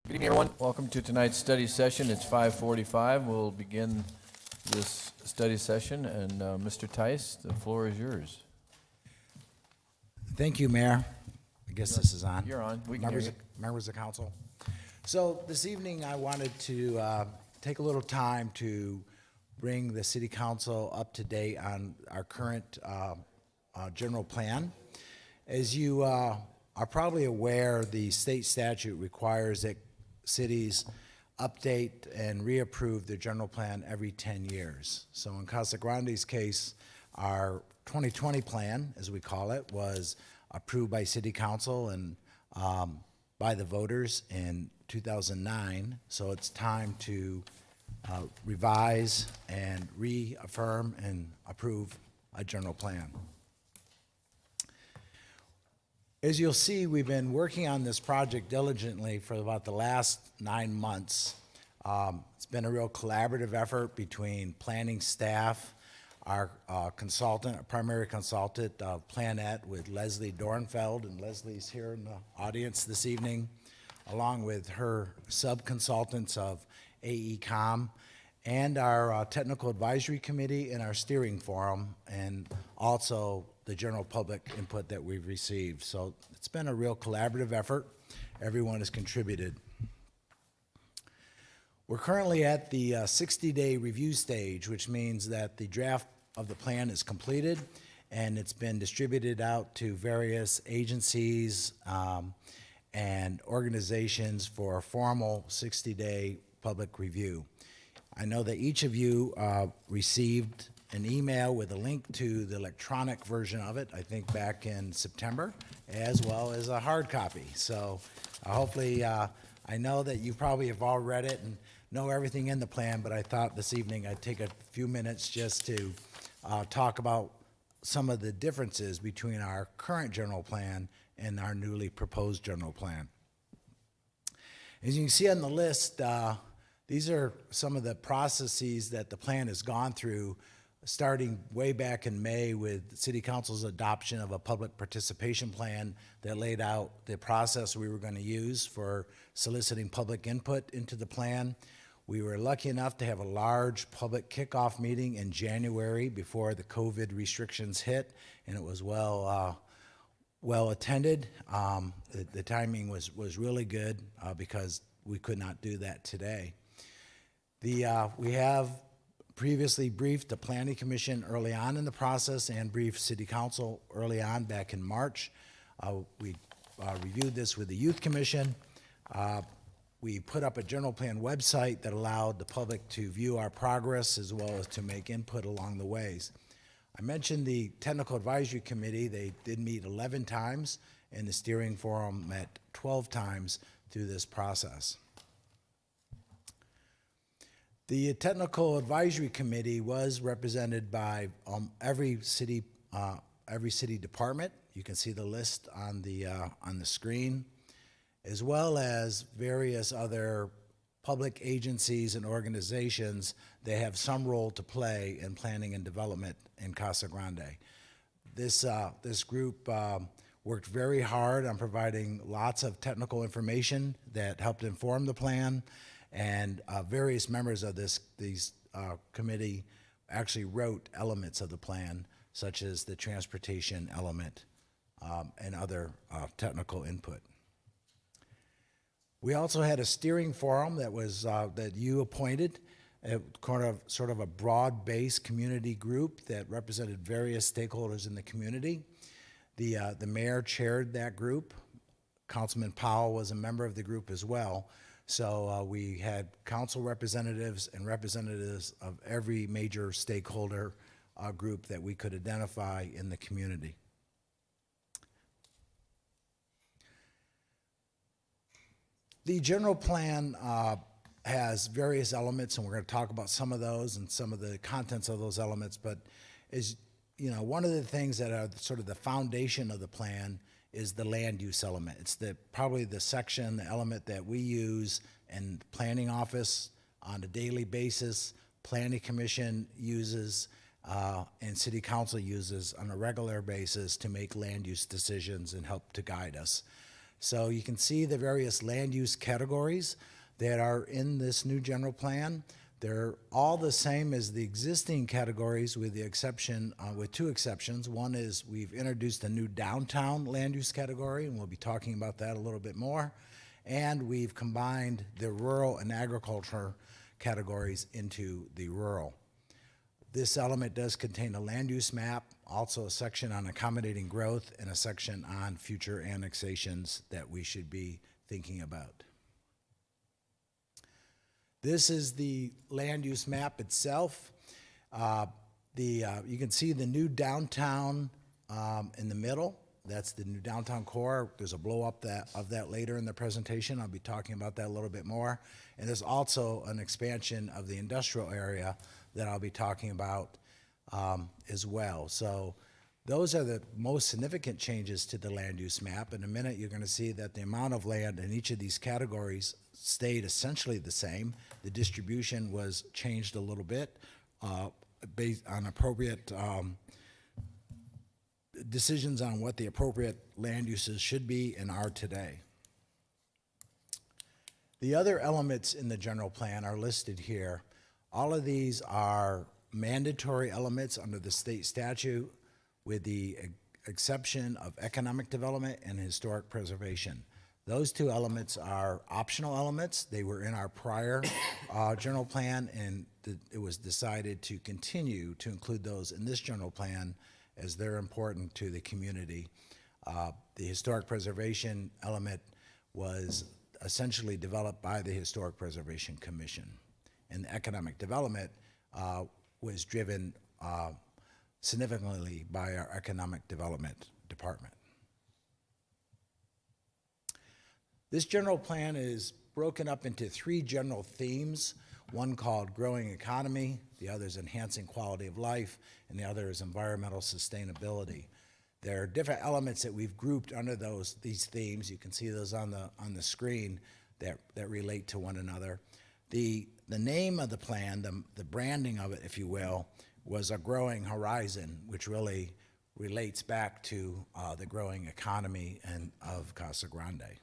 Good evening, everyone. Welcome to tonight's study session. It's 5:45. We'll begin this study session, and Mr. Tice, the floor is yours. Thank you, Mayor. I guess this is on. You're on. We can hear you. Members of council. So this evening, I wanted to take a little time to bring the city council up to date on our current general plan. As you are probably aware, the state statute requires that cities update and reapprove their general plan every 10 years. So in Casa Grande's case, our 2020 plan, as we call it, was approved by city council and by the voters in 2009. So it's time to revise and reaffirm and approve a general plan. As you'll see, we've been working on this project diligently for about the last 9 months. It's been a real collaborative effort between planning staff, our consultant, our primary consultant, Planette, with Leslie Dornfeld, and Leslie's here in the audience this evening, along with her sub-consultants of AECOM, and our technical advisory committee and our steering forum, and also the general public input that we've received. So it's been a real collaborative effort. Everyone has contributed. We're currently at the 60-day review stage, which means that the draft of the plan is completed and it's been distributed out to various agencies and organizations for a formal 60-day public review. I know that each of you received an email with a link to the electronic version of it, I think back in September, as well as a hard copy. So hopefully, I know that you probably have all read it and know everything in the plan, but I thought this evening I'd take a few minutes just to talk about some of the differences between our current general plan and our newly proposed general plan. As you can see on the list, these are some of the processes that the plan has gone through, starting way back in May with City Council's adoption of a public participation plan that laid out the process we were going to use for soliciting public input into the plan. We were lucky enough to have a large public kickoff meeting in January before the COVID restrictions hit, and it was well attended. The timing was really good because we could not do that today. We have previously briefed the Planning Commission early on in the process and briefed City Council early on back in March. We reviewed this with the Youth Commission. We put up a general plan website that allowed the public to view our progress as well as to make input along the ways. I mentioned the Technical Advisory Committee. They did meet 11 times, and the Steering Forum met 12 times through this process. The Technical Advisory Committee was represented by every city department. You can see the list on the screen, as well as various other public agencies and organizations that have some role to play in planning and development in Casa Grande. This group worked very hard on providing lots of technical information that helped inform the plan. And various members of this committee actually wrote elements of the plan, such as the transportation element and other technical input. We also had a steering forum that was that you appointed, sort of a broad-based community group that represented various stakeholders in the community. The mayor chaired that group. Councilman Powell was a member of the group as well. So we had council representatives and representatives of every major stakeholder group that we could identify in the community. The general plan has various elements, and we're going to talk about some of those and some of the contents of those elements. But as you know, one of the things that are sort of the foundation of the plan is the land use element. It's probably the section, the element that we use in the planning office on a daily basis, Planning Commission uses, and City Council uses on a regular basis to make land use decisions and help to guide us. So you can see the various land use categories that are in this new general plan. They're all the same as the existing categories with the exception, with two exceptions. One is we've introduced a new downtown land use category, and we'll be talking about that a little bit more. And we've combined the rural and agriculture categories into the rural. This element does contain a land use map, also a section on accommodating growth, and a section on future annexations that we should be thinking about. This is the land use map itself. You can see the new downtown in the middle. That's the new downtown core. There's a blow up of that later in the presentation. I'll be talking about that a little bit more. And there's also an expansion of the industrial area that I'll be talking about as well. So those are the most significant changes to the land use map. In a minute, you're going to see that the amount of land in each of these categories stayed essentially the same. The distribution was changed a little bit based on appropriate decisions on what the appropriate land uses should be and are today. The other elements in the general plan are listed here. All of these are mandatory elements under the state statute, with the exception of economic development and historic preservation. Those two elements are optional elements. They were in our prior general plan, and it was decided to continue to include those in this general plan as they're important to the community. The historic preservation element was essentially developed by the Historic Preservation Commission, and the economic development was driven significantly by our Economic Development Department. This general plan is broken up into three general themes, one called growing economy, the other is enhancing quality of life, and the other is environmental sustainability. There are different elements that we've grouped under these themes. You can see those on the screen that relate to one another. The name of the plan, the branding of it, if you will, was a growing horizon, which really relates back to the growing economy of Casa Grande.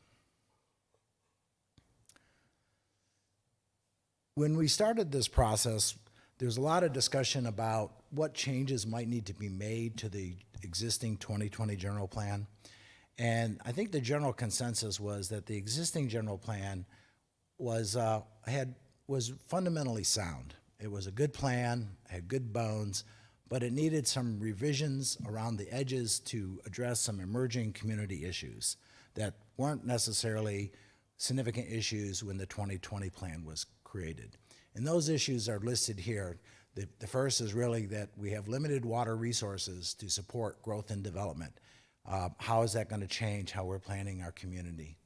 When we started this process, there's a lot of discussion about what changes might need to be made to the existing 2020 general plan. And I think the general consensus was that the existing general plan was fundamentally sound. It was a good plan, had good bones, but it needed some revisions around the edges to address some emerging community issues that weren't necessarily significant issues when the 2020 plan was created. And those issues are listed here. The first is really that we have limited water resources to support growth and development. How is that going to change how we're planning our community?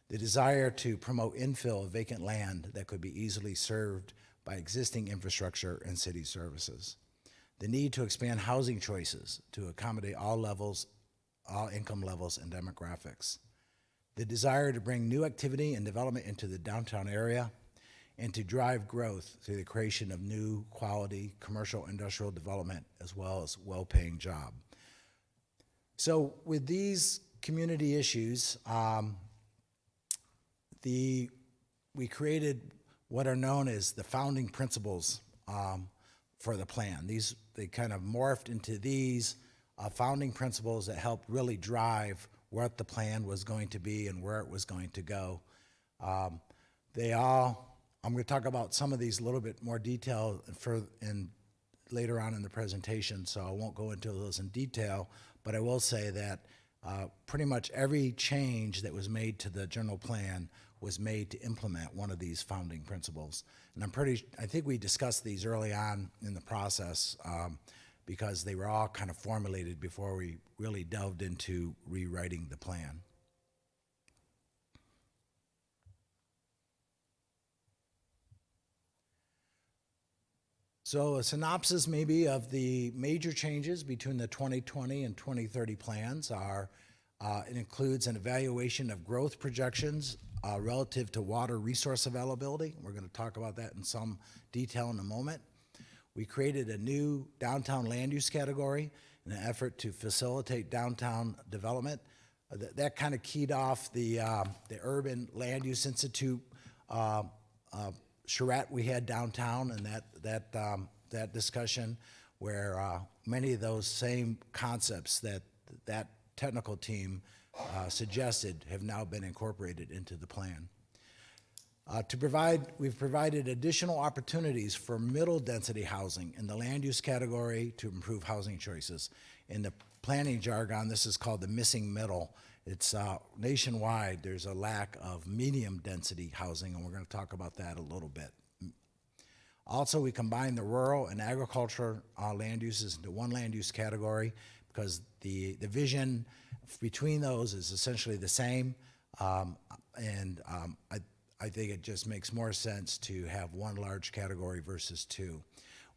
The desire to promote infill of vacant land that could be easily served by existing infrastructure and city services. The need to expand housing choices to accommodate all levels, all income levels and demographics. The desire to bring new activity and development into the downtown area, and to drive growth through the creation of new quality commercial industrial development as well as well-paying job. So with these community issues, we created what are known as the founding principles for the plan. They kind of morphed into these founding principles that helped really drive what the plan was going to be and where it was going to go. I'm going to talk about some of these a little bit more detail later on in the presentation, so I won't go into those in detail, but I will say that pretty much every change that was made to the general plan was made to implement one of these founding principles. And I think we discussed these early on in the process because they were all kind of formulated before we really delved into rewriting the plan. So a synopsis maybe of the major changes between the 2020 and 2030 plans are, it includes an evaluation of growth projections relative to water resource availability. We're going to talk about that in some detail in a moment. We created a new downtown land use category in an effort to facilitate downtown development. that kind of keyed off the Urban Land Use Institute charrette we had downtown, and that discussion where many of those same concepts that technical team suggested have now been incorporated into the plan. We've provided additional opportunities for middle density housing in the land use category to improve housing choices. In the planning jargon, this is called the missing middle. It's nationwide, there's a lack of medium density housing, and we're going to talk about that a little bit. Also, we combine the rural and agriculture land uses into one land use category because the vision between those is essentially the same, and I think it just makes more sense to have one large category versus two.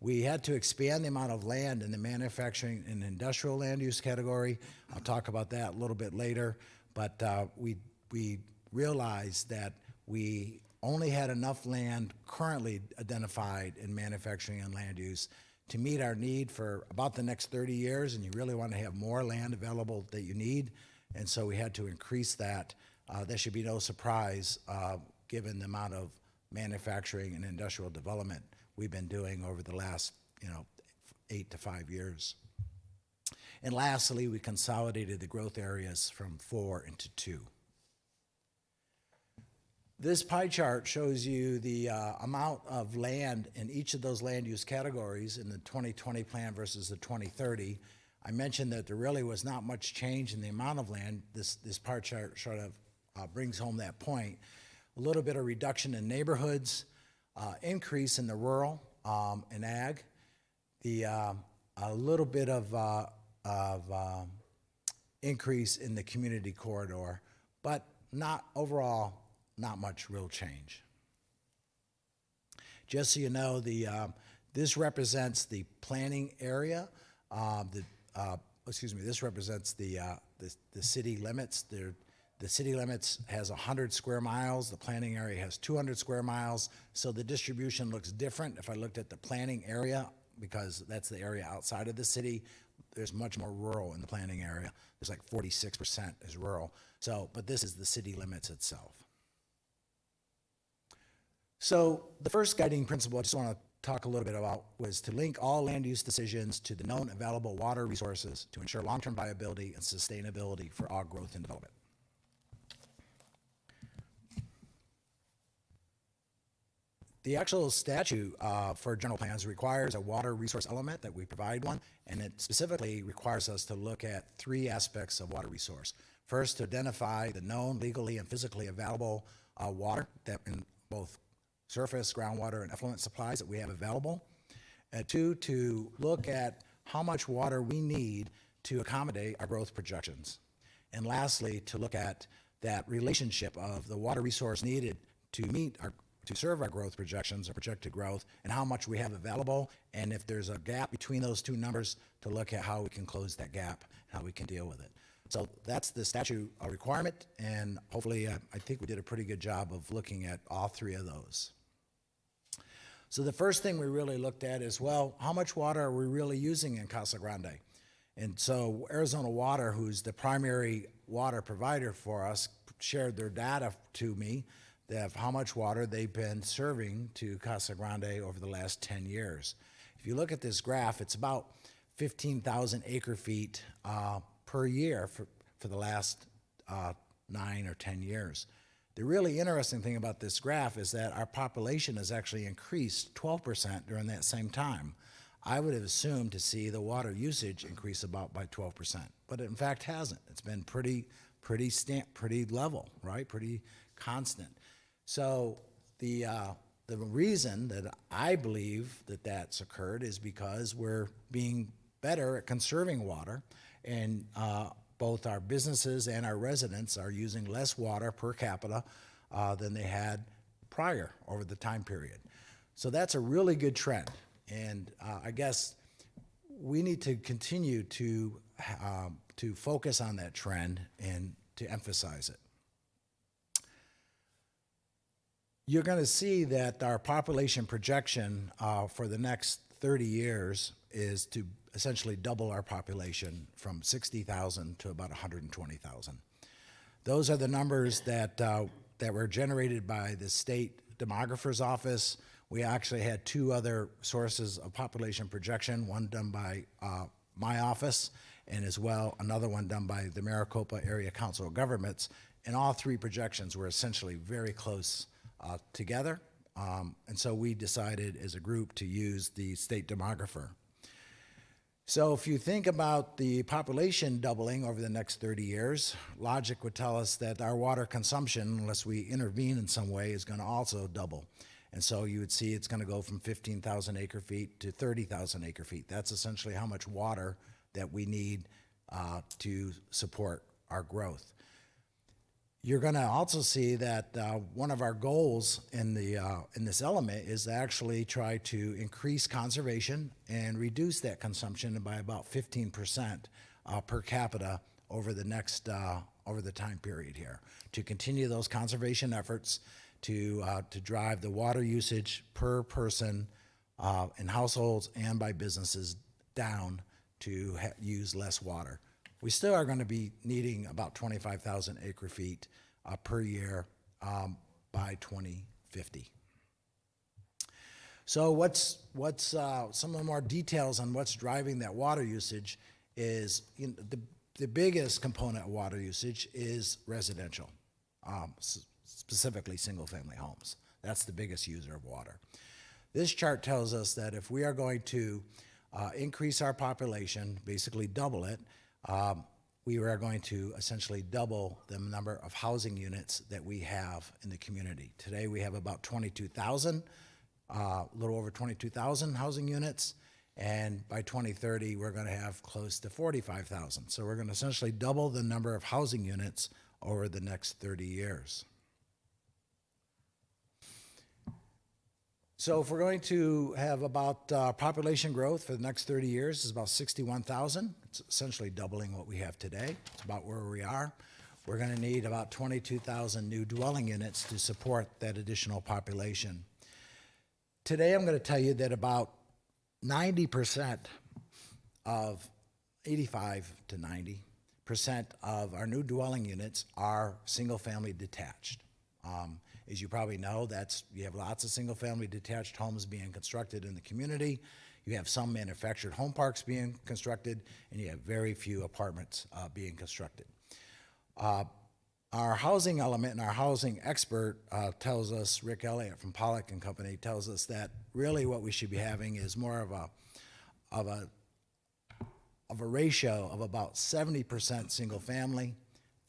We had to expand the amount of land in the manufacturing and industrial land use category. I'll talk about that a little bit later, but we realized that we only had enough land currently identified in manufacturing and land use to meet our need for about the next 30 years, and you really want to have more land available that you need, and so we had to increase that. That should be no surprise given the amount of manufacturing and industrial development we've been doing over the last 8 to 5 years. And lastly, we consolidated the growth areas from 4 into 2. This pie chart shows you the amount of land in each of those land use categories in the 2020 plan versus the 2030. I mentioned that there really was not much change in the amount of land. This pie chart sort of brings home that point. A little bit of reduction in neighborhoods, increase in the rural and ag, a little bit of increase in the community corridor, but not overall, not much real change. Just so you know, this represents the planning area. This represents the city limits. The city limits has 100 square miles. The planning area has 200 square miles. So the distribution looks different if I looked at the planning area, because that's the area outside of the city. There's much more rural in the planning area. There's like 46% is rural. So, but this is the city limits itself. So the first guiding principle I just want to talk a little bit about was to link all land use decisions to the known available water resources to ensure long-term viability and sustainability for all growth and development. The actual statute for general plans requires a water resource element that we provide one, and it specifically requires us to look at 3 aspects of water resource. First, to identify the known legally and physically available water that in both surface, groundwater, and effluent supplies that we have available. And 2, to look at how much water we need to accommodate our growth projections. And lastly, to look at that relationship of the water resource needed to serve our growth projections or projected growth, and how much we have available, and if there's a gap between those 2 numbers, to look at how we can close that gap, how we can deal with it. So that's the statute requirement, and hopefully I think we did a pretty good job of looking at all 3 of those. So the first thing we really looked at is, well, how much water are we really using in Casa Grande? And so Arizona Water, who's the primary water provider for us, shared their data to me of how much water they've been serving to Casa Grande over the last 10 years. If you look at this graph, it's about 15,000 acre feet per year for the last 9 or 10 years. The really interesting thing about this graph is that our population has actually increased 12% during that same time. I would have assumed to see the water usage increase about by 12%, but it in fact hasn't. It's been pretty level, right? Pretty constant. So the reason that I believe that that's occurred is because we're being better at conserving water, and both our businesses and our residents are using less water per capita than they had prior over the time period. So that's a really good trend, and I guess we need to continue to focus on that trend and to emphasize it. You're going to see that our population projection for the next 30 years is to essentially double our population from 60,000 to about 120,000. Those are the numbers that were generated by the state demographer's office. We actually had two other sources of population projection, one done by my office, and as well another one done by the Maricopa Area Council of Governments. And all three projections were essentially very close together. And so we decided as a group to use the state demographer. So if you think about the population doubling over the next 30 years, logic would tell us that our water consumption, unless we intervene in some way, is going to also double. And so you would see it's going to go from 15,000 acre feet to 30,000 acre feet. That's essentially how much water that we need to support our growth. You're going to also see that one of our goals in this element is to actually try to increase conservation and reduce that consumption by about 15% per capita over the next over the time period here, to continue those conservation efforts to drive the water usage per person in households and by businesses down to use less water. We still are going to be needing about 25,000 acre feet per year by 2050. So what's some of the more details on what's driving that water usage is, the biggest component of water usage is residential, specifically single-family homes. That's the biggest user of water. This chart tells us that if we are going to increase our population, basically double it, we are going to essentially double the number of housing units that we have in the community. Today we have about 22,000, a little over 22,000 housing units, and by 2030 we're going to have close to 45,000. So we're going to essentially double the number of housing units over the next 30 years. So if we're going to have about population growth for the next 30 years is about 61,000. It's essentially doubling what we have today. It's about where we are. We're going to need about 22,000 new dwelling units to support that additional population. Today I'm going to tell you that about 90% of, 85 to 90% of our new dwelling units are single-family detached. As you probably know, you have lots of single-family detached homes being constructed in the community. You have some manufactured home parks being constructed, and you have very few apartments being constructed. Our housing element and our housing expert tells us, Rick Elliott from Pollock and Company, tells us that really what we should be having is more of a ratio of about 70% single-family,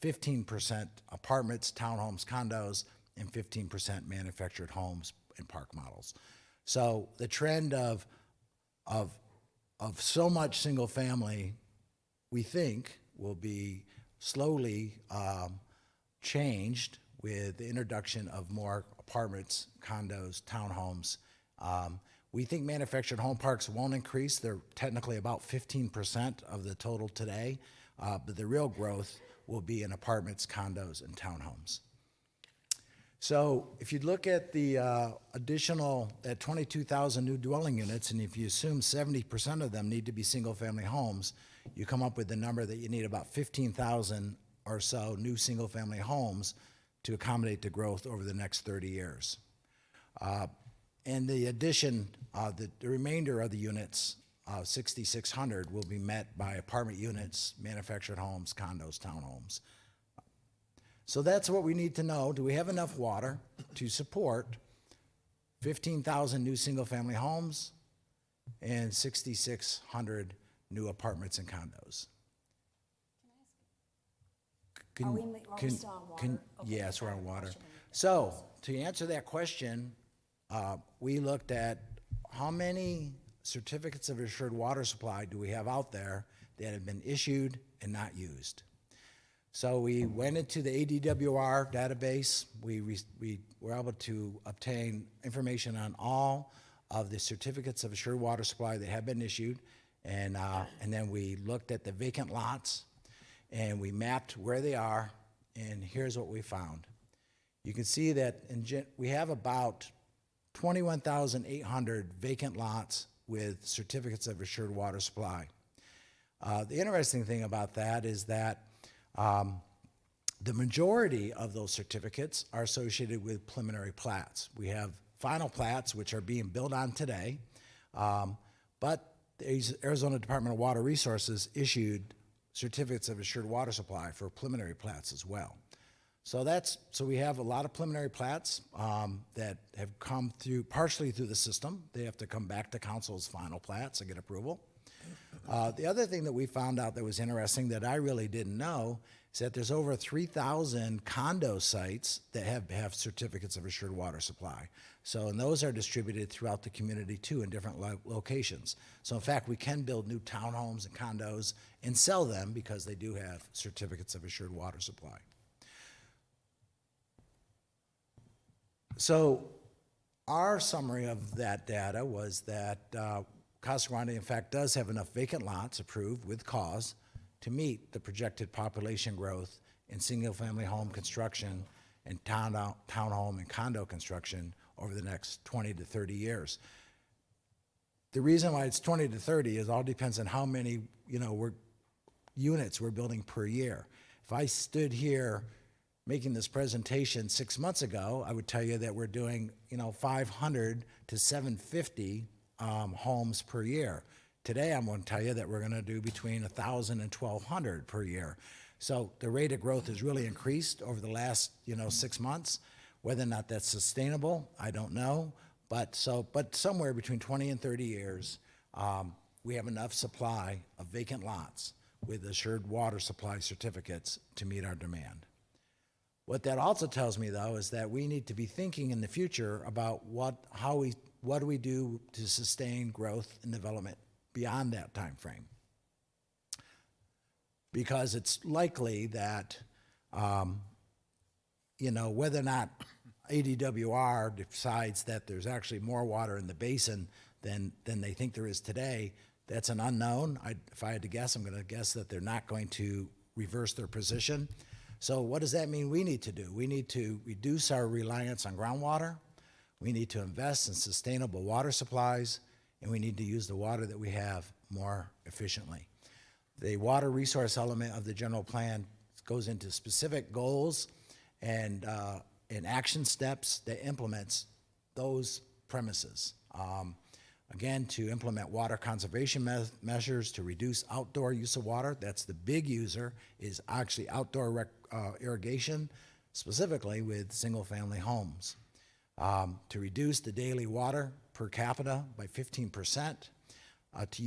15% apartments, townhomes, condos, and 15% manufactured homes and park models. So the trend of so much single family, we think, will be slowly changed with the introduction of more apartments, condos, townhomes. We think manufactured home parks won't increase. They're technically about 15% of the total today, but the real growth will be in apartments, condos, and townhomes. So if you look at the additional, at 22,000 new dwelling units, and if you assume 70% of them need to be single-family homes, you come up with the number that you need about 15,000 or so new single-family homes to accommodate the growth over the next 30 years. And the addition, the remainder of the units, 6,600, will be met by apartment units, manufactured homes, condos, townhomes. So that's what we need to know. Do we have enough water to support 15,000 new single-family homes and 6,600 new apartments and condos? Are we still on water? Okay, Yes, we're on water. question. So to answer that question, we looked at how many certificates of assured water supply do we have out there that have been issued and not used. So we went into the ADWR database. We were able to obtain information on all of the certificates of assured water supply that have been issued, and then we looked at the vacant lots, and we mapped where they are, and here's what we found. You can see that we have about 21,800 vacant lots with certificates of assured water supply. The interesting thing about that is that The majority of those certificates are associated with preliminary plats. We have final plats, which are being built on today, but the Arizona Department of Water Resources issued certificates of assured water supply for preliminary plats as well. So we have a lot of preliminary plats that have come through, partially through the system. They have to come back to council's final plats and get approval. The other thing that we found out that was interesting that I really didn't know is that there's over 3,000 condo sites that have certificates of assured water supply. So, and those are distributed throughout the community too in different locations. So in fact, we can build new townhomes and condos and sell them because they do have certificates of assured water supply. So our summary of that data was that Casa Grande, in fact, does have enough vacant lots approved with cause to meet the projected population growth in single-family home construction and townhome and condo construction over the next 20 to 30 years. The reason why it's 20 to 30 is all depends on how many units we're building per year. If I stood here making this presentation 6 months ago, I would tell you that we're doing 500 to 750 homes per year. Today, I'm going to tell you that we're going to do between 1,000 and 1,200 per year. So the rate of growth has really increased over the last 6 months. Whether or not that's sustainable, I don't know. But somewhere between 20 and 30 years, we have enough supply of vacant lots with assured water supply certificates to meet our demand. What that also tells me, though, is that we need to be thinking in the future about what do we do to sustain growth and development beyond that time frame. Because it's likely that, whether or not ADWR decides that there's actually more water in the basin than they think there is today, that's an unknown. If I had to guess, I'm going to guess that they're not going to reverse their position. So what does that mean we need to do? We need to reduce our reliance on groundwater. We need to invest in sustainable water supplies, and we need to use the water that we have more efficiently. The water resource element of the general plan goes into specific goals and action steps that implements those premises. Again, to implement water conservation measures to reduce outdoor use of water. That's the big user, is actually outdoor irrigation, specifically with single-family homes. To reduce the daily water per capita by 15%, to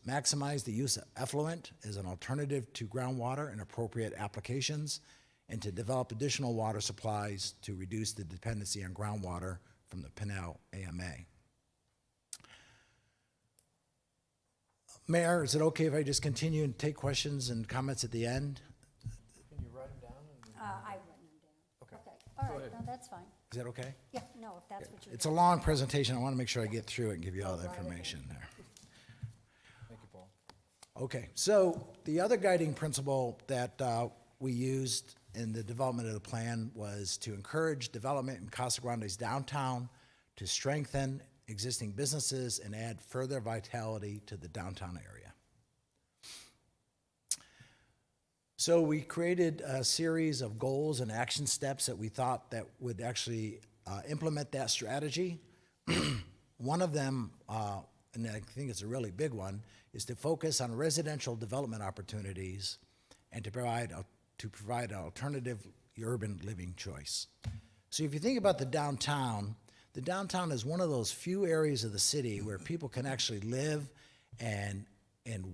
maximize the use of effluent as an alternative to groundwater in appropriate applications, and to develop additional water supplies to reduce the dependency on groundwater from the Pinal AMA. Mayor, is it okay if I just continue and take questions and comments at the end? Can you write them down? I've written them down. Okay, all right, no, that's fine. Is that okay? Yeah, no, if that's what you're It's a doing. long presentation. I want to make sure I get through it and give you all the information there. Thank you, Paul. Okay, so the other guiding principle that we used in the development of the plan was to encourage development in Casa Grande's downtown, to strengthen existing businesses and add further vitality to the downtown area. So we created a series of goals and action steps that we thought that would actually implement that strategy. One of them, and I think it's a really big one, is to focus on residential development opportunities and to provide an alternative urban living choice. So if you think about the downtown is one of those few areas of the city where people can actually live and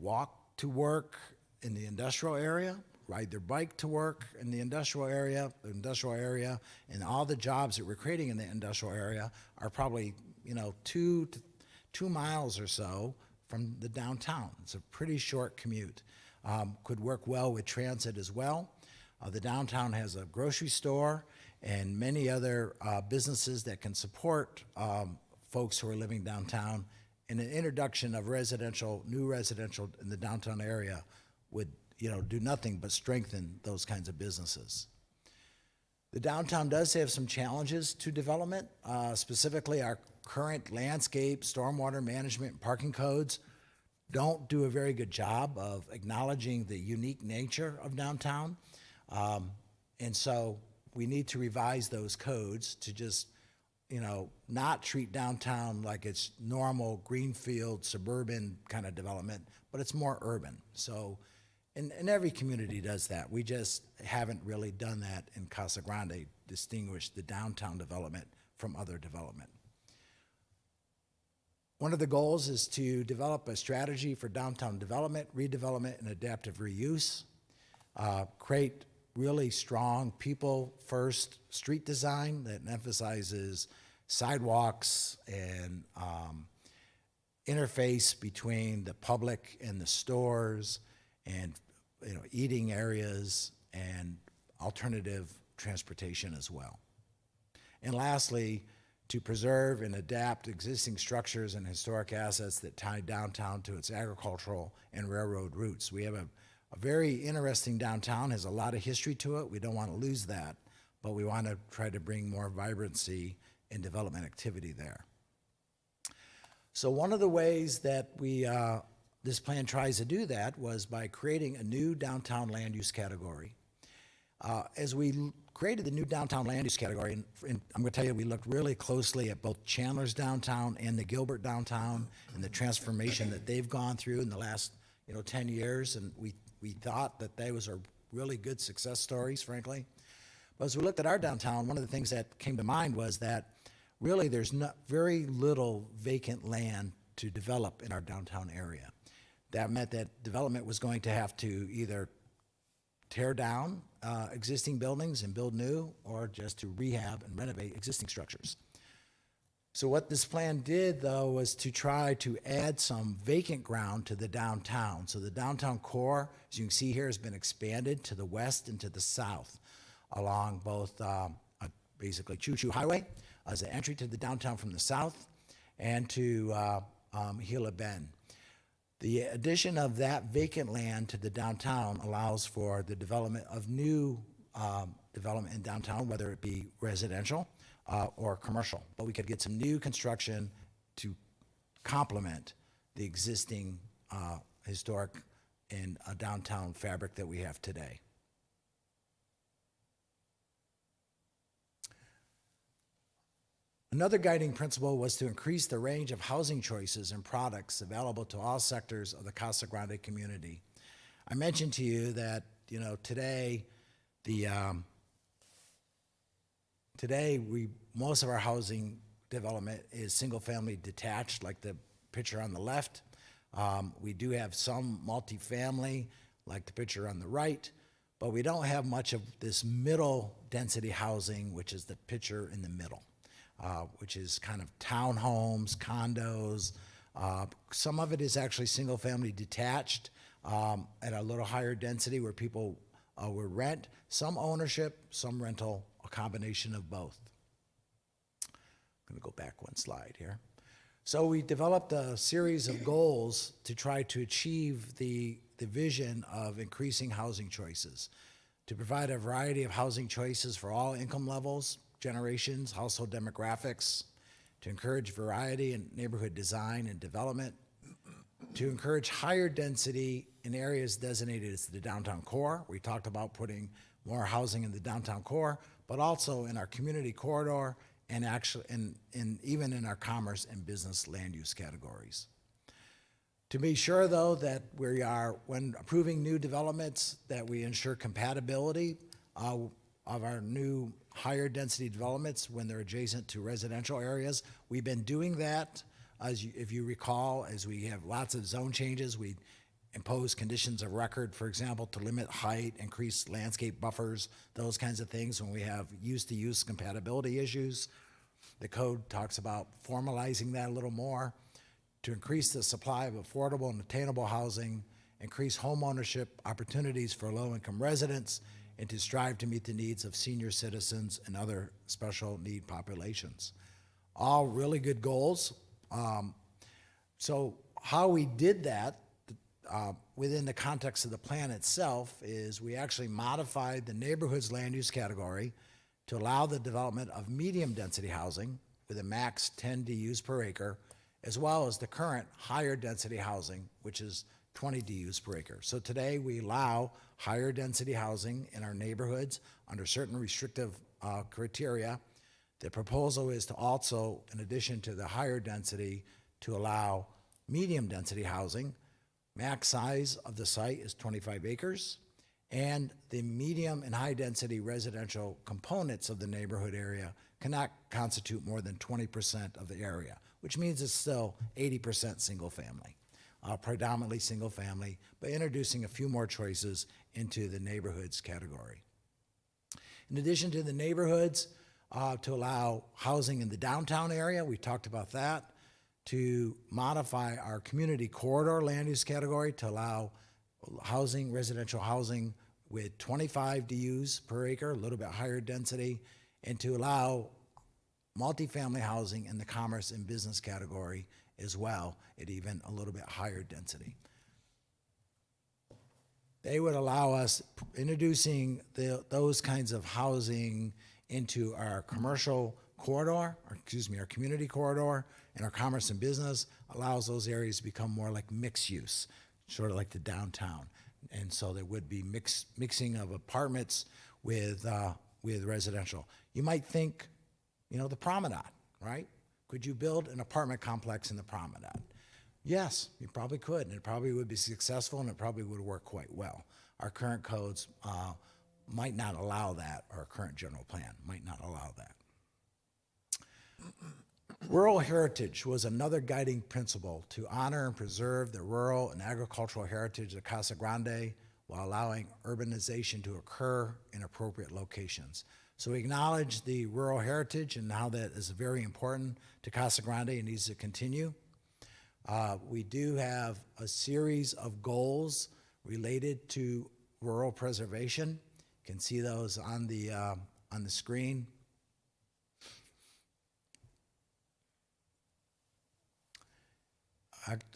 walk to work in the industrial area, ride their bike to work in the industrial area, and all the jobs that we're creating in the industrial area are probably 2 miles or so from the downtown. It's a pretty short commute. Could work well with transit as well. The downtown has a grocery store and many other businesses that can support folks who are living downtown. And an introduction of new residential in the downtown area would do nothing but strengthen those kinds of businesses. The downtown does have some challenges to development, specifically our current landscape, stormwater management, and parking codes don't do a very good job of acknowledging the unique nature of downtown. And so we need to revise those codes to just, not treat downtown like it's normal greenfield, suburban kind of development, but it's more urban. So, and every community does that. We just haven't really done that in Casa Grande, distinguish the downtown development from other development. One of the goals is to develop a strategy for downtown development, redevelopment, and adaptive reuse. Create really strong people-first street design that emphasizes sidewalks and interface between the public and the stores, and eating areas and alternative transportation as well. And lastly, to preserve and adapt existing structures and historic assets that tie downtown to its agricultural and railroad roots. We have a very interesting downtown, has a lot of history to it. We don't want to lose that, but we want to try to bring more vibrancy and development activity there. So one of the ways that this plan tries to do that was by creating a new downtown land use category. As we created the new downtown land use category, and I'm going to tell you, we looked really closely at both Chandler's downtown and the Gilbert downtown and the transformation that they've gone through in the last 10 years, and we thought that those are really good success stories, frankly. But as we looked at our downtown, one of the things that came to mind was that really there's very little vacant land to develop in our downtown area. That meant that development was going to have to either tear down existing buildings and build new, or just to rehab and renovate existing structures. So what this plan did, though, was to try to add some vacant ground to the downtown. So the downtown core, as you can see here, has been expanded to the west and to the south along both basically Choo Choo Highway as an entry to the downtown from the south, and to Gila Bend. The addition of that vacant land to the downtown allows for the development of new development in downtown, whether it be residential or commercial. But we could get some new construction to complement the existing historic and downtown fabric that we have today. Another guiding principle was to increase the range of housing choices and products available to all sectors of the Casa Grande community. I mentioned to you that today most of our housing development is single-family detached, like the picture on the left. We do have some multifamily, like the picture on the right, but we don't have much of this middle density housing, which is the picture in the middle. Which is kind of townhomes, condos. Some of it is actually single-family detached at a little higher density where people will rent. Some ownership, some rental, a combination of both. I'm going to go back one slide here. So we developed a series of goals to try to achieve the vision of increasing housing choices, to provide a variety of housing choices for all income levels, generations, household demographics, to encourage variety in neighborhood design and development, to encourage higher density in areas designated as the downtown core. We talked about putting more housing in the downtown core, but also in our community corridor and actually even in our commerce and business land use categories. To be sure, though, that we are, when approving new developments, that we ensure compatibility of our new higher density developments when they're adjacent to residential areas. We've been doing that, if you recall, as we have lots of zone changes. We impose conditions of record, for example, to limit height, increase landscape buffers, those kinds of things when we have use-to-use compatibility issues. The code talks about formalizing that a little more to increase the supply of affordable and attainable housing, increase home ownership opportunities for low-income residents, and to strive to meet the needs of senior citizens and other special need populations. All really good goals. So how we did that within the context of the plan itself is we actually modified the neighborhood's land use category to allow the development of medium density housing with a max 10 DUs per acre, as well as the current higher density housing, which is 20 DUs per acre. So today we allow higher density housing in our neighborhoods under certain restrictive criteria. The proposal is to also, in addition to the higher density, to allow medium density housing. Max size of the site is 25 acres, and the medium and high density residential components of the neighborhood area cannot constitute more than 20% of the area, which means it's still 80% single family, predominantly single family, but introducing a few more choices into the neighborhoods category. In addition to the neighborhoods, to allow housing in the downtown area, we talked about that, to modify our community corridor land use category to allow housing, residential housing with 25 DUs per acre, a little bit higher density, and to allow multifamily housing in the commerce and business category as well at even a little bit higher density. They would allow us introducing those kinds of housing into our commercial corridor, our community corridor, and our commerce and business allows those areas to become more like mixed use, sort of like the downtown. And so there would be mixing of apartments with residential. You might think, the promenade, right? Could you build an apartment complex in the promenade? Yes, you probably could, and it probably would be successful, and it probably would work quite well. Our current codes might not allow that, or our current general plan might not allow that. Rural heritage was another guiding principle to honor and preserve the rural and agricultural heritage of Casa Grande while allowing urbanization to occur in appropriate locations. So we acknowledge the rural heritage and how that is very important to Casa Grande and needs to continue. We do have a series of goals related to rural preservation. You can see those on the screen.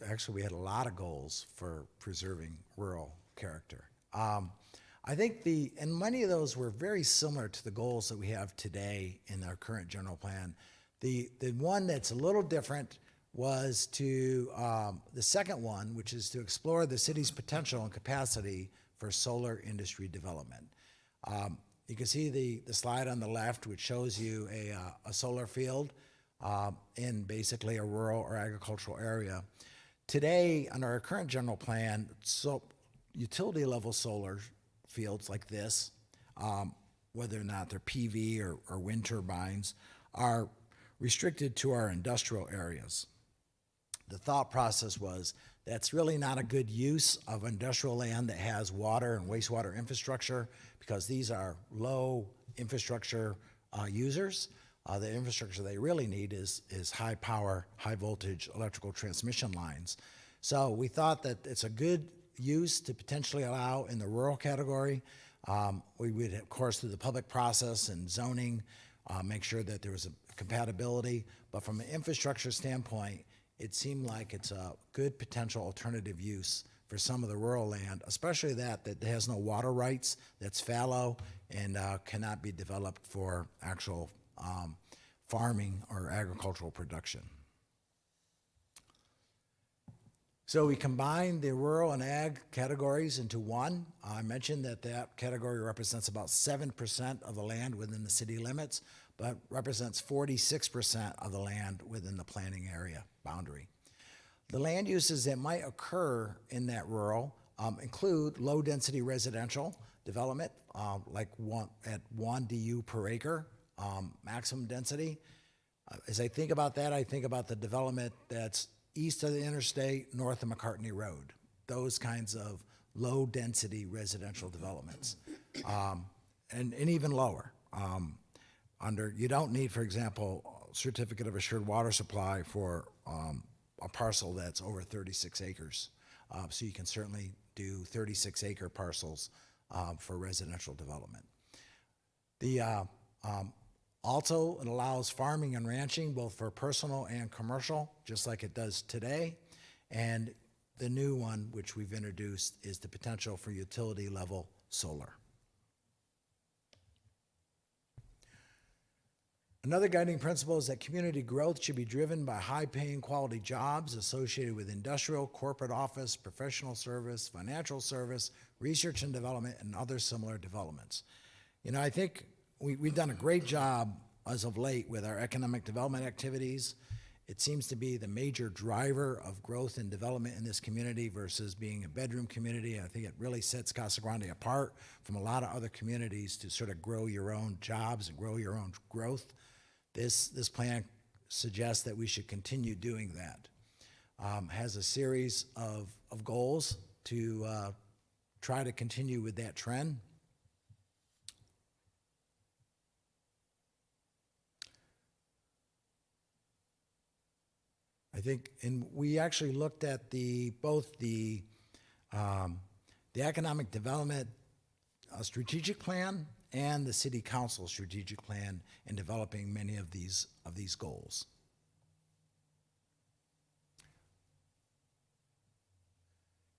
Actually, we had a lot of goals for preserving rural character. I think and many of those were very similar to the goals that we have today in our current general plan. The one that's a little different was the second one, which is to explore the city's potential and capacity for solar industry development. You can see the slide on the left, which shows you a solar field in basically a rural or agricultural area. Today, under our current general plan, utility level solar fields like this, whether or not they're PV or wind turbines, are restricted to our industrial areas. The thought process was that's really not a good use of industrial land that has water and wastewater infrastructure, because these are low infrastructure users. The infrastructure they really need is high power, high voltage electrical transmission lines. So we thought that it's a good use to potentially allow in the rural category. We would, of course, through the public process and zoning, make sure that there was a compatibility. But from an infrastructure standpoint, it seemed like it's a good potential alternative use for some of the rural land, especially that has no water rights, that's fallow, and cannot be developed for actual farming or agricultural production. So we combined the rural and ag categories into one. I mentioned that category represents about 7% of the land within the city limits, but represents 46% of the land within the planning area boundary. The land uses that might occur in that rural include low-density residential development, like at 1 DU per acre, maximum density. As I think about that, I think about the development that's east of the interstate, north of McCartney Road, those kinds of low-density residential developments, and even lower. You don't need, for example, a certificate of assured water supply for a parcel that's over 36 acres. So you can certainly do 36-acre parcels for residential development. Also, it allows farming and ranching, both for personal and commercial, just like it does today. And the new one, which we've introduced, is the potential for utility-level solar. Another guiding principle is that community growth should be driven by high-paying quality jobs associated with industrial, corporate office, professional service, financial service, research and development, and other similar developments. You know, I think we've done a great job as of late with our economic development activities. It seems to be the major driver of growth and development in this community versus being a bedroom community. I think it really sets Casa Grande apart from a lot of other communities to sort of grow your own jobs and grow your own growth. This plan suggests that we should continue doing that. Has a series of goals to try to continue with that trend. I think, and we actually looked at both the economic development strategic plan and the city council strategic plan in developing many of these goals.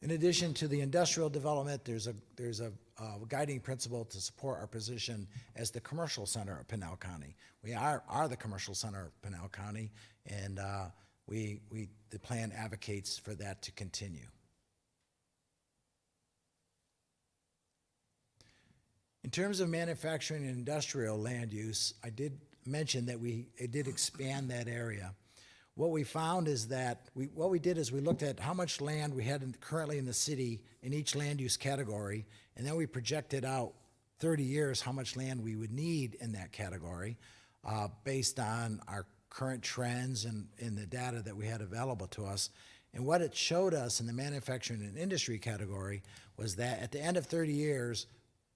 In addition to the industrial development, there's a guiding principle to support our position as the commercial center of Pinal County. We are the commercial center of Pinal County, and the plan advocates for that to continue. In terms of manufacturing and industrial land use, I did mention that it did expand that area. What we found is that what we did is we looked at how much land we had currently in the city in each land use category, and then we projected out 30 years how much land we would need in that category based on our current trends and the data that we had available to us. And what it showed us in the manufacturing and industry category was that at the end of 30 years,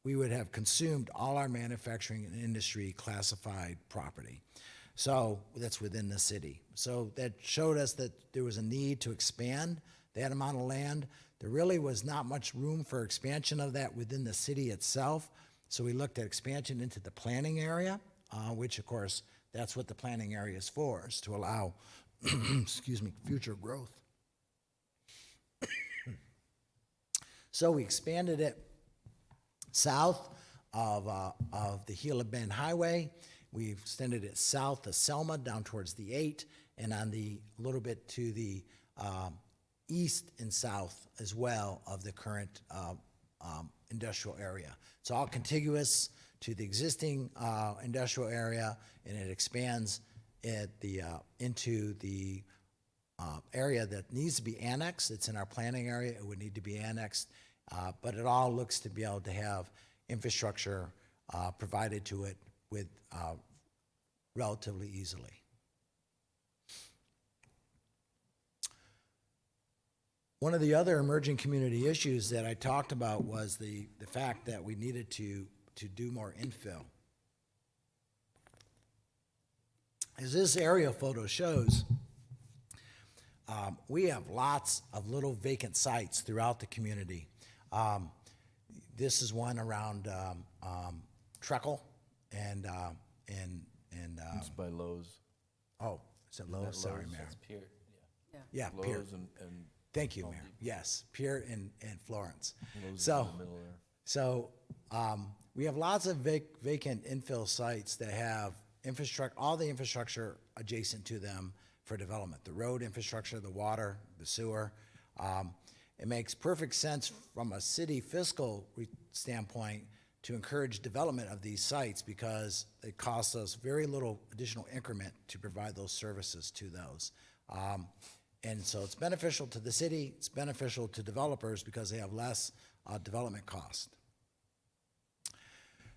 we would have consumed all our manufacturing and industry classified property. So that's within the city. So that showed us that there was a need to expand that amount of land. There really was not much room for expansion of that within the city itself. So we looked at expansion into the planning area, which of course, that's what the planning area is for, is to allow, excuse me, future growth. So we expanded it south of the Gila Bend Highway. We extended it south of Selma down towards the 8, and on the little bit to the east and south as well of the current industrial area. It's all contiguous to the existing industrial area, and it expands into the area that needs to be annexed. It's in our planning area. It would need to be annexed, but it all looks to be able to have infrastructure provided to it with relatively easily. One of the other emerging community issues that I talked about was the fact that we needed to do more infill. As this aerial photo shows, we have lots of little vacant sites throughout the community. This is one around Treckle and It's by Lowe's. oh, is it Lowe's? Sorry, Mayor. That's Pier. Yeah, Pier. Lowe's and Thank you, Mayor. Yes, Pier and Florence. Lowe's is So, in the middle there. so we have lots of vacant infill sites that have infrastructure, all the infrastructure adjacent to them for development. The road infrastructure, the water, the sewer. It makes perfect sense from a city fiscal standpoint to encourage development of these sites because it costs us very little additional increment to provide those services to those. And so it's beneficial to the city, it's beneficial to developers because they have less development cost.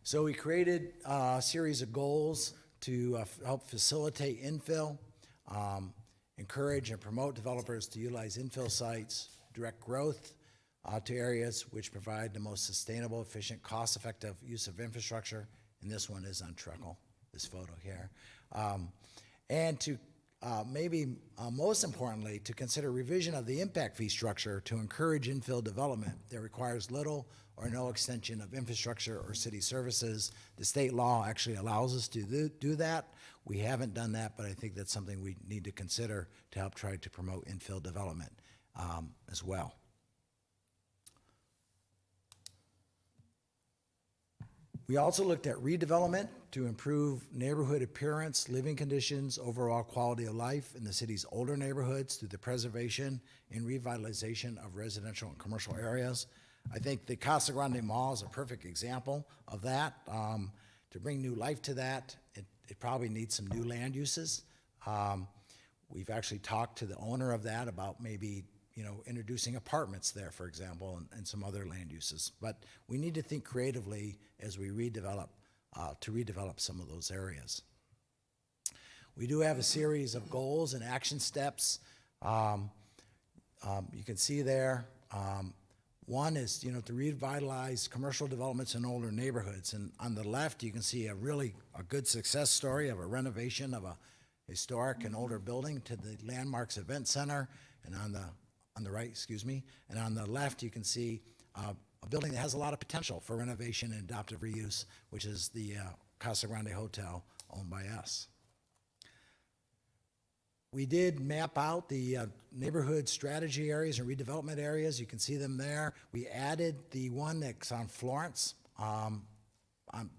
So we created a series of goals to help facilitate infill, encourage and promote developers to utilize infill sites, direct growth to areas which provide the most sustainable, efficient, cost-effective use of infrastructure. And this one is on Treckle, this photo here. And to maybe most importantly, to consider revision of the impact fee structure to encourage infill development that requires little or no extension of infrastructure or city services. The state law actually allows us to do that. We haven't done that, but I think that's something we need to consider to help try to promote infill development as well. We also looked at redevelopment to improve neighborhood appearance, living conditions, overall quality of life in the city's older neighborhoods through the preservation and revitalization of residential and commercial areas. I think the Casa Grande Mall is a perfect example of that. To bring new life to that, it probably needs some new land uses. We've actually talked to the owner of that about maybe introducing apartments there, for example, and some other land uses. But we need to think creatively as we redevelop, to redevelop some of those areas. We do have a series of goals and action steps. You can see there, one is, to revitalize commercial developments in older neighborhoods. And on the left, you can see a good success story of a renovation of a historic and older building to the Landmarks Event Center. And on the right, and on the left, you can see a building that has a lot of potential for renovation and adaptive reuse, which is the Casa Grande Hotel owned by us. We did map out the neighborhood strategy areas and redevelopment areas. You can see them there. We added the one that's on Florence.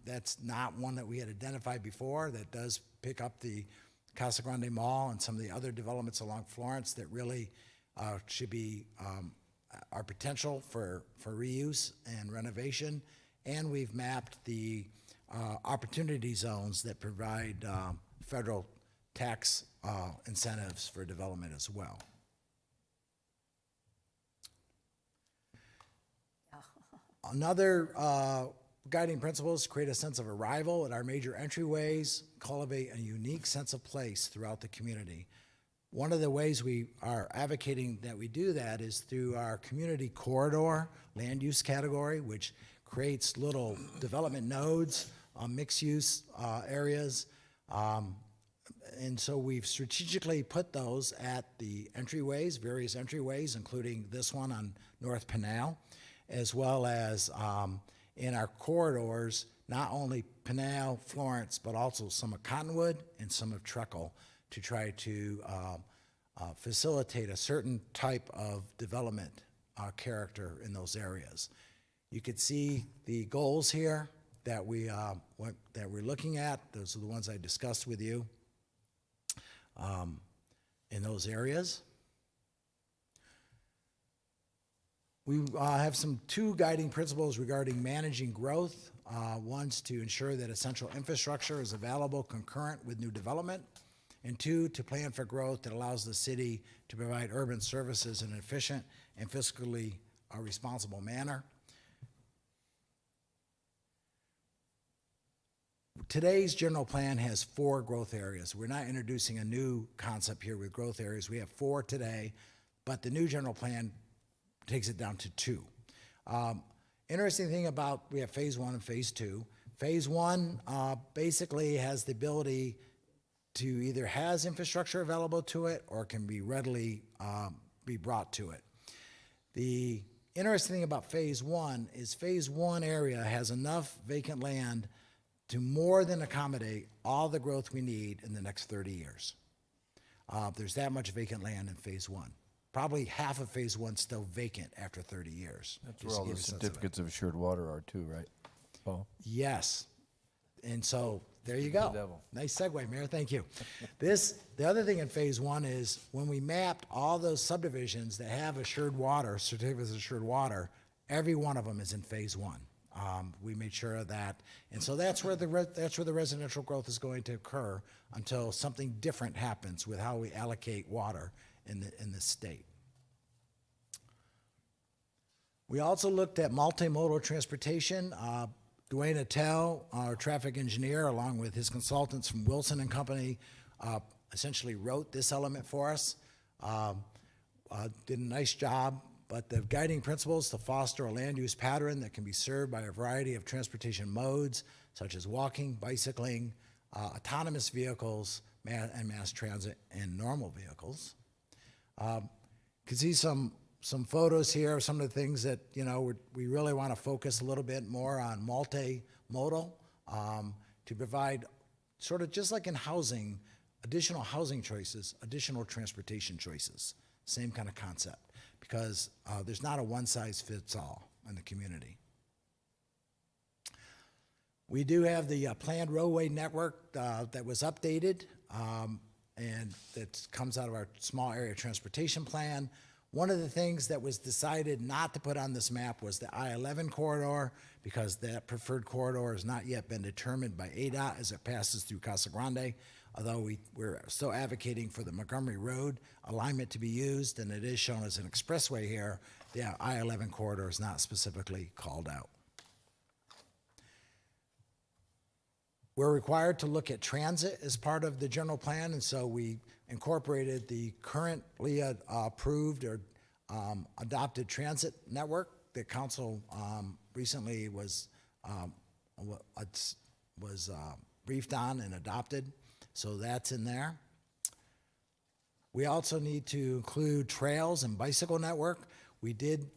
That's not one that we had identified before. That does pick up the Casa Grande Mall and some of the other developments along Florence that really should be our potential for reuse and renovation. And we've mapped the opportunity zones that provide federal tax incentives for development as well. Another guiding principle is to create a sense of arrival at our major entryways, cultivate a unique sense of place throughout the community. One of the ways we are advocating that we do that is through our community corridor land use category, which creates little development nodes, mixed use areas. And so we've strategically put those at the entryways, various entryways, including this one on North Pinal, as well as in our corridors, not only Pinal, Florence, but also some of Cottonwood and some of Treacle, to try to facilitate a certain type of development character in those areas. You could see the goals here that we're looking at. Those are the ones I discussed with you in those areas. We have two guiding principles regarding managing growth. One's to ensure that essential infrastructure is available concurrent with new development, and two, to plan for growth that allows the city to provide urban services in an efficient and fiscally responsible manner. Today's general plan has 4 growth areas. We're not introducing a new concept here with growth areas. We have 4 today, but the new general plan takes it down to 2. Interesting thing about, we have phase 1 and phase 2. Phase 1 basically has the ability to either has infrastructure available to it or can be readily be brought to it. The interesting thing about phase 1 is phase 1 area has enough vacant land to more than accommodate all the growth we need in the next 30 years. There's that much vacant land in phase 1. Probably half of phase 1 still vacant after 30 years. That's where all the certificates of assured water are too, right, Paul? Yes. And so there you go. The devil. Nice segue, Mayor. Thank you. The other thing in phase 1 is when we mapped all those subdivisions that have assured water, certificates of assured water, every one of them is in phase 1. We made sure of that, and so that's where the residential growth is going to occur until something different happens with how we allocate water in the state. We also looked at multimodal transportation. Dwayne Attell, our traffic engineer, along with his consultants from Wilson and Company, essentially wrote this element for us. Did a nice job. But the guiding principles to foster a land use pattern that can be served by a variety of transportation modes, such as walking, bicycling, autonomous vehicles, and mass transit, and normal vehicles. You can see some photos here of some of the things that we really want to focus a little bit more on multimodal to provide, sort of just like in housing, additional housing choices, additional transportation choices. Same kind of concept. Because there's not a one-size-fits-all in the community. We do have the planned roadway network that was updated, and that comes out of our small area transportation plan. One of the things that was decided not to put on this map was the I-11 corridor, because that preferred corridor has not yet been determined by ADOT as it passes through Casa Grande, although we're still advocating for the Montgomery Road alignment to be used, and it is shown as an expressway here. The I-11 corridor is not specifically called out. We're required to look at transit as part of the general plan, and so we incorporated the currently approved or adopted transit network that council recently was briefed on and adopted, so that's in there. We also need to include trails and bicycle network. We did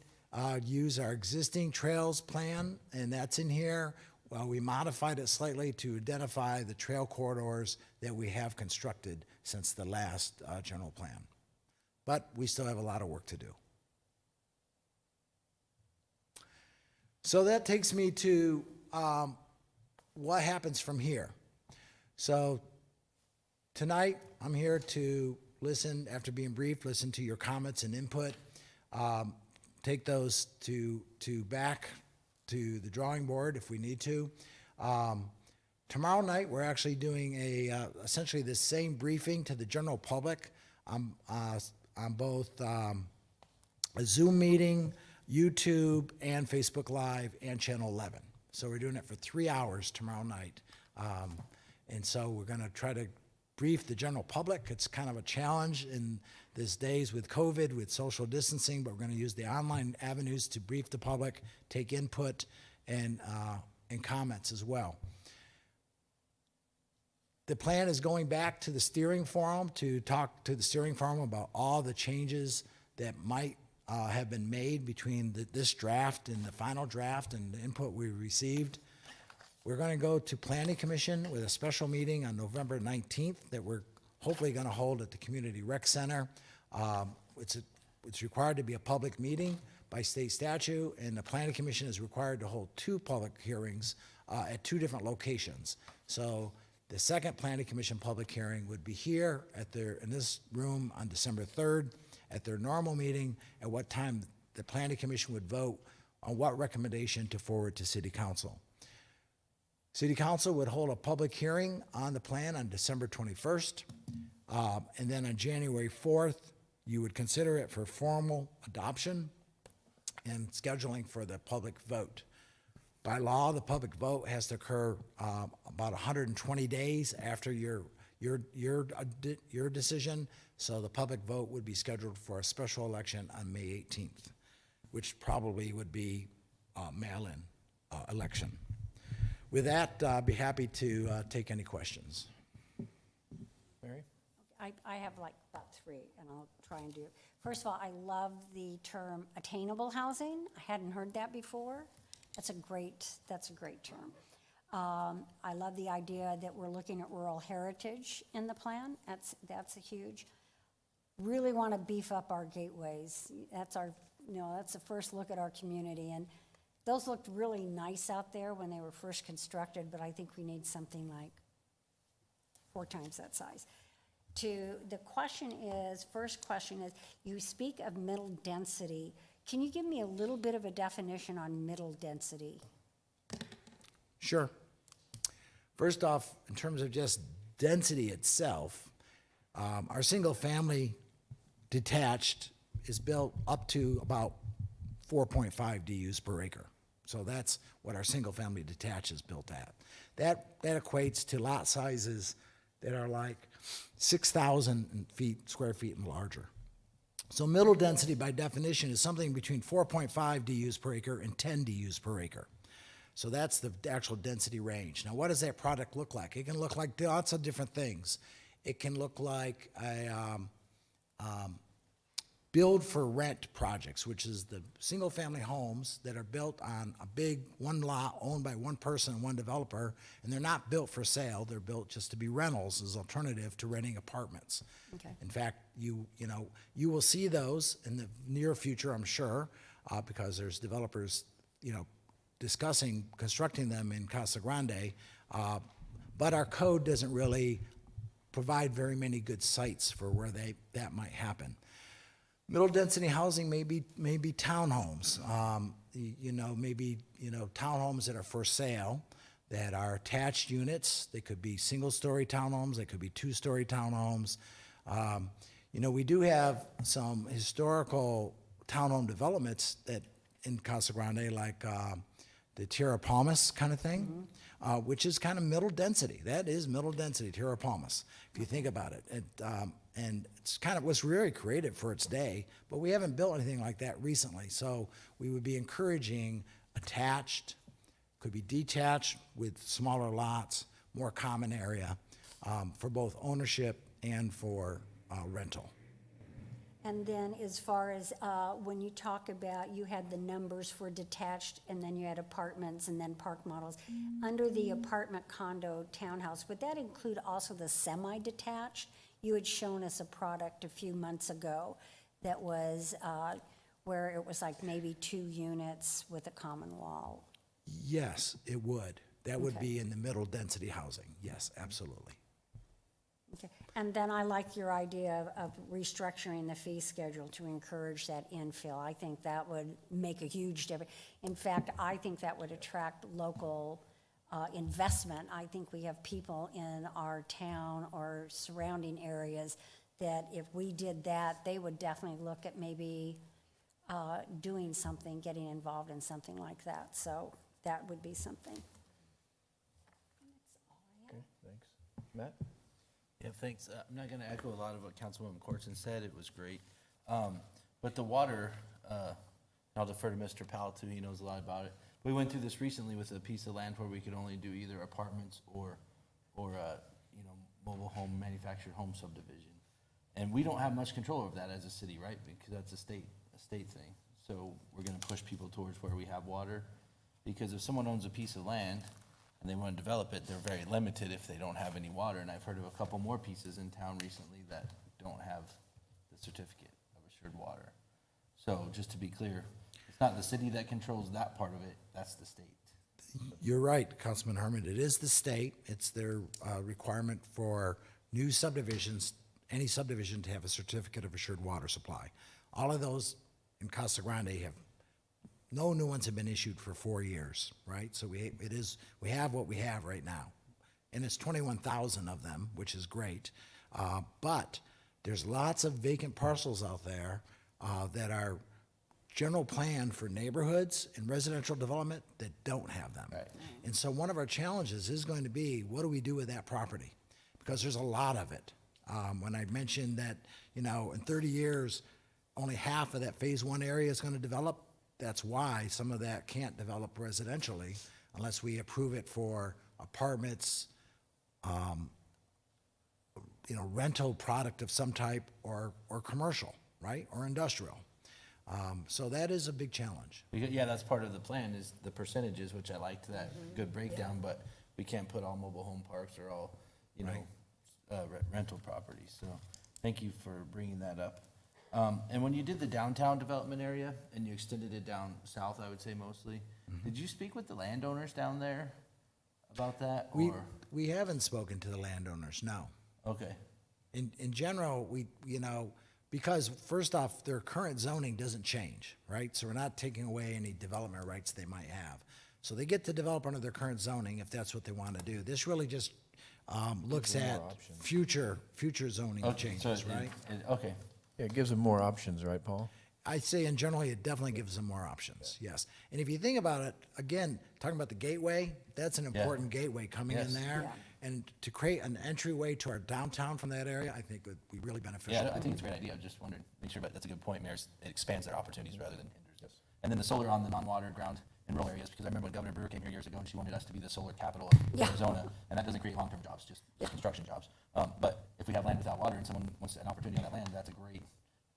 use our existing trails plan, and that's in here. Well, we modified it slightly to identify the trail corridors that we have constructed since the last general plan. But we still have a lot of work to do. So that takes me to what happens from here. So tonight, I'm here to listen, after being briefed, listen to your comments and input, take those to back to the drawing board if we need to. Tomorrow night, we're actually doing essentially the same briefing to the general public on both a Zoom meeting, YouTube, and Facebook Live, and Channel 11. So we're doing it for 3 hours tomorrow night. And so we're going to try to brief the general public. It's kind of a challenge in these days with COVID, with social distancing, but we're going to use the online avenues to brief the public, take input, and comments as well. The plan is going back to the steering forum to talk to the steering forum about all the changes that might have been made between this draft and the final draft and the input we received. We're going to go to Planning Commission with a special meeting on November 19th that we're hopefully going to hold at the Community Rec Center. It's required to be a public meeting by state statute, and the Planning Commission is required to hold 2 public hearings at 2 different locations. So the second Planning Commission public hearing would be here in this room on December 3rd at their normal meeting, at what time the Planning Commission would vote on what recommendation to forward to City Council. City Council would hold a public hearing on the plan on December 21st, and then on January 4th, you would consider it for formal adoption and scheduling for the public vote. By law, the public vote has to occur about 120 days after your decision, so the public vote would be scheduled for a special election on May 18th, which probably would be a mail-in election. With that, I'd be happy to take any questions. Mary? I have like about 3, and I'll try and do it. First of all, I love the term attainable housing. I hadn't heard that before. That's a great term. I love the idea that we're looking at rural heritage in the plan. That's a huge. Really want to beef up our gateways. That's the first look at our community, and those looked really nice out there when they were first constructed, but I think we need something like 4 times that size. First question is, you speak of middle density. Can you give me a little bit of a definition on middle density? Sure. First off, in terms of just density itself, our single-family detached is built up to about 4.5 DUs per acre. So that's what our single-family detached is built at. That equates to lot sizes that are like 6,000 square feet and larger. So middle density, by definition, is something between 4.5 DUs per acre and 10 DUs per acre. So that's the actual density range. Now, what does that product look like? It can look like lots of different things. It can look like a build for rent projects, which is the single family homes that are built on a big one lot owned by one person, one developer, and they're not built for sale. They're built just to be rentals as alternative to renting apartments. Okay. In fact, you will see those in the near future, I'm sure, because there's developers, discussing constructing them in Casa Grande, but our code doesn't really provide very many good sites for where that might happen. Middle density housing may be townhomes, maybe townhomes that are for sale, that are attached units. They could be single-story townhomes, they could be two-story townhomes. We do have some historical townhome developments that in Casa Grande, like the Tierra Palmas kind of thing, which is kind of middle density. That is middle density, Tierra Palmas, if you think about it. And it's kind of was really creative for its day, but we haven't built anything like that recently. So we would be encouraging attached, could be detached with smaller lots, more common area for both ownership and for rental. And then as far as when you talk about, you had the numbers for detached, and then you had apartments and then park models. Under the apartment, condo, townhouse, would that include also the semi-detached? You had shown us a product a few months ago that was where it was like maybe 2 units with a common wall. Yes, it would. That would Okay. be in the middle density housing. Yes, absolutely. Okay. And then I like your idea of restructuring the fee schedule to encourage that infill. I think that would make a huge difference. In fact, I think that would attract local investment. I think we have people in our town or surrounding areas that if we did that, they would definitely look at maybe doing something, getting involved in something like that. So that would be something. Okay, thanks. Matt? Yeah, thanks. I'm not gonna echo a lot of what Councilwoman Corson said. It was great. But the water, I'll defer to Mr. Powell too. He knows a lot about it. We went through this recently with a piece of land where we could only do either apartments or mobile home, manufactured home subdivision. And we don't have much control over that as a city, right? Because that's a state thing. So we're gonna push people towards where we have water. Because if someone owns a piece of land and they want to develop it, they're very limited if they don't have any water. And I've heard of a couple more pieces in town recently that don't have the certificate of assured water. So just to be clear, it's not the city that controls that part of it, that's the state. You're right, Councilman Herman. It is the state. It's their requirement for new subdivisions, any subdivision to have a certificate of assured water supply. All of those in Casa Grande have, no new ones have been issued for 4 years, right? So we have what we have right now. And it's 21,000 of them, which is great. But there's lots of vacant parcels out there that are general plan for neighborhoods and residential development that don't have them. Right. And so one of our challenges is going to be, what do we do with that property? Because there's a lot of it. When I mentioned that, in 30 years, only half of that phase 1 area is going to develop, that's why some of that can't develop residentially unless we approve it for apartments, rental product of some type, or commercial, right, or industrial. So that is a big challenge. Yeah, that's part of the plan is the percentages, which I liked that good breakdown, but we can't put all mobile home parks or all, rental properties. So thank you for bringing that up. And when you did the downtown development area and you extended it down south, I would say mostly, did you speak with the landowners down there about that? We haven't spoken to the landowners, no. Okay, In general, because first off, their current zoning doesn't change, right? So we're not taking away any development rights they might have. So they get to develop under their current zoning if that's what they want to do. This really just looks them more at options. future zoning okay, so changes, right? okay, Yeah, it gives them more options, right, Paul? I'd say in general, it definitely gives them more options, yes. And if you think about it, again, talking about the gateway, that's an important gateway coming in Yes. there. Yeah. And to create an entryway to our downtown from that area, I think would be really beneficial. yeah, I think it's a great idea. I just wondered, make sure, but that's a good point, Mayor. It expands their opportunities rather than hinders. And then the solar on the non-water ground in rural areas, because I remember when Governor Brewer came here years ago and she wanted us to be the solar capital of Yeah. Arizona, and that doesn't create long-term jobs, just construction jobs. But if we have land without water and someone wants an opportunity on that land, that's a great,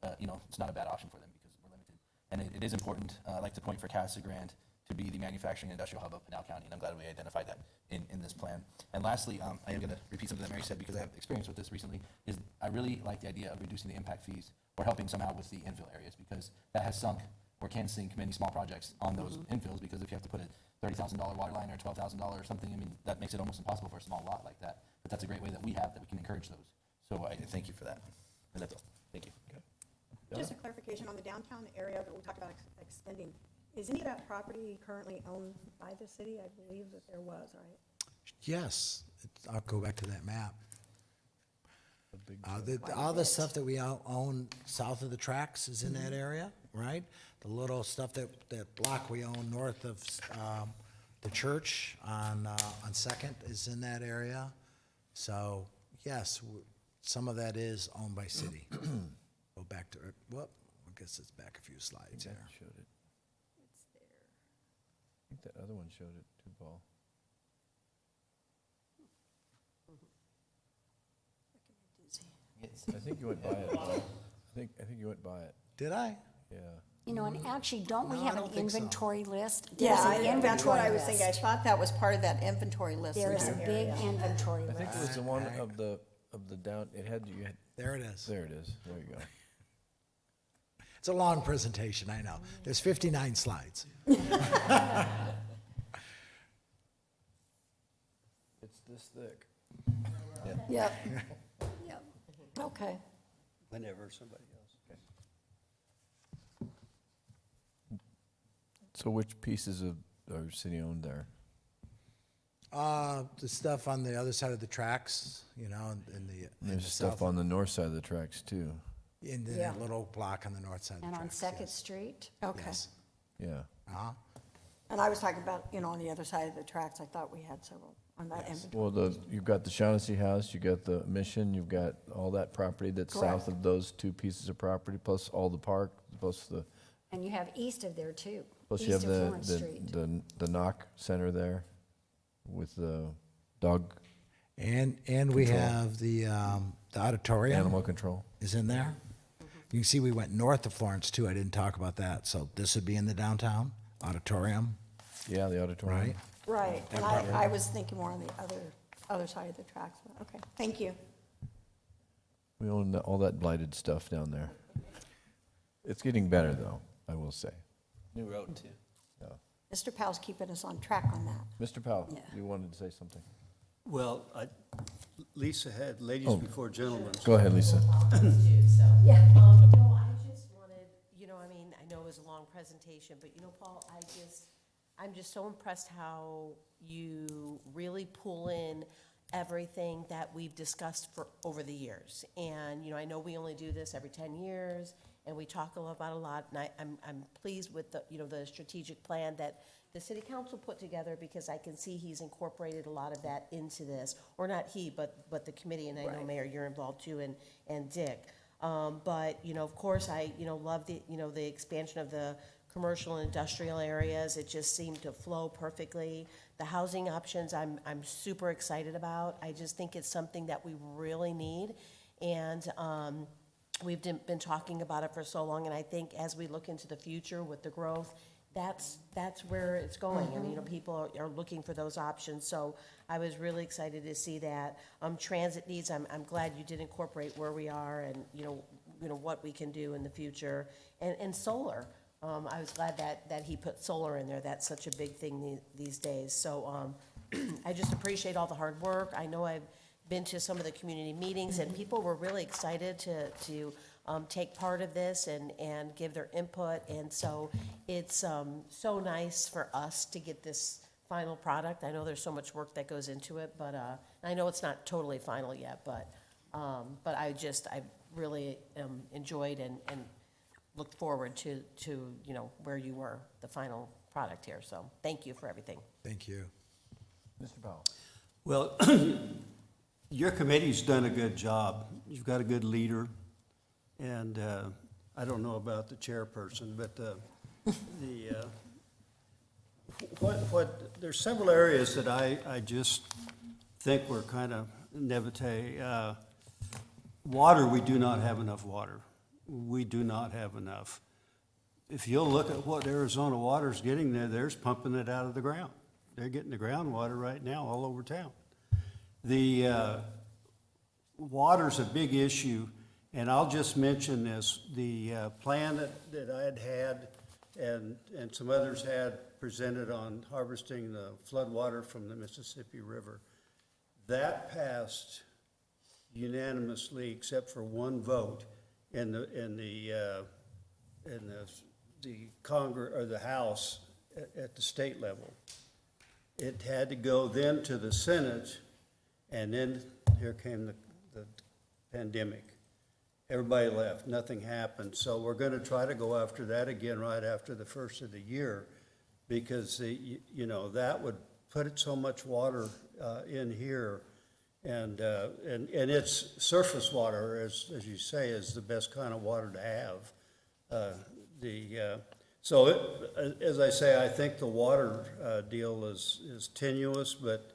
it's not a bad option for them because we're limited. And it is important, I like to point for Casa Grande to be the manufacturing and industrial hub of Pinal County, and I'm glad we identified that in this plan. And lastly, I am going to repeat something that Mary said because I have experience with this recently, is I really like the idea of reducing the impact fees or helping somehow with the infill areas because that has sunk we're canceling many small projects on those infills, because if you have to put a $30,000 water line or $12,000 or something, I mean, that makes it almost impossible for a small lot like that. But that's a great way that we can encourage those. So I thank you for that. And that's all. Thank you. Just a clarification on the downtown area that we talked about extending. Is any of that property currently owned by the city? I believe that there was, right? Yes, I'll go back to that map. All the stuff that we own south of the tracks is in that area, right? The little stuff that block we own north of the church on Second is in that area. So, yes, some of that is owned by city. Go back to, well, I guess it's back a few slides That there. showed it. I think that other one showed it too, Paul. I think you went by it, Paul. I think you went by it, Did I? yeah. You know, and actually, don't we No, I have don't an think so. inventory list? Yeah, There's an that's what I inventory was thinking. I list. thought that was part of that inventory list. There is a in that big area. inventory I think list. it was the one of the down, you had, There it is. there it is, there you go. It's a long presentation, I know. There's 59 slides. It's this thick. Yep. Yep. Okay. Whenever somebody else. So which pieces are city owned there? The stuff on the other side of the tracks, you know, in the There's stuff on the north side of the tracks too, in the Yeah. little block on the north side of the And on tracks. Second yes. Street, Okay. Yes. yeah. Uh-huh. And I was talking about, on the other side of the tracks, I thought we had several on that inventory. Well, you've got the Shaughnessy House, you got the Mission, you've got all that property that's south Correct. of those two pieces of property, plus all the park, plus and you have east of there too, plus you east have of Florence the Street. the knock center there with the dog And we Control. have the auditorium animal control. is in there. You can see we went north of Florence too. I didn't talk about that. So this would be in the downtown auditorium, Yeah, the auditorium. right? Right, and I was thinking more on the other side of the tracks. Okay, thank you. We own all that blighted stuff down there. It's getting better though, I will say. New road too. Mr. Powell's keeping us on track on that. Mr. Powell, Yeah. you wanted to say something? Well, Lisa had ladies Oh. before gentlemen. Go ahead, Lisa. Yeah. I just wanted, I know it was a long presentation, but Paul, I'm just so impressed how you really pull in everything that we've discussed for over the years. And, I know we only do this every 10 years, and we talk about a lot, and I'm pleased with the strategic plan that the city council put together, because I can see he's incorporated a lot of that into this, or not he, but the committee, and I know, Mayor, you're involved too, and Dick. But, of course, I, love the expansion of the commercial and industrial areas. It just seemed to flow perfectly. The housing options, I'm super excited about. I just think it's something that we really need. And, we've been talking about it for so long, and I think as we look into the future with the growth, that's where it's going. And, people are looking for those options. So I was really excited to see that. Transit needs, I'm glad you did incorporate where we are and, what we can do in the future. And solar, I was glad that he put solar in there. That's such a big thing these days. So I just appreciate all the hard work. I know I've been to some of the community meetings, and people were really excited to take part of this and give their input. And so it's so nice for us to get this final product. I know there's so much work that goes into it, but I know it's not totally final yet, but I really enjoyed and looked forward to where you were, the final product here. So thank you for everything. Thank you. Mr. Powell. Well, your committee's done a good job. You've got a good leader. And I don't know about the chairperson, but there's several areas that I just think we're kind of naivete. Water, we do not have enough water. We do not have enough. If you'll look at what Arizona Water's getting there, they're pumping it out of the ground. They're getting the groundwater right now all over town. The water's a big issue, and I'll just mention this. The plan that I had and some others had presented on harvesting the floodwater from the Mississippi River. That passed unanimously, except for one vote in the Congress, or the House at the state level. It had to go then to the Senate, and then here came the pandemic. Everybody left, nothing happened. So we're gonna try to go after that again right after the first of the year, because, you know, that would put so much water in here. And it's surface water, as you say, is the best kind of water to have. So as I say, I think the water deal is tenuous, but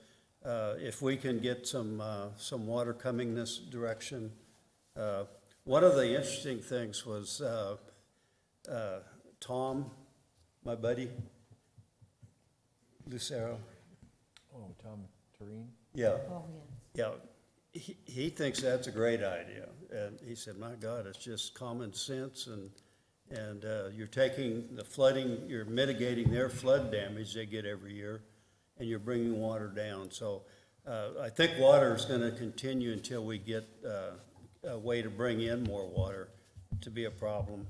if we can get some water coming this direction. One of the interesting things was Tom, my buddy, Lucero. Oh, Tom Tureen? Yeah. Oh, yeah. Yeah, he thinks that's a great idea, and he said, my God, it's just common sense, and you're taking the flooding, you're mitigating their flood damage they get every year, and you're bringing water down. So I think water is gonna continue until we get a way to bring in more water to be a problem.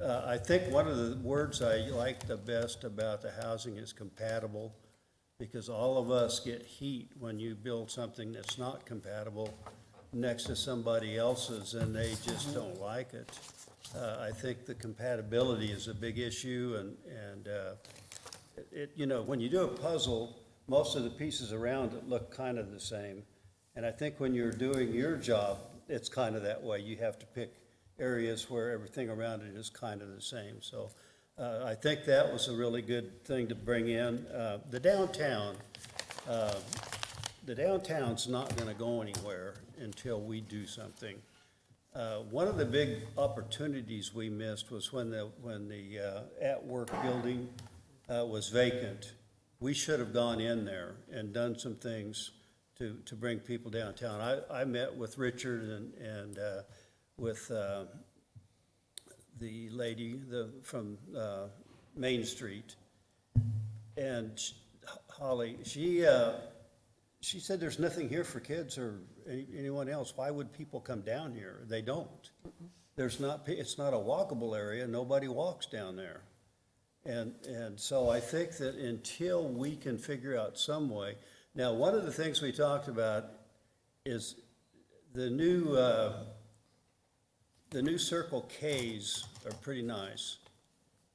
I think one of the words I like the best about the housing is compatible, because all of us get heat when you build something that's not compatible next to somebody else's, and they just don't like it. I think the compatibility is a big issue, and you know, when you do a puzzle, most of the pieces around it look kind of the same. And I think when you're doing your job, it's kind of that way. You have to pick areas where everything around it is kind of the same. So I think that was a really good thing to bring in. The downtown's not gonna go anywhere until we do something. One of the big opportunities we missed was when the at-work building was vacant. We should have gone in there and done some things to bring people downtown. I met with Richard and with the lady from Main Street, and Holly, she said there's nothing here for kids or anyone else. Why would people come down here? They don't. It's not a walkable area. Nobody walks down there. And so I think that until we can figure out some way. Now, one of the things we talked about is the new Circle Ks are pretty nice.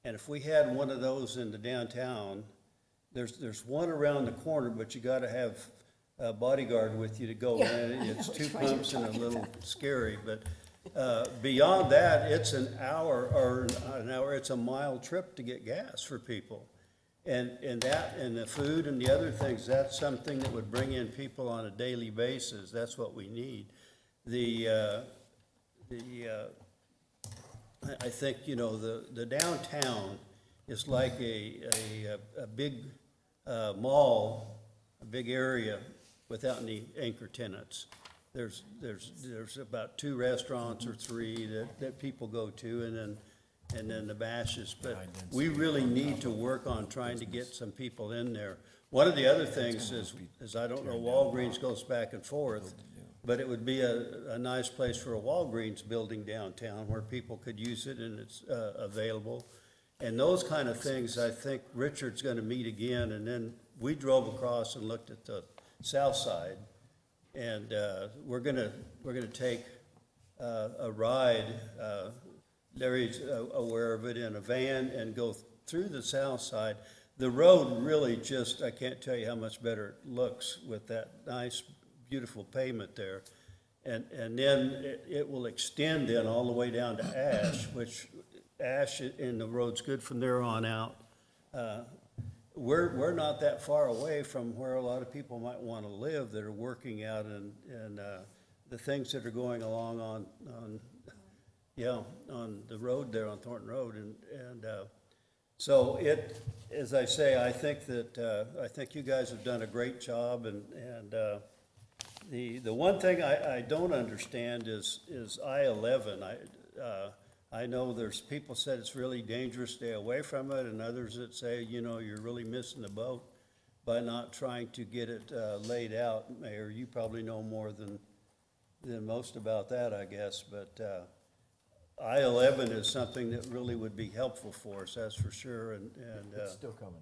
And if we had one of those in the downtown, there's one around the corner, but you gotta have a bodyguard with you to go in. It's two pumps and a little scary, but beyond that, it's an hour, it's a mile trip to get gas for people. And that, and the food and the other things, that's something that would bring in people on a daily basis. That's what we need. I think, you know, the downtown is like a big mall, a big area without any anchor tenants. There's about 2 restaurants or 3 that people go to, and then the bashes. But we really need to work on trying to get some people in there. One of the other things is I don't know, Walgreens goes back and forth, but it would be a nice place for a Walgreens building downtown where people could use it and it's available. And those kind of things, I think Richard's gonna meet again, and then we drove across and looked at the south side. And we're gonna take a ride, Larry's aware of it, in a van and go through the south side. The road really just, I can't tell you how much better it looks with that nice, beautiful pavement there. And then it will extend then all the way down to Ash, which Ash and the road's good from there on out. We're not that far away from where a lot of people might want to live that are working out and the things that are going along on the road there, on Thornton Road. And so as I say, I think you guys have done a great job, and the one thing I don't understand is I-11. I know there's people said it's really dangerous, stay away from it, and others that say, you know, you're really missing the boat by not trying to get it laid out. Mayor, you probably know more than most about that, I guess, but I-11 is something that really would be helpful for us, that's for sure, and It's still coming.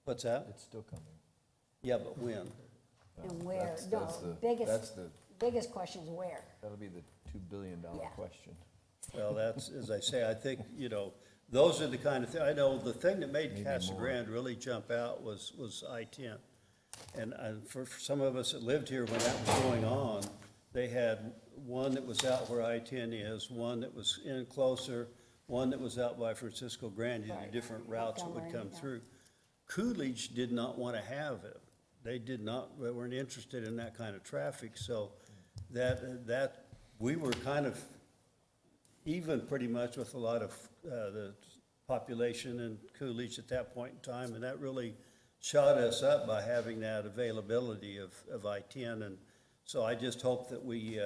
what's that? It's still coming. Yeah, but when? And where, That's no, that's the, biggest question is where. that'll be the $2 billion Yeah. question. Well, that's, as I say, I think, you know, those are the kind of I know the thing that made Casa Grande really jump out was I-10. And for some of us that lived here when that was going on, they had one that was out where I-10 is, one that was in closer, one that was out by Francisco Grande, the Right. different routes that would Montgomery, come yeah. through. Coolidge did not want to have it. They weren't interested in that kind of traffic, so that, we were kind of even pretty much with a lot of the population in Coolidge at that point in time, and that really shot us up by having that availability of I-10, and so I just hope that we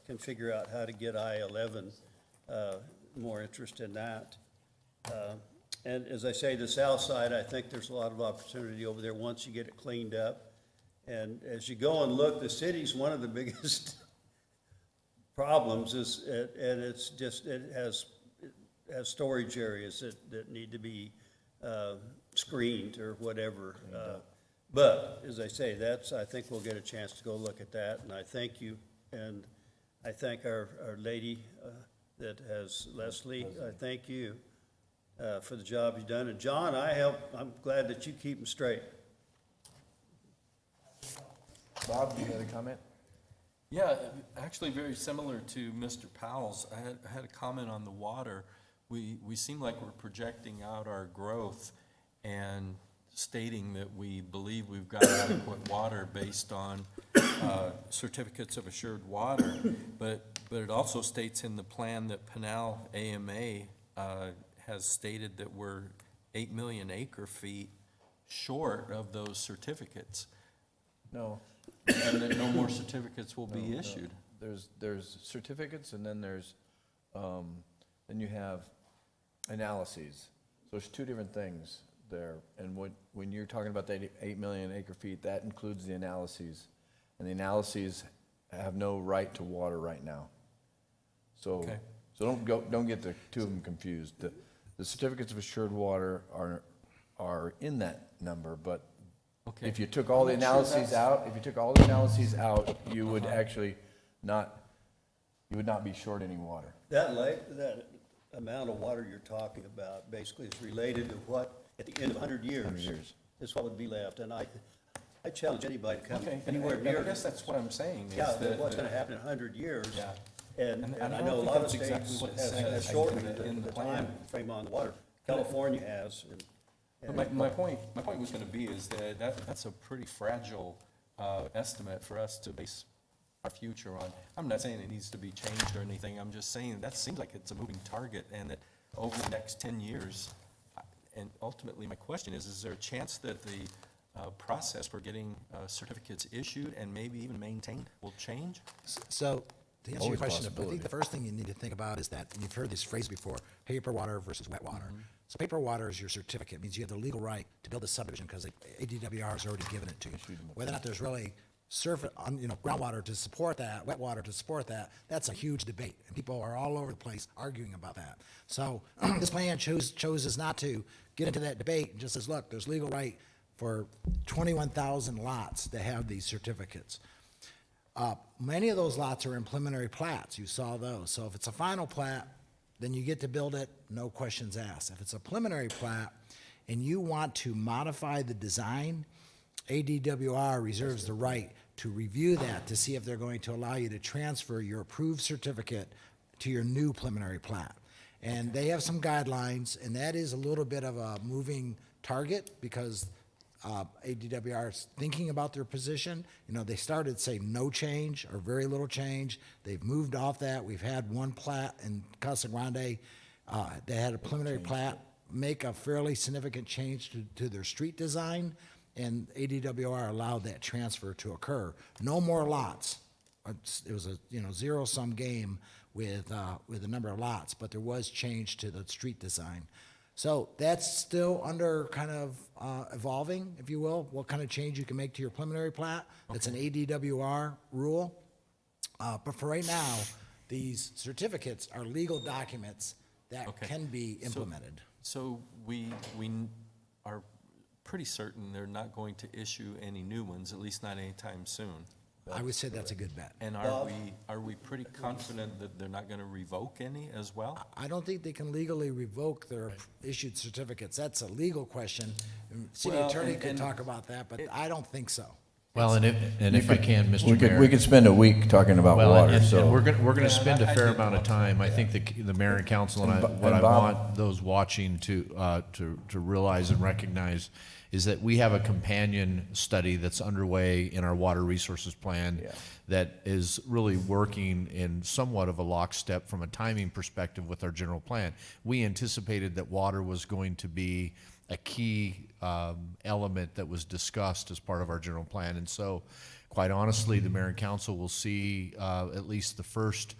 can figure out how to get I-11 more interest in that. And as I say, the south side, I think there's a lot of opportunity over there once you get it cleaned up. And as you go and look, the city's one of the biggest problems is, and it's just, it has storage areas that need to be screened or whatever. But as I say, I think we'll get a chance to go look at that, and I thank you. And I thank our lady that has, Leslie, I thank you for the job you've done. And John, I'm glad that you keep them straight. Bob, you had a comment? Yeah, actually very similar to Mr. Powell's. I had a comment on the water. We seem like we're projecting out our growth and stating that we believe we've got adequate water based on certificates of assured water. But it also states in the plan that Pinal AMA has stated that we're 8 million acre feet short of those certificates, No. and that no more certificates will be issued. There's certificates, and then then you have analyses. So there's two different things there. And when you're talking about that 8 million acre feet, that includes the analyses. And the analyses have no right to water right now. So, Okay. so don't get the two of them confused. The certificates of assured water are in that number, but Okay. if you took all the analyses out, you would actually not be short any water. That amount of water you're talking about basically is related to what, at the end of 100 years, is what would be left. And I challenge anybody to come Okay, anywhere and near. I guess that's what I'm saying. is Yeah, that- what's going to happen in 100 years. Yeah. And And I I know a don't lot think of that's exactly states what it have says shortened in the the plan. time frame on water. California has. But my point was gonna be is that's a pretty fragile estimate for us to base our future on. I'm not saying it needs to be changed or anything, I'm just saying that seems like it's a moving target, and that over the next 10 years, and ultimately my question is there a chance that the process for getting certificates issued and maybe even maintained will change? So, to answer your Always question, I possibility. think the first thing you need to think about is that, and you've heard this phrase before, paper water versus wet water. So paper water is your certificate, means you have the legal right to build a subdivision because ADWR has already given it to you. Whether or not there's really groundwater to support that, wet water to support that, that's a huge debate. And people are all over the place arguing about that. So this plan chooses not to get into that debate and just says, look, there's legal right for 21,000 lots to have these certificates. Many of those lots are in preliminary plats. You saw those. So if it's a final plat, then you get to build it, no questions asked. If it's a preliminary plat and you want to modify the design, ADWR reserves the right to review that to see if they're going to allow you to transfer your approved certificate to your new preliminary plat. And they have some guidelines, and that is a little bit of a moving target because ADWR is thinking about their position. You know, they started saying no change or very little change. They've moved off that. We've had one plat in Casa Grande. They had a preliminary plat make a fairly significant change to their street design, and ADWR allowed that transfer to occur. No more lots. It was a zero-sum game with a number of lots, but there was change to the street design. So that's still under kind of evolving, if you will, what kind of change you can make to your preliminary plat. That's an ADWR rule. But for right now, these certificates are legal documents that Okay. can be implemented. So we are pretty certain they're not going to issue any new ones, at least not anytime soon. I would say that's a good bet. And are we pretty confident that they're not gonna revoke any as well? I don't think they can legally revoke their issued certificates. That's a legal question. City Well, attorney and- could and talk about that, but I don't think so. Well, and if I can, Mr. Mayor. We could spend a week talking about Well, water, and so. we're gonna spend a I fair did amount of want- time. I think the mayor and council and I, And what I Bob- want those watching to realize and recognize is that we have a companion study that's underway in our water resources plan Yeah. that is really working in somewhat of a lockstep from a timing perspective with our general plan. We anticipated that water was going to be a key element that was discussed as part of our general plan. And so, quite honestly, the mayor and council will see at least the first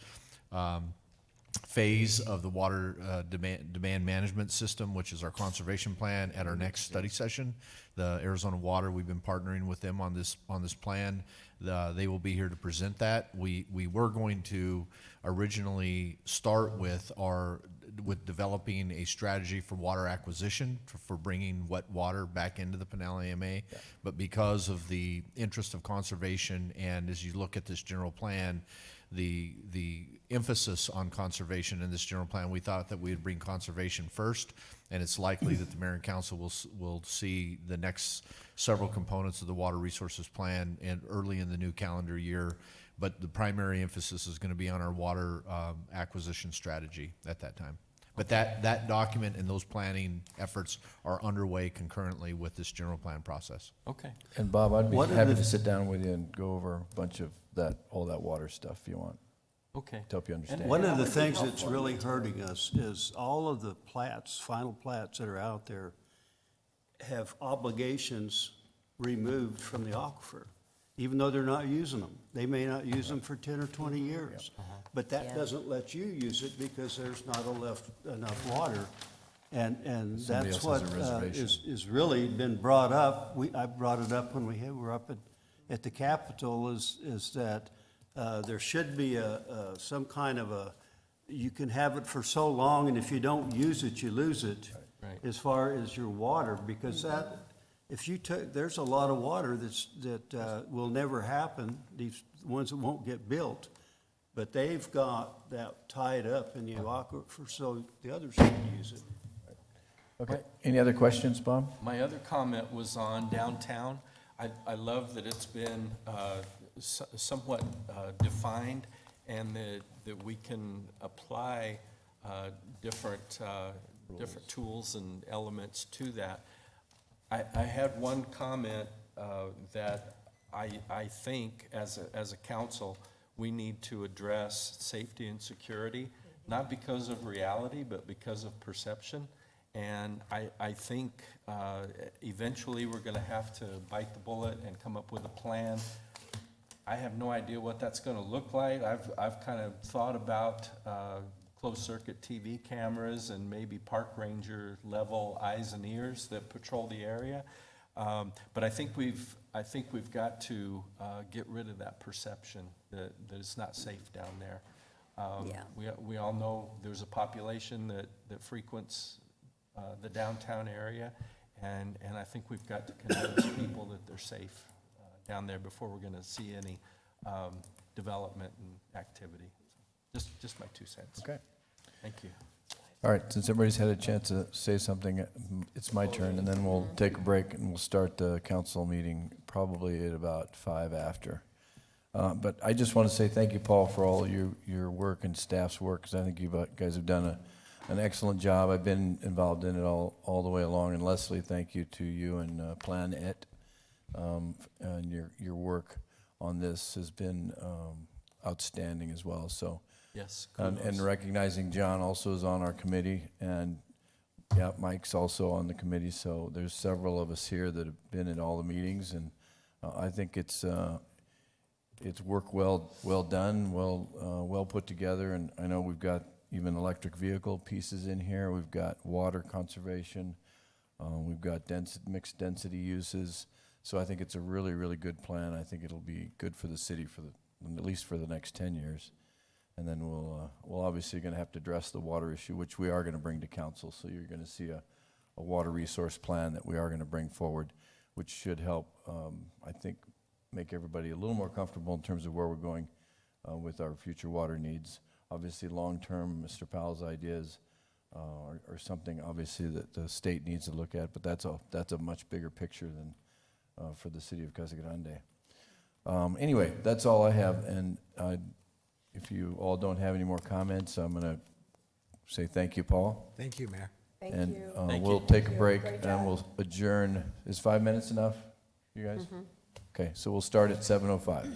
phase of the water demand management system, which is our conservation plan, at our next study session. The Arizona Water, we've been partnering with them on this plan. They will be here to present that. We were going to originally start with developing a strategy for water acquisition for bringing wet water back into the Pinal AMA. But because of the interest of conservation, and as you look at this general plan, the emphasis on conservation in this general plan, we thought that we'd bring conservation first, and it's likely that the mayor and council will see the next several components of the water resources plan and early in the new calendar year. But the primary emphasis is going to be on our water acquisition strategy at that time. But that document and those planning efforts are underway concurrently with this general plan process. Okay. And Bob, I'd be What are happy the- to sit down with you and go over a bunch of all that water stuff if you want, Okay. to help you understand. One of the things that's really hurting us is all of the plats, final plats that are out there have obligations removed from the aquifer, even though they're not using them. They may not use them for 10 or 20 years. But that Yeah. doesn't let you use it because there's not enough water. And Somebody that's else has what a reservation. is really been brought up. I brought it up when we were up at the Capitol, is that there should be some kind of you can have it for so long, and if you don't use it, you lose it. Right. As far as your water, because there's a lot of water that will never happen, these ones that won't get built, but they've got that tied up in the aquifer, so the others can use it. Okay, any other questions, Bob? My other comment was on downtown. I love that it's been somewhat defined, and that we can apply different tools and elements to that. I had one comment that I think, as a council, we need to address safety and security, not because of reality, but because of perception. And I think eventually we're going to have to bite the bullet and come up with a plan. I have no idea what that's going to look like. I've kind of thought about closed-circuit TV cameras and maybe park ranger level eyes and ears that patrol the area. But I think we've got to get rid of that perception that it's not safe down there. Yeah. We all know there's a population that frequents the downtown area, and I think we've got to convince people that they're safe down there before we're going to see any development and activity. Just my 2 cents. Okay. Thank you. All right, since everybody's had a chance to say something, it's my turn, and then we'll take a break and we'll start the council meeting probably at about 5 after. But I just want to say thank you, Paul, for all your work and staff's work, because I think you guys have done an excellent job. I've been involved in it all the way along, and Leslie, thank you to you and Plan It. And your work on this has been outstanding as well, so. Yes. And kudos. recognizing John also is on our committee, and yeah, Mike's also on the committee, so there's several of us here that have been at all the meetings, and I think it's it's work well done, well put together, and I know we've got even electric vehicle pieces in here, we've got water conservation, we've got mixed density uses, so I think it's a really, really good plan. I think it'll be good for the city at least for the next 10 years. And then we'll obviously gonna have to address the water issue, which we are gonna bring to council, so you're gonna see a water resource plan that we are gonna bring forward, which should help, I think, make everybody a little more comfortable in terms of where we're going with our future water needs. Obviously, long-term, Mr. Powell's ideas are something, obviously, that the state needs to look at, but that's a much bigger picture than for the city of Casa Grande. Anyway, that's all I have, and if you all don't have any more comments, I'm going to say thank you, Paul. Thank you, Mayor. Thank And you. we'll take a break, Great and job. we'll adjourn. Is 5 minutes enough, you guys? Okay, so we'll start at 7:05.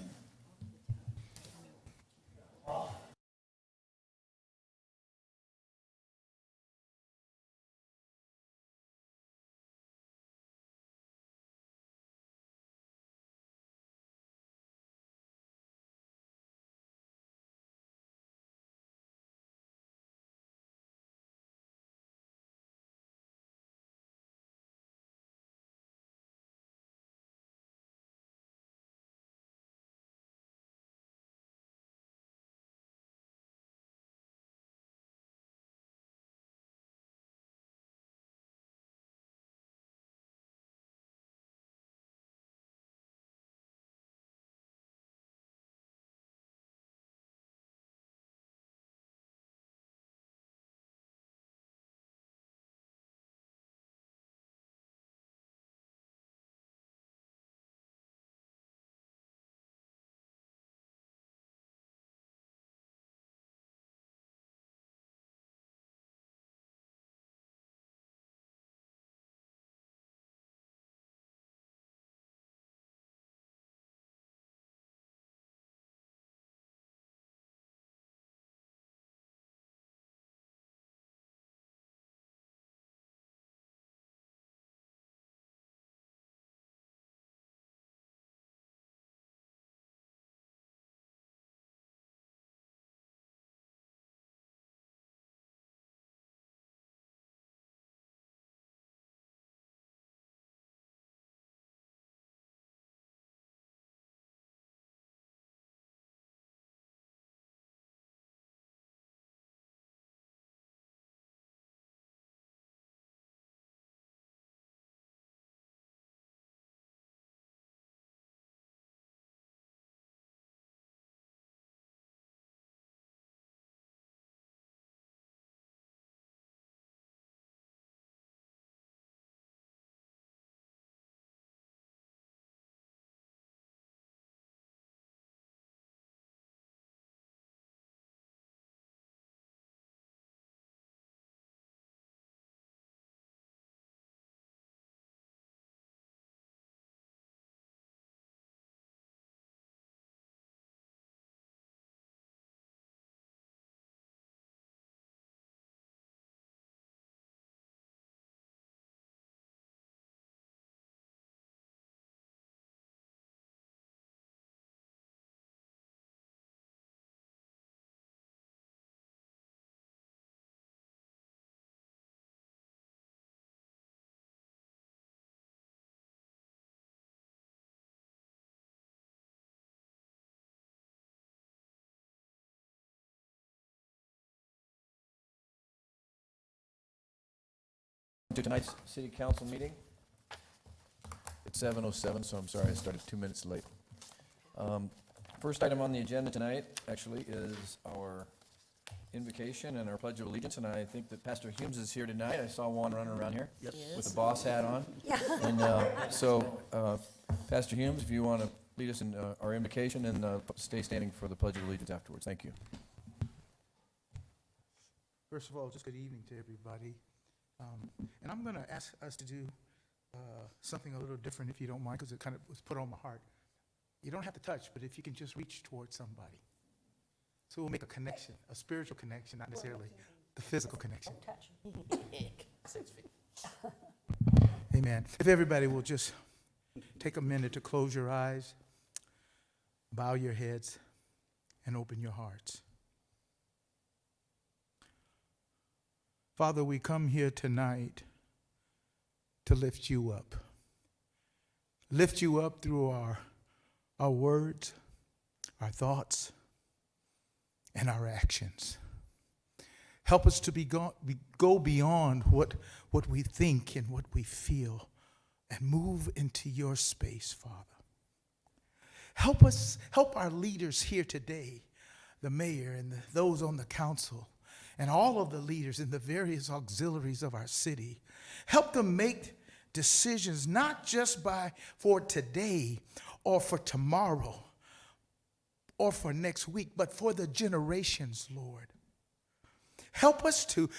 To tonight's city council meeting. It's 7:07, so I'm sorry I started 2 minutes late. First item on the agenda tonight, actually, is our invocation and our pledge of allegiance, and I think that Pastor Humes is here tonight. I saw Juan running around here with a boss hat on. And so, Pastor Humes, if you want to lead us in our invocation, and stay standing for the pledge of allegiance afterwards. Thank you. First of all, just good evening to everybody. And I'm going to ask us to do something a little different, if you don't mind, because it kind of was put on my heart. You don't have to touch, but if you can just reach towards somebody. So we'll make a connection, a spiritual connection, not necessarily the physical connection. Touch. 6 feet. Amen. If everybody will just take a minute to close your eyes. bow your heads and open your hearts. Father, we come here tonight to lift you up. Lift you up through our words, our thoughts, and our actions. Help us to go beyond what we think and what we feel and move into your space, Father. Help our leaders here today, the mayor and those on the council, and all of the leaders in the various auxiliaries of our city. Help them make decisions not just for today or for tomorrow or for next week, but for the generations, Lord. Help us to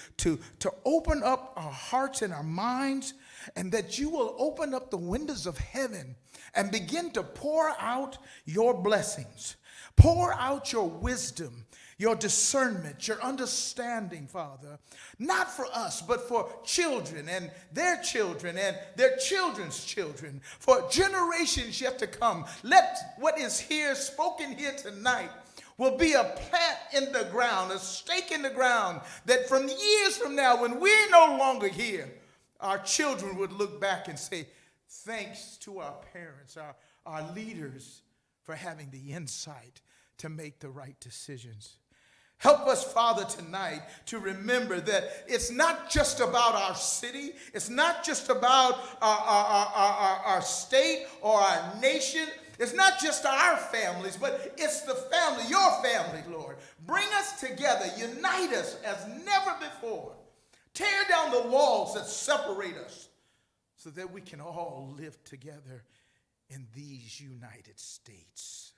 open up our hearts and our minds, and that you will open up the windows of heaven and begin to pour out your blessings. Pour out your wisdom, your discernment, your understanding, Father, not for us, but for children and their children's children, for generations yet to come. Let what is here, spoken here tonight, will be a plant in the ground, a stake in the ground, that from years from now, when we're no longer here, our children would look back and say, thanks to our parents, our leaders, for having the insight to make the right decisions. Help us, Father, tonight to remember that it's not just about our city. It's not just about our state or our nation. It's not just our families, but it's the family, your family, Lord. Bring us together. Unite us as never before. Tear down the walls that separate us so that we can all live together in these United States.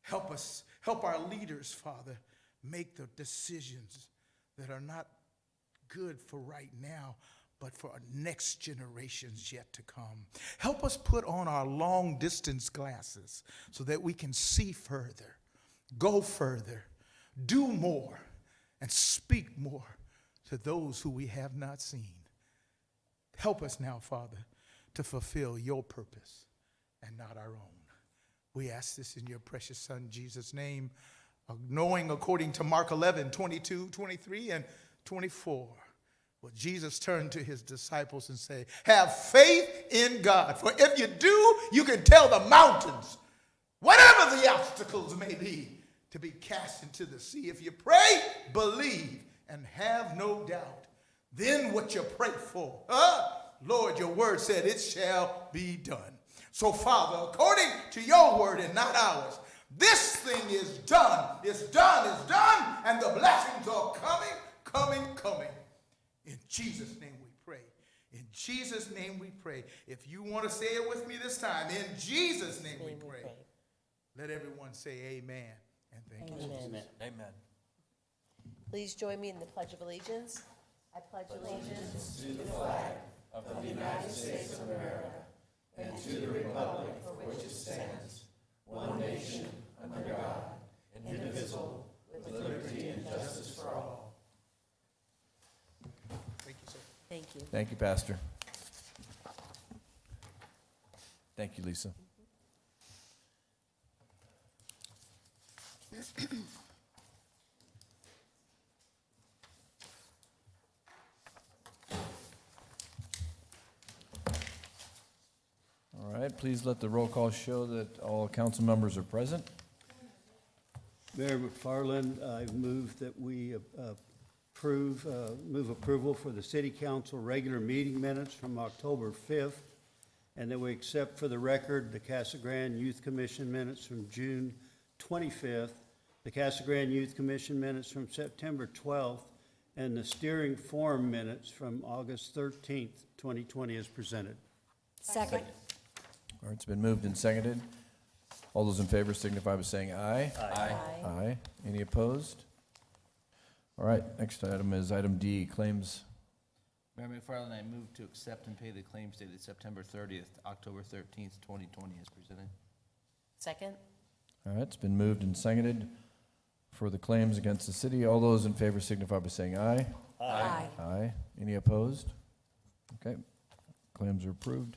Help us, help our leaders, Father, make the decisions that are not good for right now, but for our next generations yet to come. Help us put on our long distance glasses so that we can see further, go further, do more, and speak more to those who we have not seen. Help us now, Father, to fulfill your purpose and not our own. We ask this in your precious Son, Jesus' name, knowing according to Mark 11, 22, 23, and 24. Well, Jesus turned to his disciples and said, have faith in God. For if you do, you can tell the mountains, whatever the obstacles may be, to be cast into the sea. If you pray, believe, and have no doubt, then what you pray for, Lord, your word said it shall be done. So, Father, according to your word and not ours, this thing is done. It's done, it's done, and the blessings are coming, coming, coming. In Jesus' name we pray. In Jesus' name we pray. If you want to say it with me this time, in Jesus' name we pray. Let everyone say amen and thank you. Amen. Amen. Please join me in the Pledge of Allegiance. I pledge allegiance Thank you. Thank you, Pastor. Thank you, Lisa. All right, please let the roll call show that all council members are present. Mayor McFarland, I move that we move approval for the city council regular meeting minutes from October 5th, and that we accept for the record the Casa Grande Youth Commission minutes from June 25th, the Casa Grande Youth Commission minutes from September 12th, and the steering forum minutes from August 13th, 2020 as presented. Second. All right, it's been moved and seconded. All those in favor signify by saying aye. Aye. Aye. Any opposed? All right, next item is item D, claims. Mayor McFarland, I move to accept and pay the claims dated September 30th, October 13th, 2020 as presented. Second? All right, it's been moved and seconded for the claims against the city. All those in favor signify by saying aye. Aye. Aye. Any opposed? Okay, claims are approved.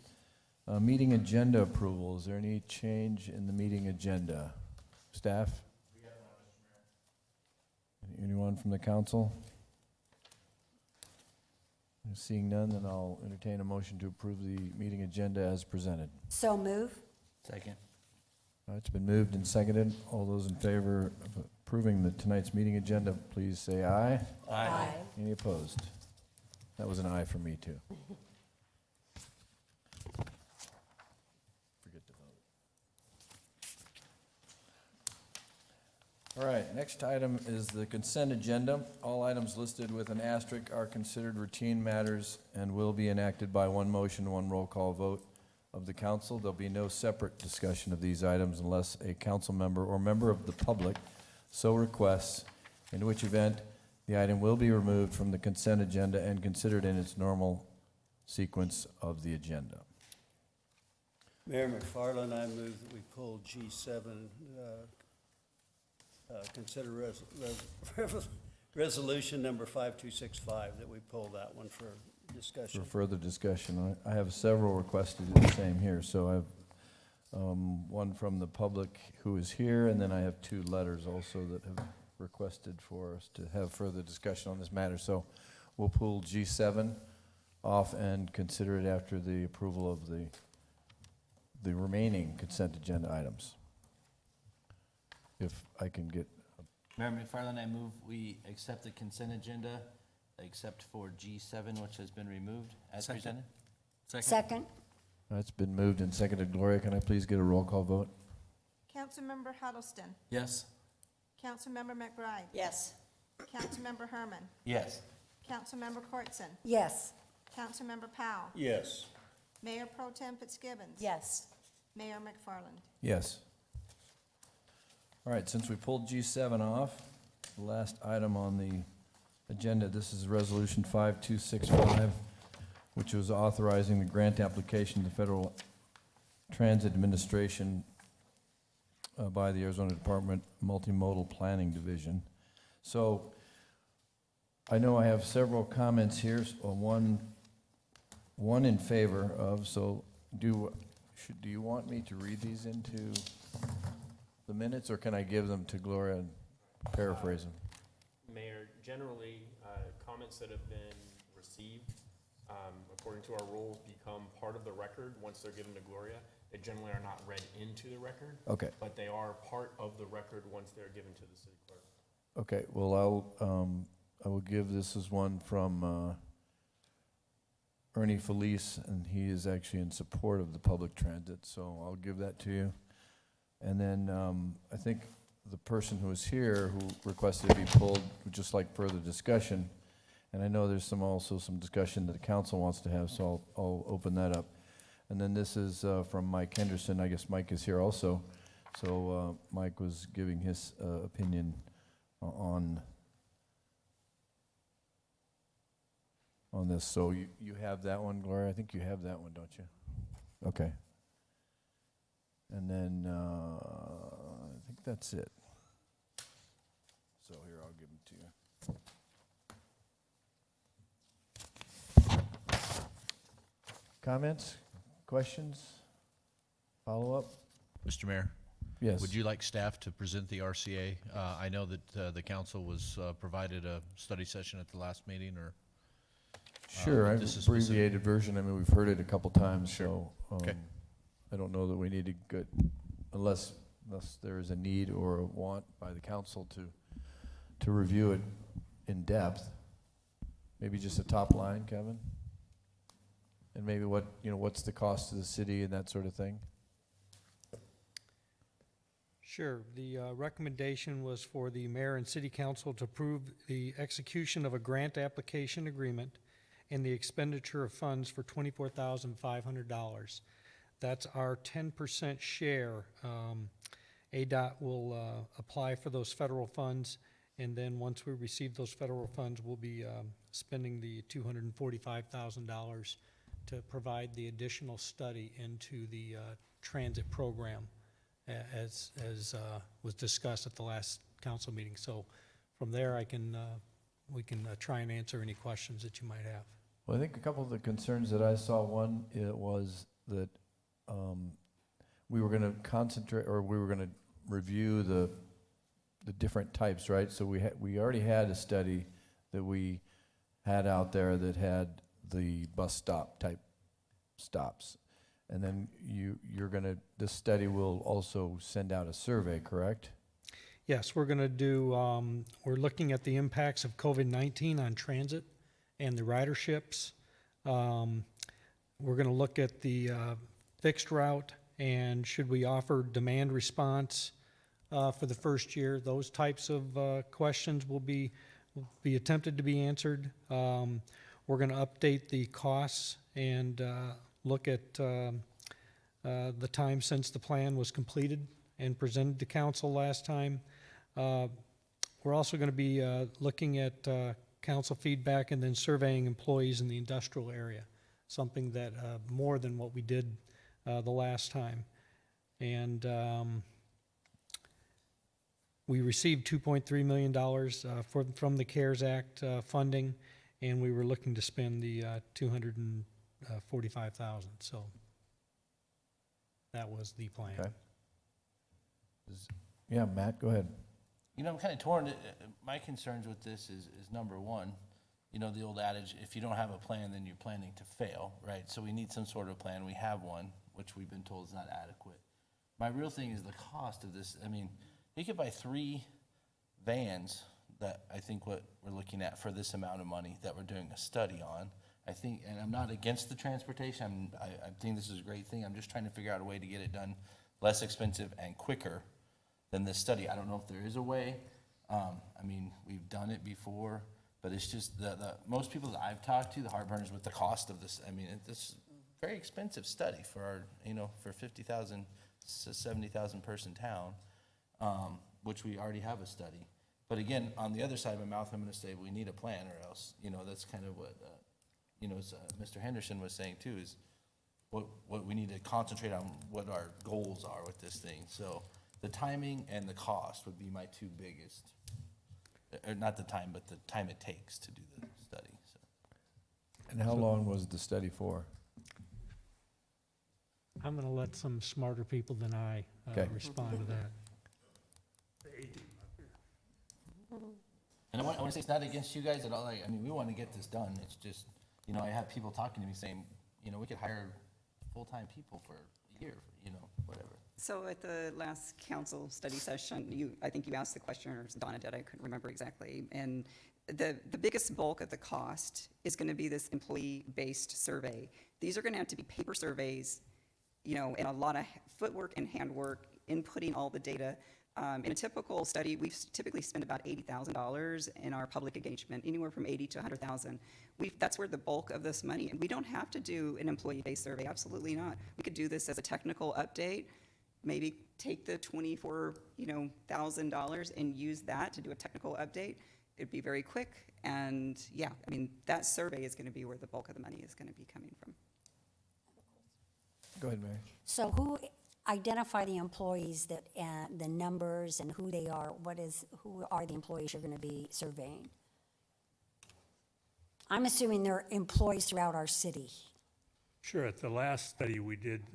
Meeting agenda approval, is there any change in the meeting agenda? Staff? Anyone from the council? Seeing none, then I'll entertain a motion to approve the meeting agenda as presented. So move. Second. It's been moved and seconded. All those in favor of approving tonight's meeting agenda, please say aye. Aye. Any opposed? That was an aye for me, too. Forget to vote. All right, next item is the consent agenda. All items listed with an asterisk are considered routine matters and will be enacted by one motion, one roll call vote of the council. There'll be no separate discussion of these items unless a council member or member of the public so requests, in which event the item will be removed from the consent agenda and considered in its normal sequence of the agenda. Mayor McFarland, I move that we pull G7, consider resolution number 5265, that we pull that one for discussion. For further discussion, I have several requests to do the same here. So I have one from the public who is here, and then I have two letters also that have requested for us to have further discussion on this matter. So we'll pull G7 off and consider it after the approval of the remaining consent agenda items. If I can get, Mayor McFarland, I move we accept the consent agenda, except for G7, which has been removed as Second. presented. Second. it's been moved and seconded. Gloria, can I please get a roll call vote? Councilmember Huddleston. Yes? Councilmember McBride. Yes. Councilmember Herman. Yes. Councilmember Cortson. Yes. Councilmember Powell. Yes. Mayor Pro Tem Fitzgibbons. Yes. Mayor McFarland. Yes. All right, since we pulled G7 off, the last item on the agenda, this is Resolution 5265, which was authorizing the grant application to the Federal Transit Administration by the Arizona Department Multimodal Planning Division. So I know I have several comments here, one in favor of, so do you want me to read these into the minutes, or can I give them to Gloria and paraphrase them? Mayor, generally, comments that have been received, according to our rules, become part of the record once they're given to Gloria. They generally are not read into the record. Okay. But they are part of the record once they're given to the city clerk. Okay, well, I will give, this is one from Ernie Felice, and he is actually in support of the public transit, so I'll give that to you. And then I think the person who was here who requested it be pulled would just like further discussion. And I know there's also some discussion that the council wants to have, so I'll open that up. And then this is from Mike Henderson. I guess Mike is here also. So Mike was giving his opinion on this. So you have that one, Gloria? I think you have that one, don't you? Okay. And then I think that's it. So here, I'll give them to you. Comments, questions, follow-up? Mr. Mayor? Yes. Would you like staff to present the RCA? I know that the council was provided a study session at the last meeting, or? Sure, I've this is abbreviated version. I mean, we've heard it a couple times, so Okay. I don't know that we need to get, unless there is a need or a want by the council to review it in depth. Maybe just a top line, Kevin? And maybe what's the cost to the city and that sort of thing? Sure. The recommendation was for the mayor and city council to approve the execution of a grant application agreement and the expenditure of funds for $24,500. That's our 10% share. ADOT will apply for those federal funds, and then once we receive those federal funds, we'll be spending the $245,000 to provide the additional study into the transit program, as was discussed at the last council meeting. So from there, we can try and answer any questions that you might have. Well, I think a couple of the concerns that I saw, one, it was that we were gonna concentrate, or we were gonna review the different types, right? So we already had a study that we had out there that had the bus stop type stops. And then this study will also send out a survey, correct? Yes, we're going to do, we're looking at the impacts of COVID-19 on transit and the riderships. We're going to look at the fixed route and should we offer demand response for the first year. Those types of questions will be attempted to be answered. We're going to update the costs and look at the time since the plan was completed and presented to council last time. We're also going to be looking at council feedback and then surveying employees in the industrial area, something that more than what we did the last time. And we received $2.3 million from the CARES Act funding, and we were looking to spend the $245,000. So that was the plan. Okay. Yeah, Matt, go ahead. You know, I'm kind of torn. My concerns with this is number one, you know, the old adage, if you don't have a plan, then you're planning to fail, right? So we need some sort of plan. We have one, which we've been told is not adequate. My real thing is the cost of this. I mean, you could buy 3 vans that I think what we're looking at for this amount of money that we're doing a study on. I think, and I'm not against the transportation. I think this is a great thing. I'm just trying to figure out a way to get it done less expensive and quicker than this study. I don't know if there is a way. I mean, we've done it before, but it's just the most people that I've talked to, the heartburners with the cost of this. I mean, it's a very expensive study for our, you know, for 50,000 to 70,000 person town, which we already have a study. But again, on the other side of my mouth, I'm going to say we need a plan, or else, you know, that's kind of what, you know, as Mr. Henderson was saying too, is what we need to concentrate on what our goals are with this thing. So the timing and the cost would be my 2 biggest, or not the time, but the time it takes to do the study. So. And how long was the study for? I'm going to let some smarter people than I Okay. respond to that. And I want to say it's not against you guys at all. Like, I mean, we want to get this done. It's just, you know, I have people talking to me saying, you know, we could hire full-time people for a year, you know, whatever. So at the last council study session, I think you asked the question, or Donna did, I couldn't remember exactly. And the biggest bulk of the cost is going to be this employee-based survey. These are going to have to be paper surveys, you know, and a lot of footwork and handwork, inputting all the data. In a typical study, we typically spend about $80,000 in our public engagement, anywhere from $80,000 to $100,000. That's where the bulk of this money, and we don't have to do an employee-based survey, absolutely not. We could do this as a technical update, maybe take the $24,000 and use that to do a technical update. It'd be very quick, and yeah, I mean, that survey is going to be where the bulk of the money is going to be coming from. Go ahead, Mary. So who identify the employees that, and the numbers and who they are? Who are the employees you're going to be surveying? I'm assuming they're employees throughout our city. Sure, at the last study we did,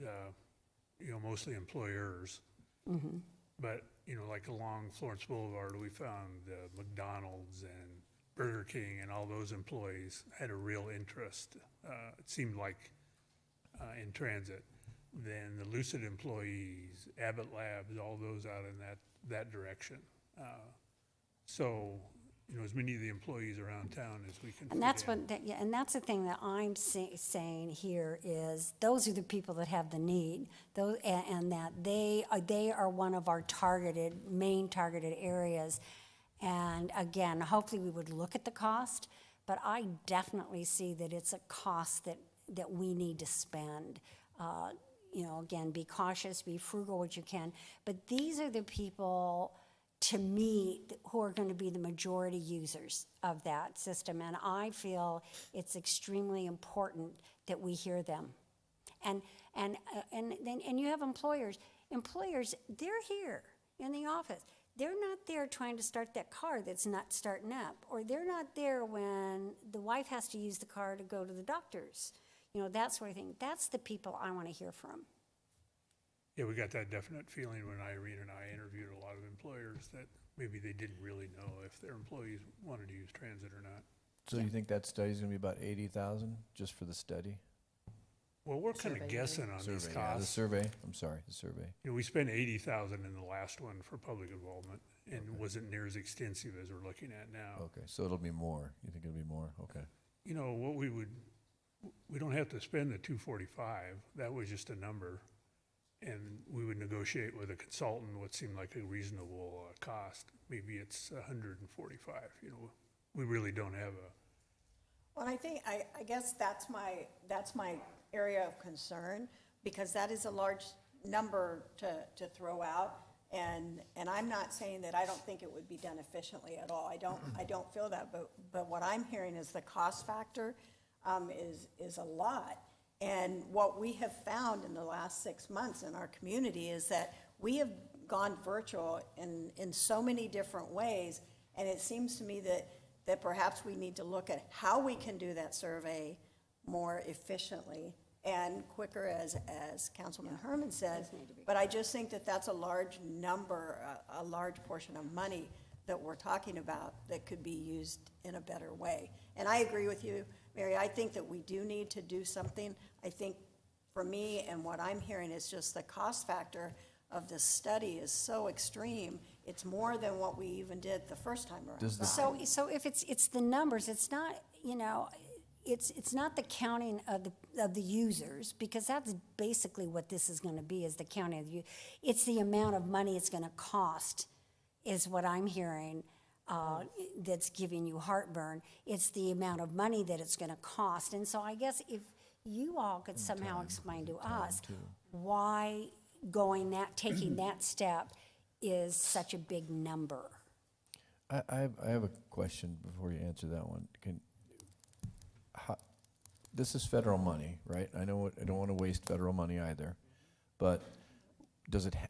you know, mostly employers. But, you know, like along Florence Boulevard, we found McDonald's and Burger King and all those employees had a real interest, it seemed like, in transit. Then the Lucid employees, Abbott Labs, all those out in that direction. So, you know, as many of the employees around town as we can. And that's and that's the thing that I'm saying here is those are the people that have the need, and that they are one of our main targeted areas. And again, hopefully we would look at the cost, but I definitely see that it's a cost that we need to spend. You know, again, be cautious, be frugal what you can. But these are the people, to me, who are going to be the majority users of that system. And I feel it's extremely important that we hear them. And you have employers. Employers, they're here in the office. They're not there trying to start that car that's not starting up. Or they're not there when the wife has to use the car to go to the doctor's. You know, that sort of thing. That's the people I want to hear from. Yeah, we got that definite feeling when Irene and I interviewed a lot of employers that maybe they didn't really know if their employees wanted to use transit or not. So you think that study's gonna be about 80,000 just for the study? Well, we're kind of Survey, guessing on these Survey, yeah, the costs. survey, I'm sorry, the survey. You know, we spent 80,000 in the last one for public involvement, and it wasn't near as extensive as we're looking at now. Okay, so it'll be more. You think it'll be more? Okay. You know, we don't have to spend the 245, that was just a number. And we would negotiate with a consultant what seemed like a reasonable cost. Maybe it's 145, you know, we really don't have a, Well, I think, I guess that's my area of concern, because that is a large number to throw out. And I'm not saying that I don't think it would be done efficiently at all. I don't feel that, but what I'm hearing is the cost factor is a lot. And what we have found in the last 6 months in our community is that we have gone virtual in so many different ways. And it seems to me that perhaps we need to look at how we can do that survey more efficiently and quicker, as Councilman Herman said. But I just think that that's a large number, a large portion of money that we're talking about that could be used in a better way. And I agree with you, Mary. I think that we do need to do something. I think for me, and what I'm hearing is just the cost factor of this study is so extreme. It's more than what we even did the first time around. So if it's the numbers, it's not, you know, it's not the counting of the users, because that's basically what this is gonna be, is the counting of the, it's the amount of money it's gonna cost, is what I'm hearing, that's giving you heartburn. It's the amount of money that it's gonna cost. And so I guess if you all could somehow explain to us why taking that step is such a big number. I have a question before you answer that one. This is federal money, right? I know I don't want to waste federal money either, but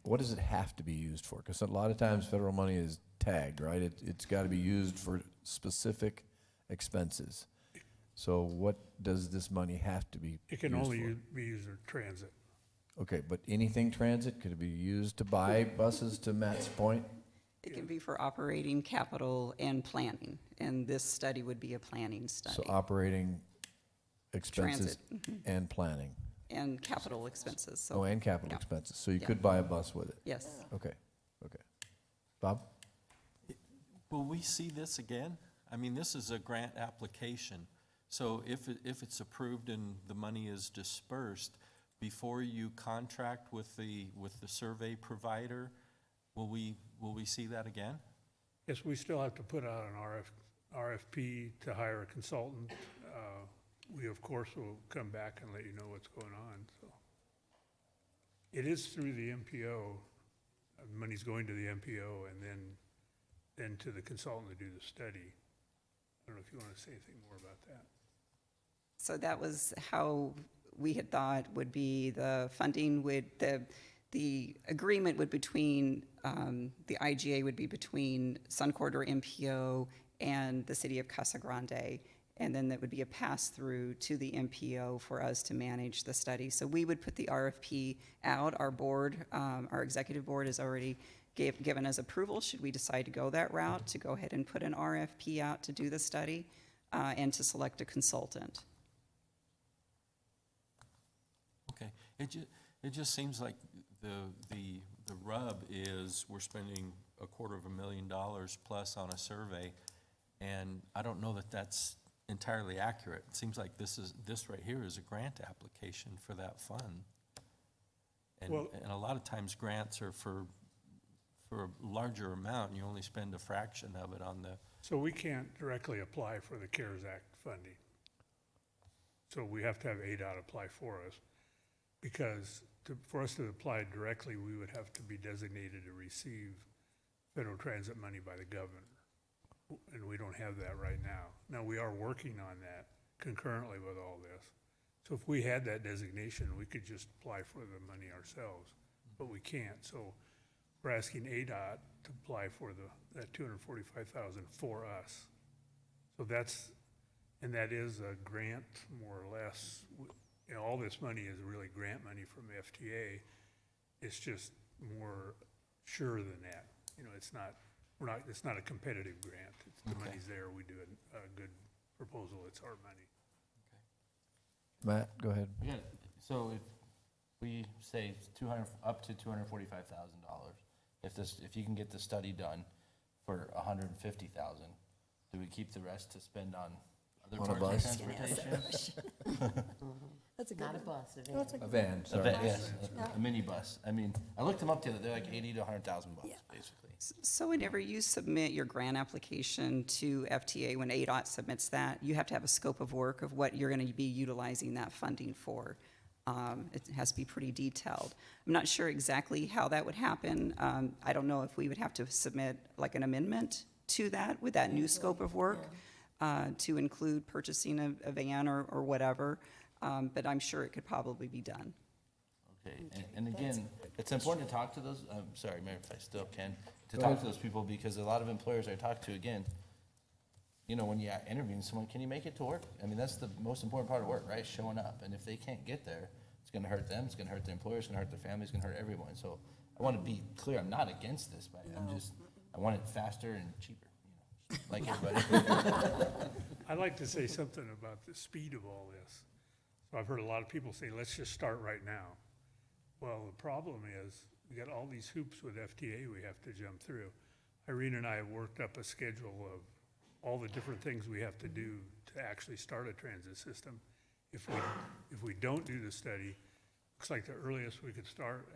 what does it have to be used for? Because a lot of times federal money is tagged, right? It's got to be used for specific expenses. So what does this money have to be used for? it can only be used for transit. Okay, but anything transit, could it be used to buy buses, to Matt's point? It can be for operating, capital, and planning, and this study would be a planning So study. operating expenses and planning. And capital expenses, so. Oh, and capital yeah. expenses. So you Yeah. could buy a bus with it? Yes. Okay. Bob? Will we see this again? I mean, this is a grant application. So if it's approved and the money is dispersed, before you contract with the survey provider, will we see that again? Yes, we still have to put out an RFP to hire a consultant. We, of course, will come back and let you know what's going on, so. It is through the MPO, money's going to the MPO and then to the consultant to do the study. I don't know if you want to say anything more about that. So that was how we had thought would be the funding the agreement would between, the IGA would be between Suncor or MPO and the city of Casa Grande. And then that would be a pass-through to the MPO for us to manage the study. So we would put the RFP out. Our board, our executive board has already given us approval, should we decide to go that route, to go ahead and put an RFP out to do the study and to select a consultant. Okay, it just seems like the rub is we're spending $250,000 plus on a survey, and I don't know that that's entirely accurate. It seems like this right here is a grant application for that fund. And a lot of times grants are for a larger amount, and you only spend a fraction of it on the. So we can't directly apply for the CARES Act funding. So we have to have ADOT apply for us, because for us to apply directly, we would have to be designated to receive federal transit money by the governor. And we don't have that right now. Now, we are working on that concurrently with all this. So if we had that designation, we could just apply for the money ourselves, but we can't. So we're asking ADOT to apply for that $245,000 for us. So that is a grant, more or less. You know, all this money is really grant money from FTA. It's just more sure than that. You know, it's not a competitive grant. It's the money's there, we do a good proposal, it's our money. Matt, go ahead. Yeah, so if we say up to $245,000, if you can get the study done for $150,000, do we keep the rest to spend on other On a parts bus? of transportation? That's a good Not a one. bus, a van. A van, A sorry. va- Yes, a minibus. I mean, I looked them up the other, they're like 80 to 100,000 bucks, basically. So whenever you submit your grant application to FTA, when ADOT submits that, you have to have a scope of work of what you're going to be utilizing that funding for. It has to be pretty detailed. I'm not sure exactly how that would happen. I don't know if we would have to submit like an amendment to that with that new scope of work to include purchasing a van or whatever, but I'm sure it could probably be done. Okay, and again, it's important to talk to those, I'm sorry, Mayor, if I still can, to Go talk ahead. to those people, because a lot of employers I talk to, again, you know, when you're interviewing someone, can you make it to work? I mean, that's the most important part of work, right? Showing up. And if they can't get there, it's gonna hurt them, it's gonna hurt their employer, it's gonna hurt their family, it's gonna hurt everyone. So I wanna be clear, I'm not against this, but I want it faster and cheaper, you know, like everybody. I'd like to say something about the speed of all this. So I've heard a lot of people say, let's just start right now. Well, the problem is, we got all these hoops with FTA we have to jump through. Irene and I have worked up a schedule of all the different things we have to do to actually start a transit system. If we don't do the study, looks like the earliest we could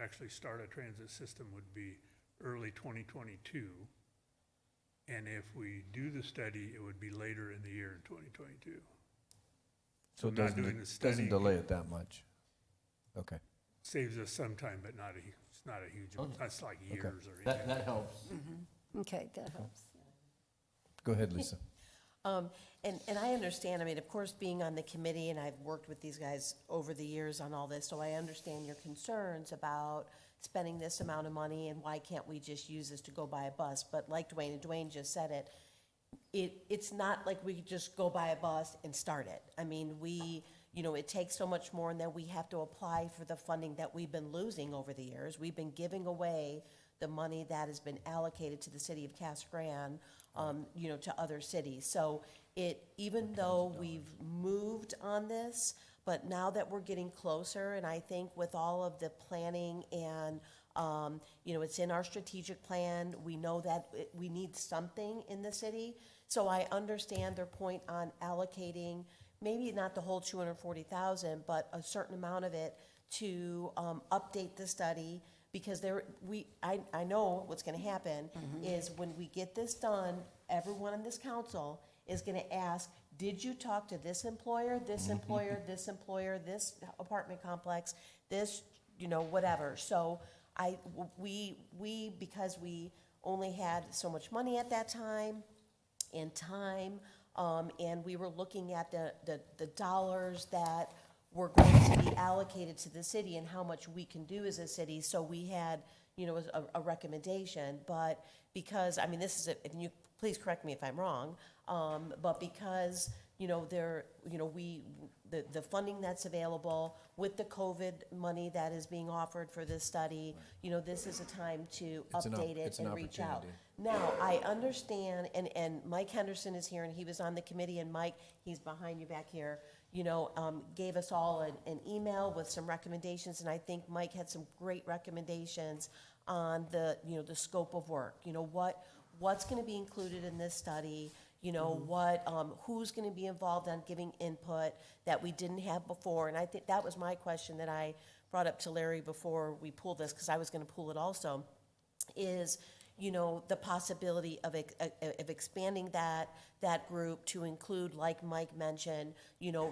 actually start a transit system would be early 2022. And if we do the study, it would be later in the year in 2022. So it not doing the doesn't study delay it that much? Okay. saves us some time, but it's not a huge, that's like years or anything. That helps. Okay, that helps. Go ahead, Lisa. And I understand, I mean, of course, being on the committee, and I've worked with these guys over the years on all this, so I understand your concerns about spending this amount of money and why can't we just use this to go buy a bus? But like Dwayne, and Dwayne just said it, it's not like we just go buy a bus and start it. I mean, it takes so much more, and then we have to apply for the funding that we've been losing over the years. We've been giving away the money that has been allocated to the city of Casa Grande, to other cities. So even though we've moved on this, but now that we're getting closer, and I think with all of the planning and, it's in our strategic plan, we know that we need something in the city. So I understand their point on allocating, maybe not the whole 240,000, but a certain amount of it to update the study, because I know what's gonna happen is when we get this done, everyone in this council is gonna ask, did you talk to this employer, this employer, this employer, this apartment complex, this, whatever. So because we only had so much money at that time, and we were looking at the dollars that were going to be allocated to the city and how much we can do as a city. So we had, a recommendation, but because, this is, and you, please correct me if I'm wrong, but because, the funding that's available with the COVID money that is being offered for this study, this is a time to update it and reach out. Now, I understand, and Mike Henderson is here, and he was on the committee, and Mike, he's behind you back here, gave us all an email with some recommendations, and I think Mike had some great recommendations on the scope of work, what's gonna be included in this study, who's gonna be involved on giving input that we didn't have before. And I think that was my question that I brought up to Larry before we pulled this, because I was gonna pull it also, is, the possibility of expanding that group to include, like Mike mentioned,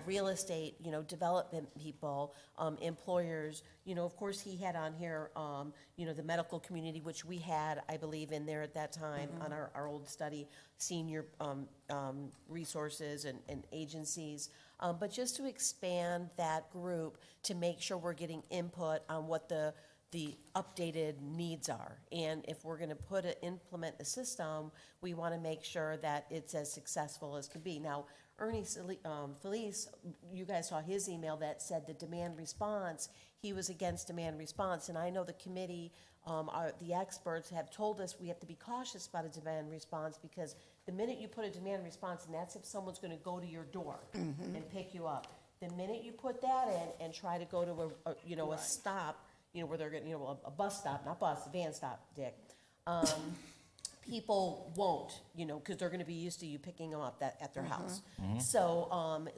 real estate, development people, employers. Of course, he had on here, the medical community, which we had, I believe, in there at that time on our old study, senior resources and agencies. But just to expand that group to make sure we're getting input on what the updated needs are. And if we're gonna implement a system, we wanna make sure that it's as successful as can be. Now, Felice, you guys saw his email that said the demand response, he was against demand response, and I know the committee, the experts have told us we have to be cautious about a demand response, because the minute you put a demand response, and that's if someone's gonna go to your door and pick you up, the minute you put that in and try to go to a stop, where they're gonna, a bus stop, not bus, a van stop, Dick, people won't, because they're gonna be used to you picking them up at their house. So,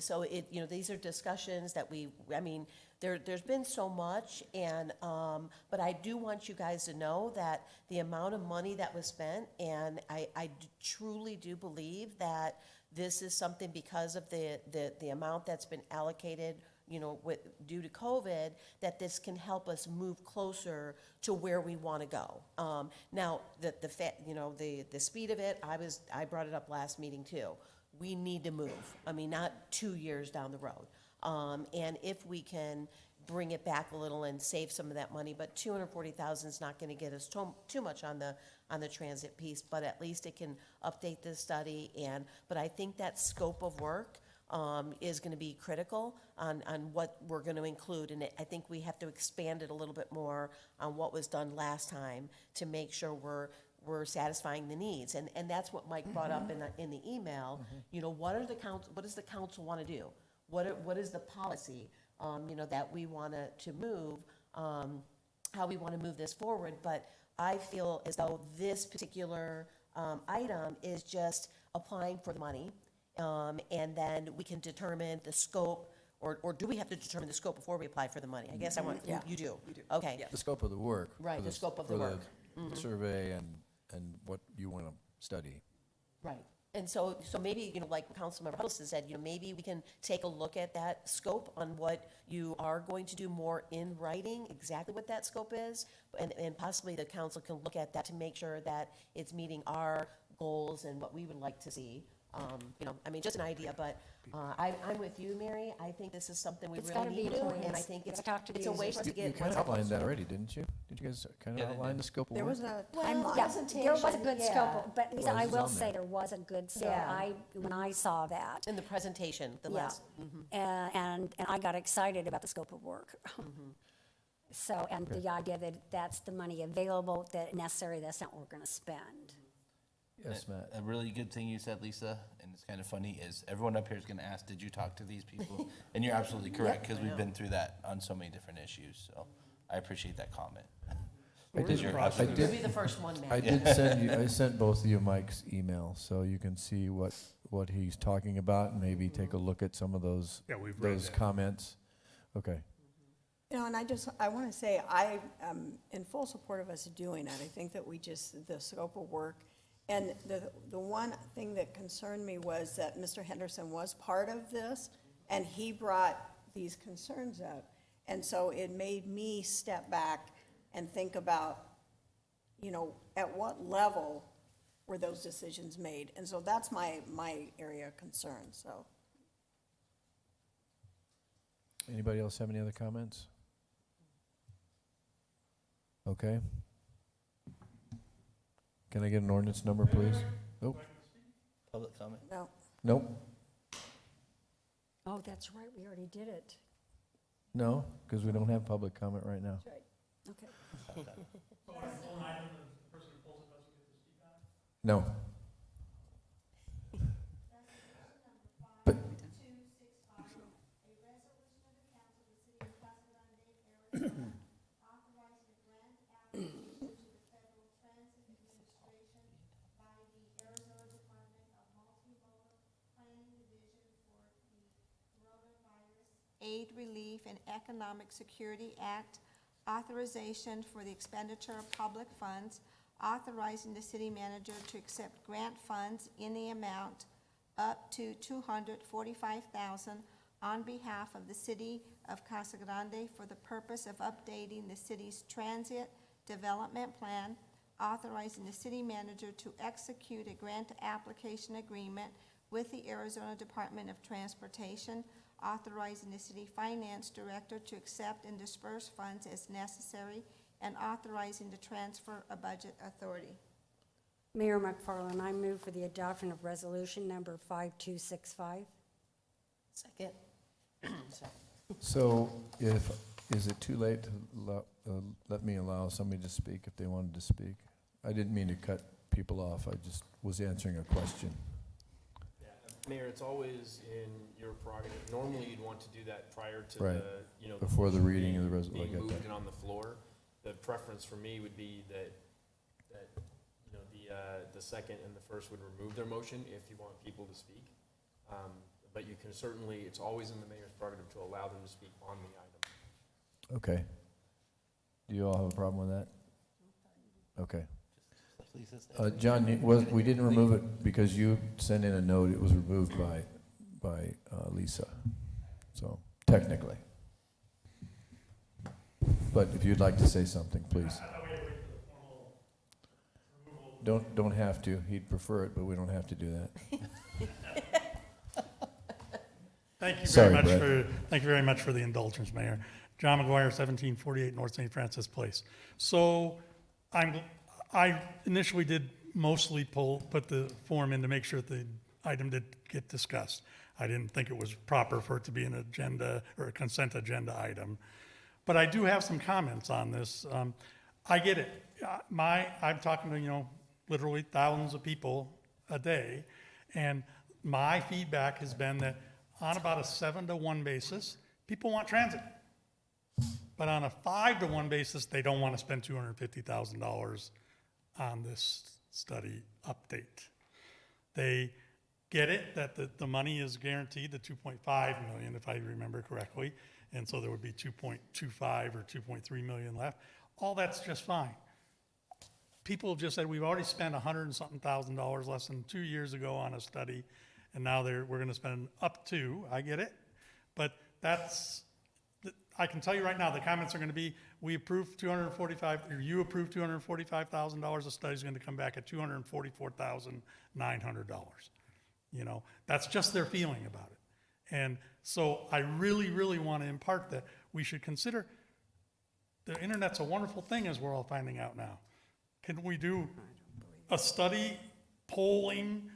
these are discussions that there's been so much, and, but I do want you guys to know that the amount of money that was spent, and I truly do believe that this is something, because of the amount that's been allocated, due to COVID, that this can help us move closer to where we want to go. Now, the speed of it, I brought it up last meeting too. We need to move. Not 2 years down the road. And if we can bring it back a little and save some of that money, but $240,000 is not going to get us too much on the transit piece, but at least it can update the study. But I think that scope of work is going to be critical on what we're going to include. And I think we have to expand it a little bit more on what was done last time to make sure we're satisfying the needs. And that's what Mike brought up in the email. What does the council want to do? What is the policy, that we want to move, how we want to move this forward? But I feel as though this particular item is just applying for the money. And then we can determine the scope, or do we have to determine the scope before we apply for the money? I guess you do. Okay. The scope of the work. Right, for the scope of the for work. Survey and what you want to study. Right. And so maybe, like Councilmember Huddleston said, maybe we can take a look at that scope on what you are going to do more in writing, exactly what that scope is, and possibly the council can look at that to make sure that it's meeting our goals and what we would like to see. Just an idea, but I'm with you, Mary. I think this is something we It's really gotta be need to do, points. and I think it's Talk to the a way for us to users. get. You kind of outlined that already, didn't you? Did you guys kind of outline the scope of There work? was a Well, timeline. Yeah, there was a good Yeah. scope, but Lisa, Well, I it's will on say there. there was a good, so Yeah. when I saw that, In the presentation, the yeah, last. and I got excited about the scope of work. So, and the idea that that's the money available, that necessary, that's not what we're gonna spend. Yes, Matt. A really good thing you said, Lisa, and it's kind of funny, is everyone up here is going to ask, did you talk to these people? And you're absolutely correct, because we've been through that on so many different issues, so I appreciate that comment. I did, You're I absolutely You'll did, be the first one, Matt. I did send you, I sent both of you Mike's email, so you can see what he's talking about, and maybe take a look at some of those, Yeah, we've read those that. comments. Okay. And I want to say, I am in full support of us doing it. I think that the scope of work, and the one thing that concerned me was that Mr. Henderson was part of this, and he brought these concerns up. And so it made me step back and think about, at what level were those decisions made? And so that's my area of concern, so. Anybody else have any other comments? Okay. Can I get an ordinance number, please? Nope. Public comment? No. Nope. Oh, that's right, we already did it. No, because we don't have public comment right now. Okay. No. But, Aid, Relief, and Economic Security Act, authorization for the expenditure of public funds, authorizing the city manager to accept grant funds in the amount up to $245,000 on behalf of the city of Casa Grande for the purpose of updating the city's transit development plan, authorizing the city manager to execute a grant application agreement with the Arizona Department of Transportation, authorizing the city finance director to accept and disperse funds as necessary, and authorizing the transfer of budget authority. Mayor McFarland, I move for the adoption of resolution number 5265. Second. So is it too late to let me allow somebody to speak if they wanted to speak? I didn't mean to cut people off, I just was answering a question. Yeah, Mayor, it's always in your prerogative. Normally, you'd want to do that prior to Right. the, Before the motion reading of the being I get moved that. and on the floor. The preference for me would be that, the second and the first would remove their motion if you want people to speak. But you can certainly, it's always in the mayor's prerogative to allow them to speak on the item. Okay. Do you all have a problem with that? Okay. John, we didn't remove it because you sent in a note, it was removed by Lisa, so technically. But if you'd like to say something, please. Don't have to, he'd prefer it, but we don't have to do that. Thank you Sorry, very much Brett. thank you very much for the indulgence, Mayor. John McGuire, 1748 North St. Francis Place. So I initially did mostly put the form in to make sure that the item did get discussed. I didn't think it was proper for it to be an agenda or a consent agenda item. But I do have some comments on this. I get it. I'm talking to, literally thousands of people a day. And my feedback has been that on about a 7-to-1 basis, people want transit. But on a 5-to-1 basis, they don't want to spend $250,000 on this study update. They get it that the money is guaranteed, the 2.5 million, if I remember correctly. And so there would be 2.25 or 2.3 million left. All that's just fine. People have just said, we've already spent $100 and something thousand less than 2 years ago on a study, and now we're going to spend up to, I get it. But I can tell you right now, the comments are going to be, you approved $245,000, the study's going to come back at $244,900. That's just their feeling about it. And so I really, really want to impart that we should consider the internet's a wonderful thing, as we're all finding out now. Can we do a study polling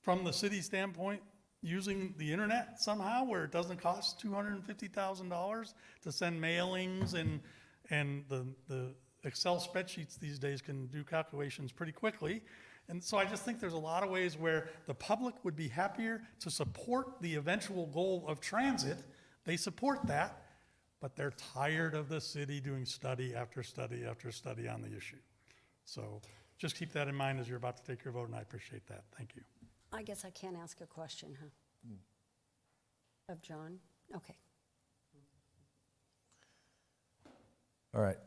from the city standpoint using the internet somehow where it doesn't cost $250,000 to send mailings and the Excel spreadsheets these days can do calculations pretty quickly. And so I just think there's a lot of ways where the public would be happier to support the eventual goal of transit. They support that, but they're tired of the city doing study after study after study on the issue. So just keep that in mind as you're about to take your vote, and I appreciate that. Thank you. I guess I can't ask a question, huh? Of John? Okay. All right.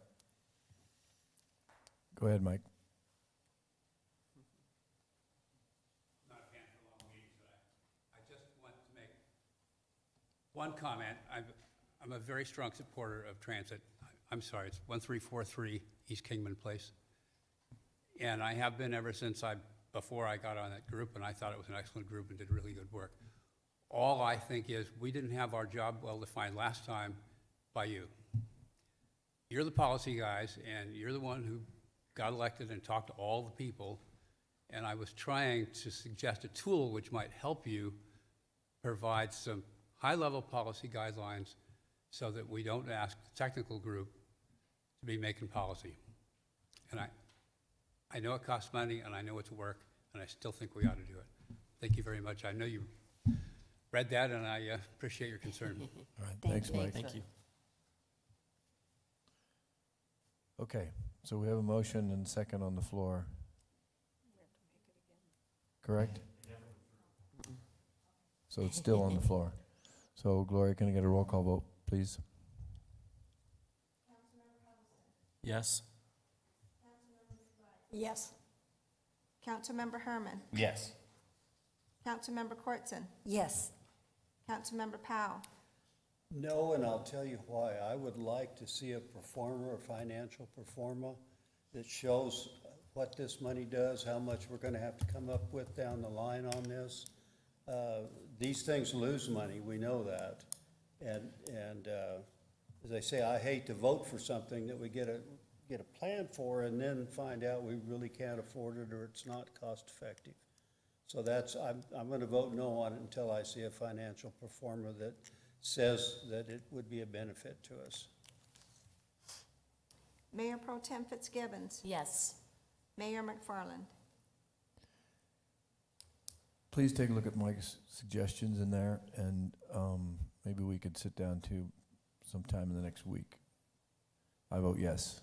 Go ahead, Mike. Not a fan for long meetings, but I just want to make one comment. I'm a very strong supporter of transit. I'm sorry, it's 1343 East Kingman Place. And I have been ever since before I got on that group, and I thought it was an excellent group and did really good work. All I think is we didn't have our job well defined last time by you. You're the policy guys, and you're the one who got elected and talked to all the people, and I was trying to suggest a tool which might help you provide some high-level policy guidelines so that we don't ask the technical group to be making policy. And I know it costs money, and I know it's work, and I still think we ought to do it. Thank you very much. I know you read that, and I appreciate your concern. All right, thanks, Mike. Thank you. Okay, so we have a motion and second on the floor. Correct? So it's still on the floor. So Gloria, can I get a roll call vote, please? Yes? Yes. Councilmember Herman. Yes. Councilmember Kortson. Yes. Councilmember Powell. No, and I'll tell you why. I would like to see a financial performer that shows what this money does, how much we're gonna have to come up with down the line on this. These things lose money, we know that. And as I say, I hate to vote for something that we get a plan for and then find out we really can't afford it or it's not cost effective. So that's, I'm gonna vote no on it until I see a financial performer that says that it would be a benefit to us. Mayor Pro Tem Fitzgibbons. Yes. Mayor McFarland. Please take a look at Mike's suggestions in there, and maybe we could sit down to sometime in the next week. I vote yes.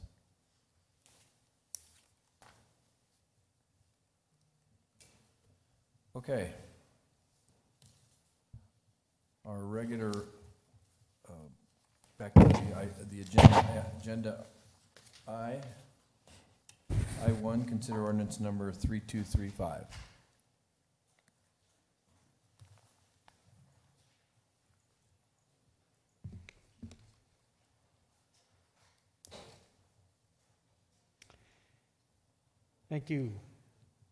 Okay. Our regular, back to the agenda I1, consider ordinance number 3235. Thank you.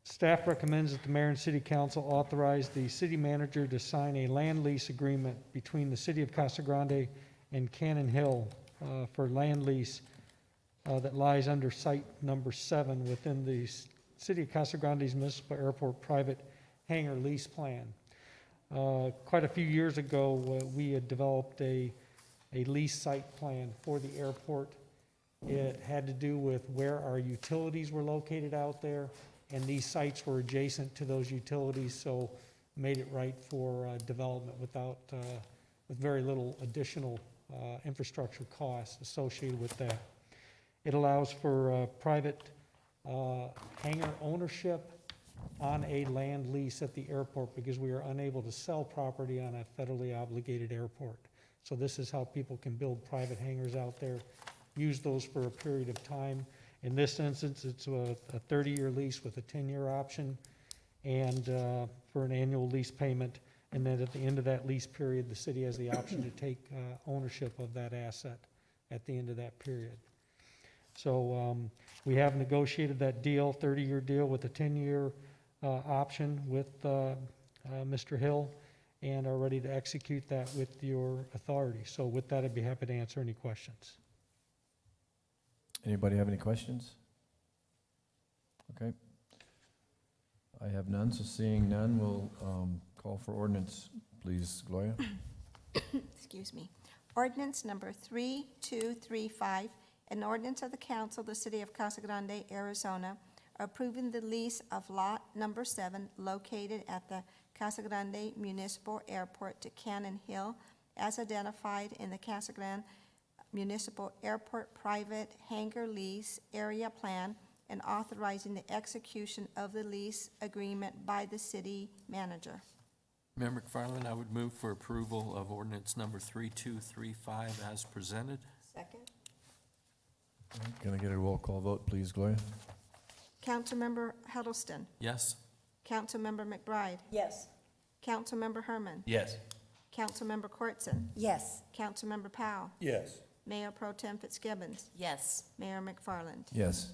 Staff recommends that the mayor and city council authorize the city manager to sign a land lease agreement between the city of Casa Grande and Cannon Hill for land lease that lies under site number 7 within the city of Casa Grande's municipal airport private hangar lease plan. Quite a few years ago, we had developed a lease site plan for the airport. It had to do with where our utilities were located out there, and these sites were adjacent to those utilities, so made it right for development with very little additional infrastructure costs associated with that. It allows for private hangar ownership on a land lease at the airport because we are unable to sell property on a federally obligated airport. So this is how people can build private hangars out there, use those for a period of time. In this instance, it's a 30-year lease with a 10-year option and for an annual lease payment. And then at the end of that lease period, the city has the option to take ownership of that asset at the end of that period. So we have negotiated that deal, 30-year deal with a 10-year option with Mr. Hill, and are ready to execute that with your authority. So with that, I'd be happy to answer any questions. Anybody have any questions? Okay. I have none, so seeing none, we'll call for ordinance, please, Gloria. Excuse me. Ordinance number 3235, an ordinance of the council of the city of Casa Grande, Arizona, approving the lease of lot number 7 located at the Casa Grande Municipal Airport to Cannon Hill as identified in the Casa Grande Municipal Airport Private Hangar Lease Area Plan and authorizing the execution of the lease agreement by the city manager. Mayor McFarland, I would move for approval of ordinance number 3235 as presented. Second. Can I get a roll call vote, please, Gloria? Councilmember Huddleston. Yes? Councilmember McBride. Yes. Councilmember Herman. Yes. Councilmember Cortson. Yes. Councilmember Powell. Yes. Mayor Pro Tem Fitzgibbons. Yes. Mayor McFarland. Yes.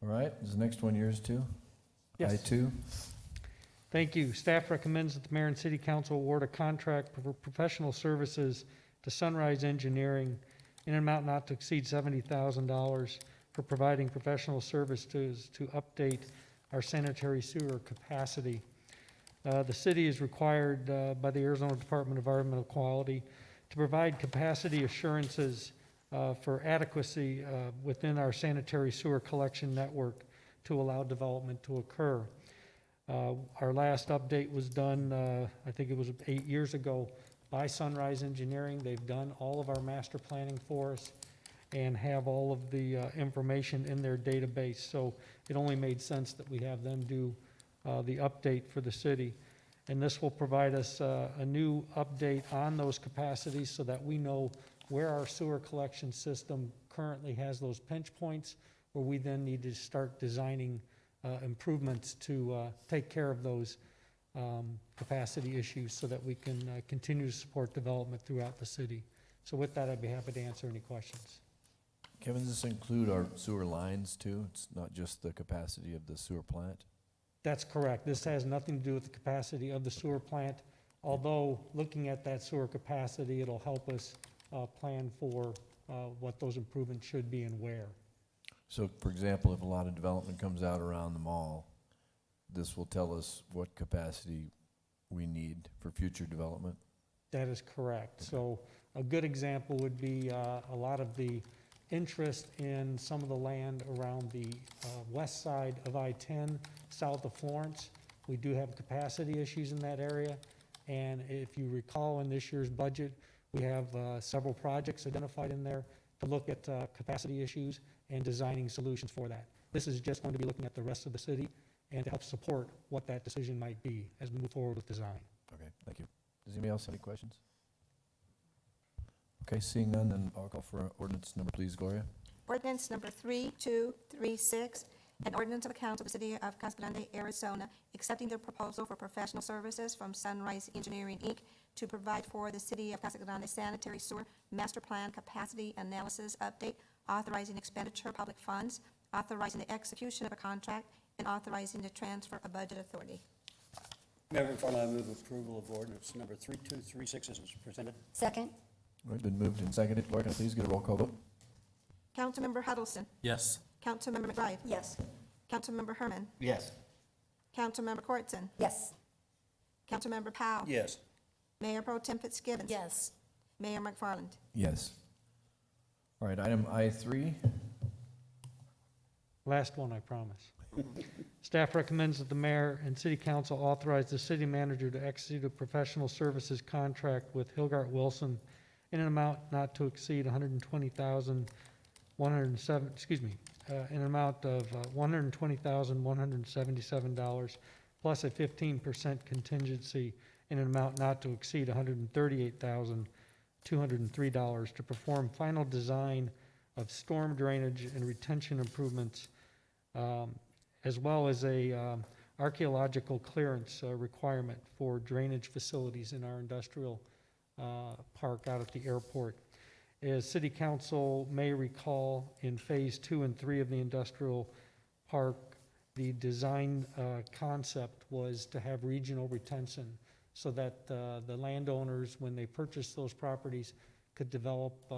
All right, is the next one yours too? Yes. I2? Thank you. Staff recommends that the mayor and city council award a contract for professional services to Sunrise Engineering in an amount not to exceed $70,000 for providing professional services to update our sanitary sewer capacity. The city is required by the Arizona Department of Environmental Quality to provide capacity assurances for adequacy within our sanitary sewer collection network to allow development to occur. Our last update was done, I think it was 8 years ago, by Sunrise Engineering. They've done all of our master planning for us and have all of the information in their database. So it only made sense that we have them do the update for the city. And this will provide us a new update on those capacities so that we know where our sewer collection system currently has those pinch points, where we then need to start designing improvements to take care of those capacity issues so that we can continue to support development throughout the city. So with that, I'd be happy to answer any questions. Kevin, does this include our sewer lines too? It's not just the capacity of the sewer plant? That's correct. This has nothing to do with the capacity of the sewer plant, although looking at that sewer capacity, it'll help us plan for what those improvements should be and where. So, for example, if a lot of development comes out around the mall, this will tell us what capacity we need for future development? That is correct. So a good example would be a lot of the interest in some of the land around the west side of I-10, south of Florence. We do have capacity issues in that area. And if you recall, in this year's budget, we have several projects identified in there to look at capacity issues and designing solutions for that. This is just going to be looking at the rest of the city and to help support what that decision might be as we move forward with design. Okay, thank you. Does anybody else have any questions? Okay, seeing none, then I'll call for ordinance number, please, Gloria. Ordinance number 3236, an ordinance of the council of the city of Casa Grande, Arizona, accepting the proposal for professional services from Sunrise Engineering, Inc. to provide for the city of Casa Grande sanitary sewer master plan capacity analysis update, authorizing expenditure of public funds, authorizing the execution of a contract, and authorizing the transfer of budget authority. Mayor McFarland, I move approval of ordinance number 3236 as presented. Second? All right, been moved and seconded. Gloria, can I please get a roll call vote? Councilmember Huddleston. Yes. Councilmember McBride. Yes. Councilmember Herman. Yes. Councilmember Cortzen. Yes. Councilmember Powell. Yes. Mayor Pro Tem Fitzgibbons. Yes. Mayor McFarland. Yes. All right, item I3. Last one, I promise. Staff recommends that the mayor and city council authorize the city manager to execute a professional services contract with Hilgart Wilson in an amount not to exceed $120,107, in an amount of $120,177 plus a 15% contingency in an amount not to exceed $138,203 to perform final design of storm drainage and retention improvements, as well as a archaeological clearance requirement for drainage facilities in our industrial park out at the airport. As City Council may recall, in Phase 2 and 3 of the industrial park, the design concept was to have regional retention so that the landowners, when they purchased those properties, could develop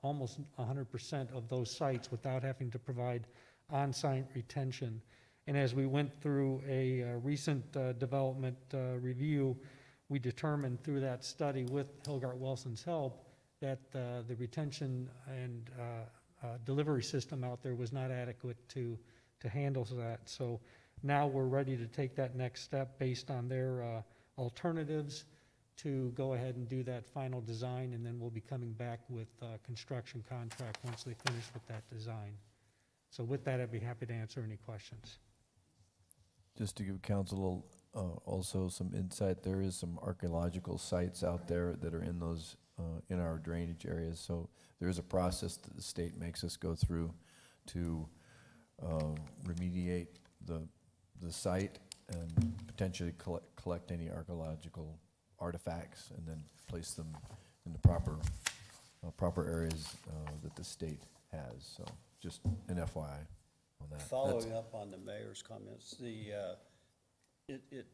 almost 100% of those sites without having to provide on-site retention. And as we went through a recent development review, we determined through that study with Hilgart Wilson's help that the retention and delivery system out there was not adequate to handle that. So now we're ready to take that next step based on their alternatives to go ahead and do that final design, and then we'll be coming back with a construction contract once they finish with that design. So with that, I'd be happy to answer any questions. Just to give council also some insight, there is some archaeological sites out there that are in those, in our drainage areas. So there is a process that the state makes us go through to remediate the site and potentially collect any archaeological artifacts and then place them in the proper areas that the state has. So just an FYI on that. Following up on the mayor's comments, it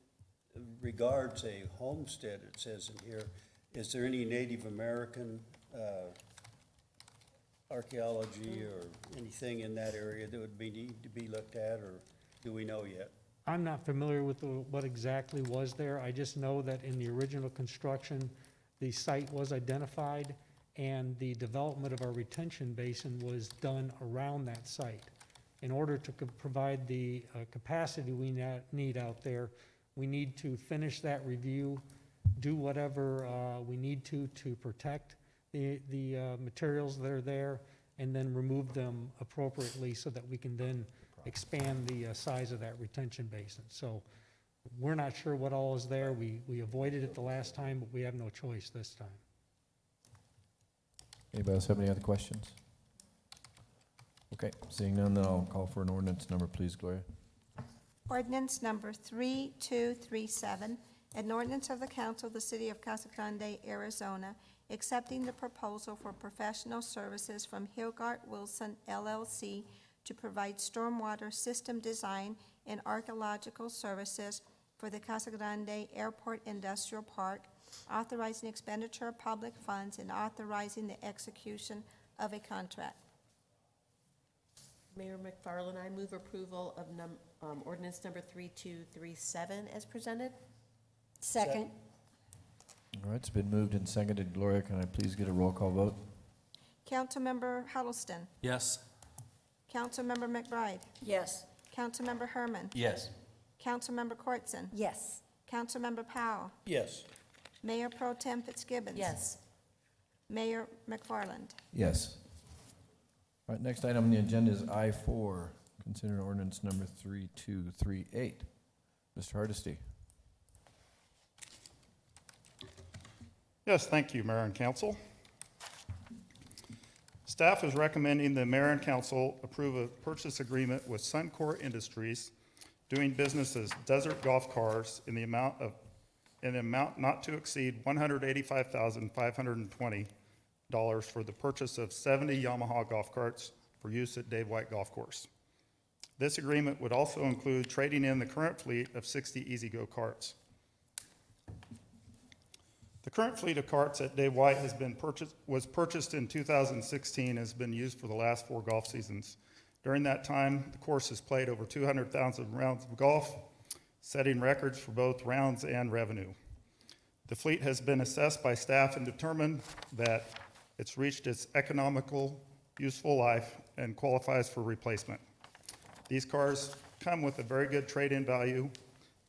regards a homestead, it says in here. Is there any Native American archaeology or anything in that area that would need to be looked at, or do we know yet? I'm not familiar with what exactly was there. I just know that in the original construction, the site was identified and the development of our retention basin was done around that site. In order to provide the capacity we need out there, we need to finish that review, do whatever we need to protect the materials that are there, and then remove them appropriately so that we can then expand the size of that retention basin. So we're not sure what all is there. We avoided it the last time, but we have no choice this time. Anybody else have any other questions? Okay, seeing none, then I'll call for an ordinance number, please, Gloria. Ordinance number 3237, an ordinance of the council of the city of Casa Grande, Arizona, accepting the proposal for professional services from Hilgart Wilson LLC to provide stormwater system design and archaeological services for the Casa Grande Airport Industrial Park, authorizing expenditure of public funds and authorizing the execution of a contract. Mayor McFarland, I move approval Ordinance number 3237 as presented. Second. All right, it's been moved and seconded. Gloria, can I please get a roll call vote? Councilmember Huddleston. Yes. Councilmember McBride. Yes. Councilmember Herman. Yes. Councilmember Cortzen. Yes. Councilmember Powell. Yes. Mayor Pro Tem Fitzgibbons. Yes. Mayor McFarland. Yes. All right, next item on the agenda is I-4, consider ordinance number 3238. Mr. Hardesty. Yes, thank you, Mayor and Council. Staff is recommending the Mayor and Council approve a purchase agreement with Suncor Industries doing business as Desert Golf Cars in the amount not to exceed $185,520 for the purchase of 70 Yamaha golf carts for use at Dave White Golf Course. This agreement would also include trading in the current fleet of 60 E-Z-GO carts. The current fleet of carts at Dave White was purchased in 2016 and has been used for the last 4 golf seasons. During that time, the course has played over 200,000 rounds of golf, setting records for both rounds and revenue. The fleet has been assessed by staff and determined that it's reached its economical, useful life and qualifies for replacement. These cars come with a very good trade-in value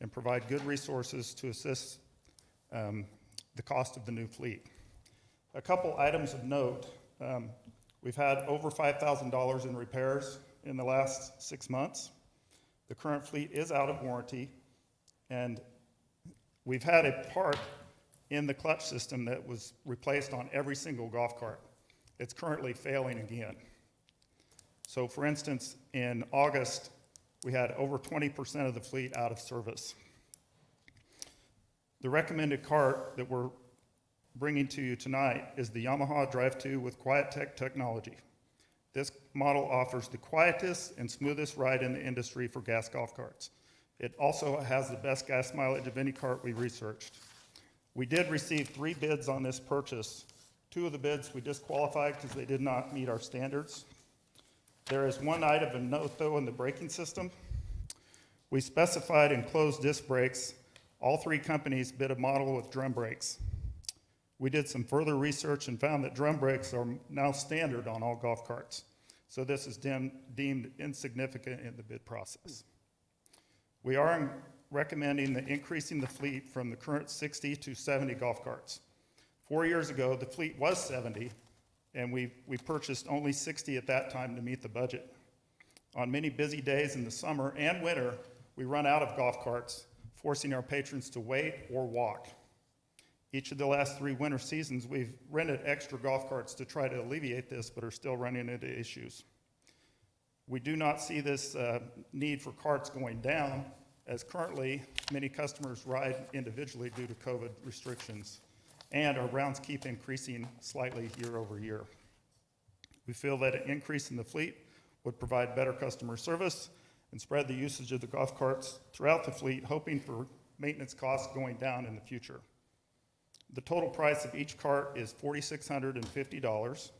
and provide good resources to assist the cost of the new fleet. A couple items of note. We've had over $5,000 in repairs in the last 6 months. The current fleet is out of warranty, and we've had a part in the clutch system that was replaced on every single golf cart. It's currently failing again. So for instance, in August, we had over 20% of the fleet out of service. The recommended cart that we're bringing to you tonight is the Yamaha Drive 2 with QuietTech technology. This model offers the quietest and smoothest ride in the industry for gas golf carts. It also has the best gas mileage of any cart we researched. We did receive 3 bids on this purchase. 2 of the bids we disqualified because they did not meet our standards. There is one item of note though in the braking system. We specified enclosed disc brakes. All 3 companies bid a model with drum brakes. We did some further research and found that drum brakes are now standard on all golf carts. So this is deemed insignificant in the bid process. We are recommending increasing the fleet from the current 60 to 70 golf carts. 4 years ago, the fleet was 70, and we purchased only 60 at that time to meet the budget. On many busy days in the summer and winter, we run out of golf carts, forcing our patrons to wait or walk. Each of the last 3 winter seasons, we've rented extra golf carts to try to alleviate this, but are still running into issues. We do not see this need for carts going down, as currently many customers ride individually due to COVID restrictions, and our rounds keep increasing slightly year over year. We feel that an increase in the fleet would provide better customer service and spread the usage of the golf carts throughout the fleet, hoping for maintenance costs going down in the future. The total price of each cart is $4,650.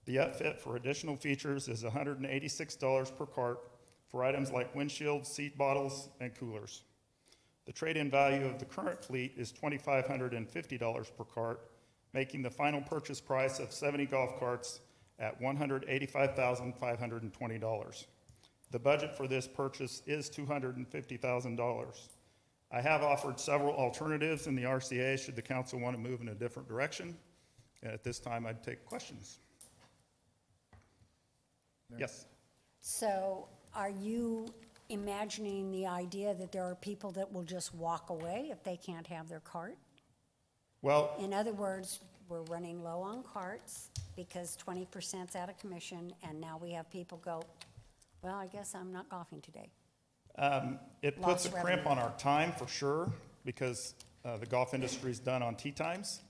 The outfit for additional features is $186 per cart for items like windshields, seat bottles, and coolers. The trade-in value of the current fleet is $2,550 per cart, making the final purchase price of 70 golf carts at $185,520. The budget for this purchase is $250,000. I have offered several alternatives in the RCA should the council want to move in a different direction. And at this time, I'd take questions. Yes. So are you imagining the idea that there are people that will just walk away if they can't have their cart? Well, In other words, we're running low on carts because 20%'s out of commission, and now we have people go, well, I guess I'm not golfing today. It puts a Lost crimp revenue. on our time for sure, because the golf industry is done on tee times.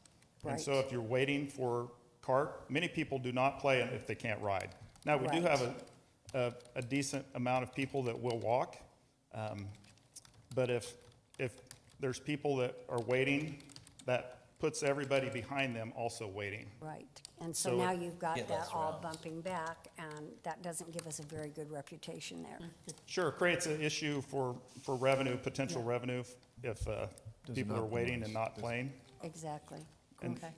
And so Right. if you're waiting for cart, many people do not play it if they can't ride. Now, we do Right. have a decent amount of people that will walk. But if there's people that are waiting, that puts everybody behind them also waiting. Right, and so So now it- you've got Get that less all rounds. bumping back, and that doesn't give us a very good reputation there. Sure, it creates an issue for revenue, potential revenue, if people are waiting and not playing. Exactly, And- okay.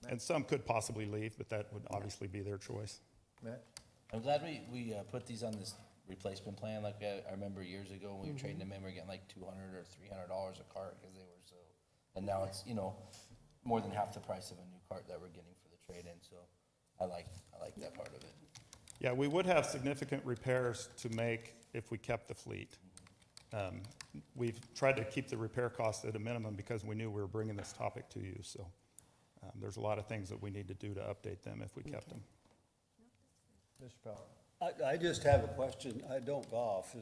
And some could possibly leave, but that would obviously be their choice. Matt? I'm glad we put these on this replacement plan, like I remember years ago when we were trading them in, we were getting like $200 or $300 a cart, because they were so, and now it's, you know, more than half the price of a new cart that we're getting for the trade-in, so I like that part of it. Yeah, we would have significant repairs to make if we kept the fleet. We've tried to keep the repair costs at a minimum because we knew we were bringing this topic to you, so there's a lot of things that we need to do to update them if we kept them. Mr. Powell? I just have a question. I don't golf.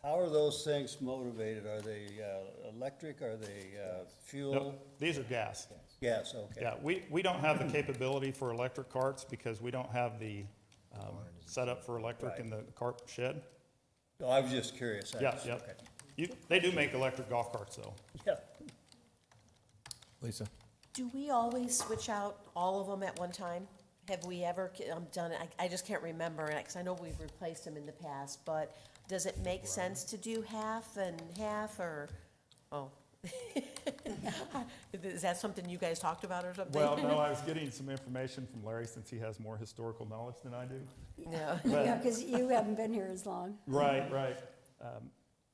How are those things motivated? Are they electric? Are they fuel? No, these are gas. Gas, okay. Yeah, we don't have the capability for electric carts because we don't have the setup for electric in the cart shed. No, I was just curious. Yeah, yeah. They do make electric golf carts, though. Yeah. Lisa? Do we always switch out all of them at one time? Have we ever done it? I just can't remember, because I know we've replaced them in the past, but does it make sense to do half and half, or, oh? Is that something you guys talked about or something? Well, no, I was getting some information from Larry since he has more historical knowledge than I do. Yeah. But- Yeah, because you haven't been here as long. Right, right.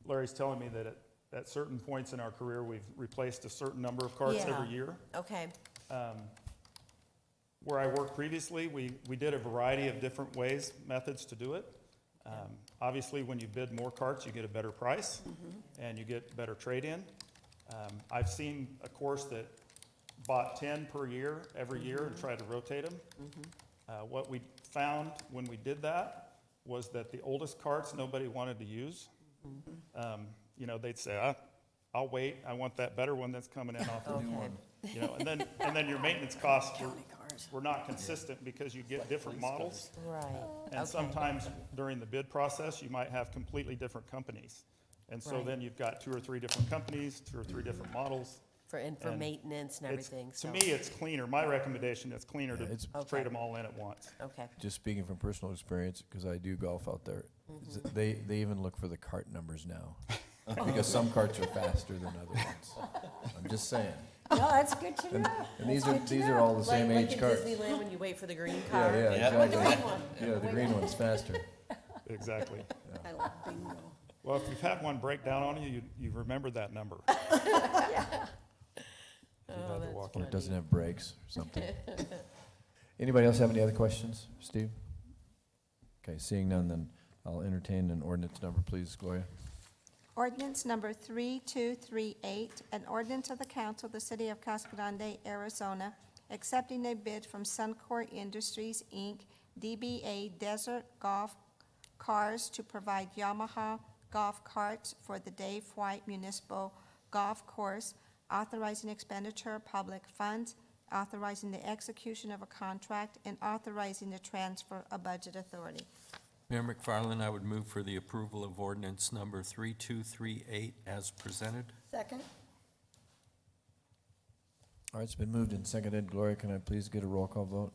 Larry's telling me that at certain points in our career, we've replaced a certain number of carts Yeah. every year. Okay, Where I worked previously, we did a variety of different ways, methods to do it. Obviously, when you bid more carts, you get a better price, and you get better trade-in. I've seen a course that bought 10 per year, every year, and tried to rotate them. What we found when we did that was that the oldest carts, nobody wanted to use. You know, they'd say, I'll wait, I want that better one that's coming in off the new one. You know, and then your maintenance costs were not consistent because you get different models. right. And Okay. sometimes during the bid process, you might have completely different companies. And so Right. then you've got 2 or 3 different companies, 2 or 3 different models. For And maintenance and It's- everything, so. To me, it's cleaner. My recommendation, it's cleaner to it's- trade them all in at once. Okay, Just speaking from personal experience, because I do golf out there, Mm-hmm. they even look for the cart numbers now. Because some carts are faster than other ones. I'm just saying. No, that's good to know. And these That's are good to know. all the same like age in carts. Disneyland when you wait for the green car. Yeah, yeah, Yeah. Or the exactly. green one. Yeah, the green one's faster. Exactly. I like bingo. Well, if you've had one break down on you, you remember that number. Oh, had to that's walk Or in. it doesn't have brakes or something. Anybody else have any other questions? Steve? Okay, seeing none, then I'll entertain an ordinance number, please, Gloria. Ordinance number 3238, an ordinance of the council of the city of Casa Grande, Arizona, accepting a bid from Suncor Industries, Inc., DBA Desert Golf Cars to provide Yamaha golf carts for the Dave White Municipal Golf Course, authorizing expenditure of public funds, authorizing the execution of a contract, and authorizing the transfer of budget authority. Mayor McFarland, I would move for the approval of ordinance number 3238 as presented. Second? All right, it's been moved and seconded. Gloria, can I please get a roll call vote?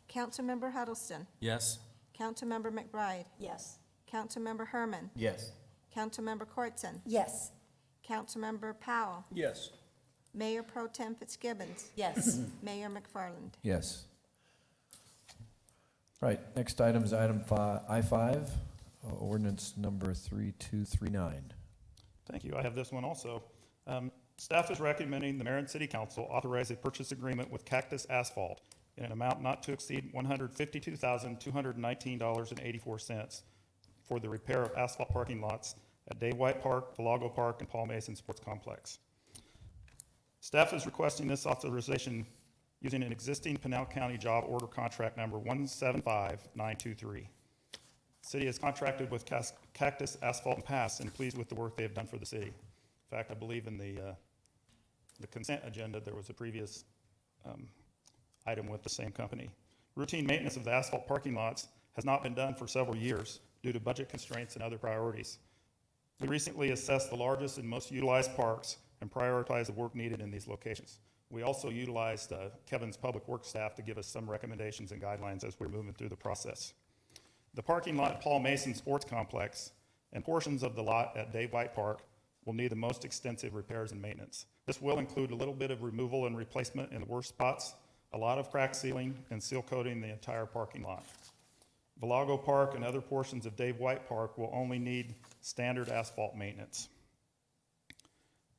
Councilmember Huddleston. Yes? Councilmember McBride. Yes. Councilmember Herman. Yes. Councilmember Cortson. Yes. Councilmember Powell. Yes. Mayor Pro Tem Fitzgibbons. Yes, Mayor McFarland. Yes. Right, next item is item I-5, ordinance number 3239. Thank you. I have this one also. Staff is recommending the mayor and city council authorize a purchase agreement with Cactus Asphalt in an amount not to exceed $152,219.84 for the repair of asphalt parking lots at Dave White Park, Valago Park, and Paul Mason Sports Complex. Staff is requesting this authorization using an existing Pinal County job order contract number 175923. City has contracted with Cactus Asphalt and Pass and pleased with the work they have done for the city. In fact, I believe in the consent agenda, there was a previous item with the same company. Routine maintenance of the asphalt parking lots has not been done for several years due to budget constraints and other priorities. We recently assessed the largest and most utilized parks and prioritize the work needed in these locations. We also utilized Kevin's public works staff to give us some recommendations and guidelines as we're moving through the process. The parking lot at Paul Mason Sports Complex and portions of the lot at Dave White Park will need the most extensive repairs and maintenance. This will include a little bit of removal and replacement in the worst spots, a lot of crack sealing, and seal coating the entire parking lot. Valago Park and other portions of Dave White Park will only need standard asphalt maintenance.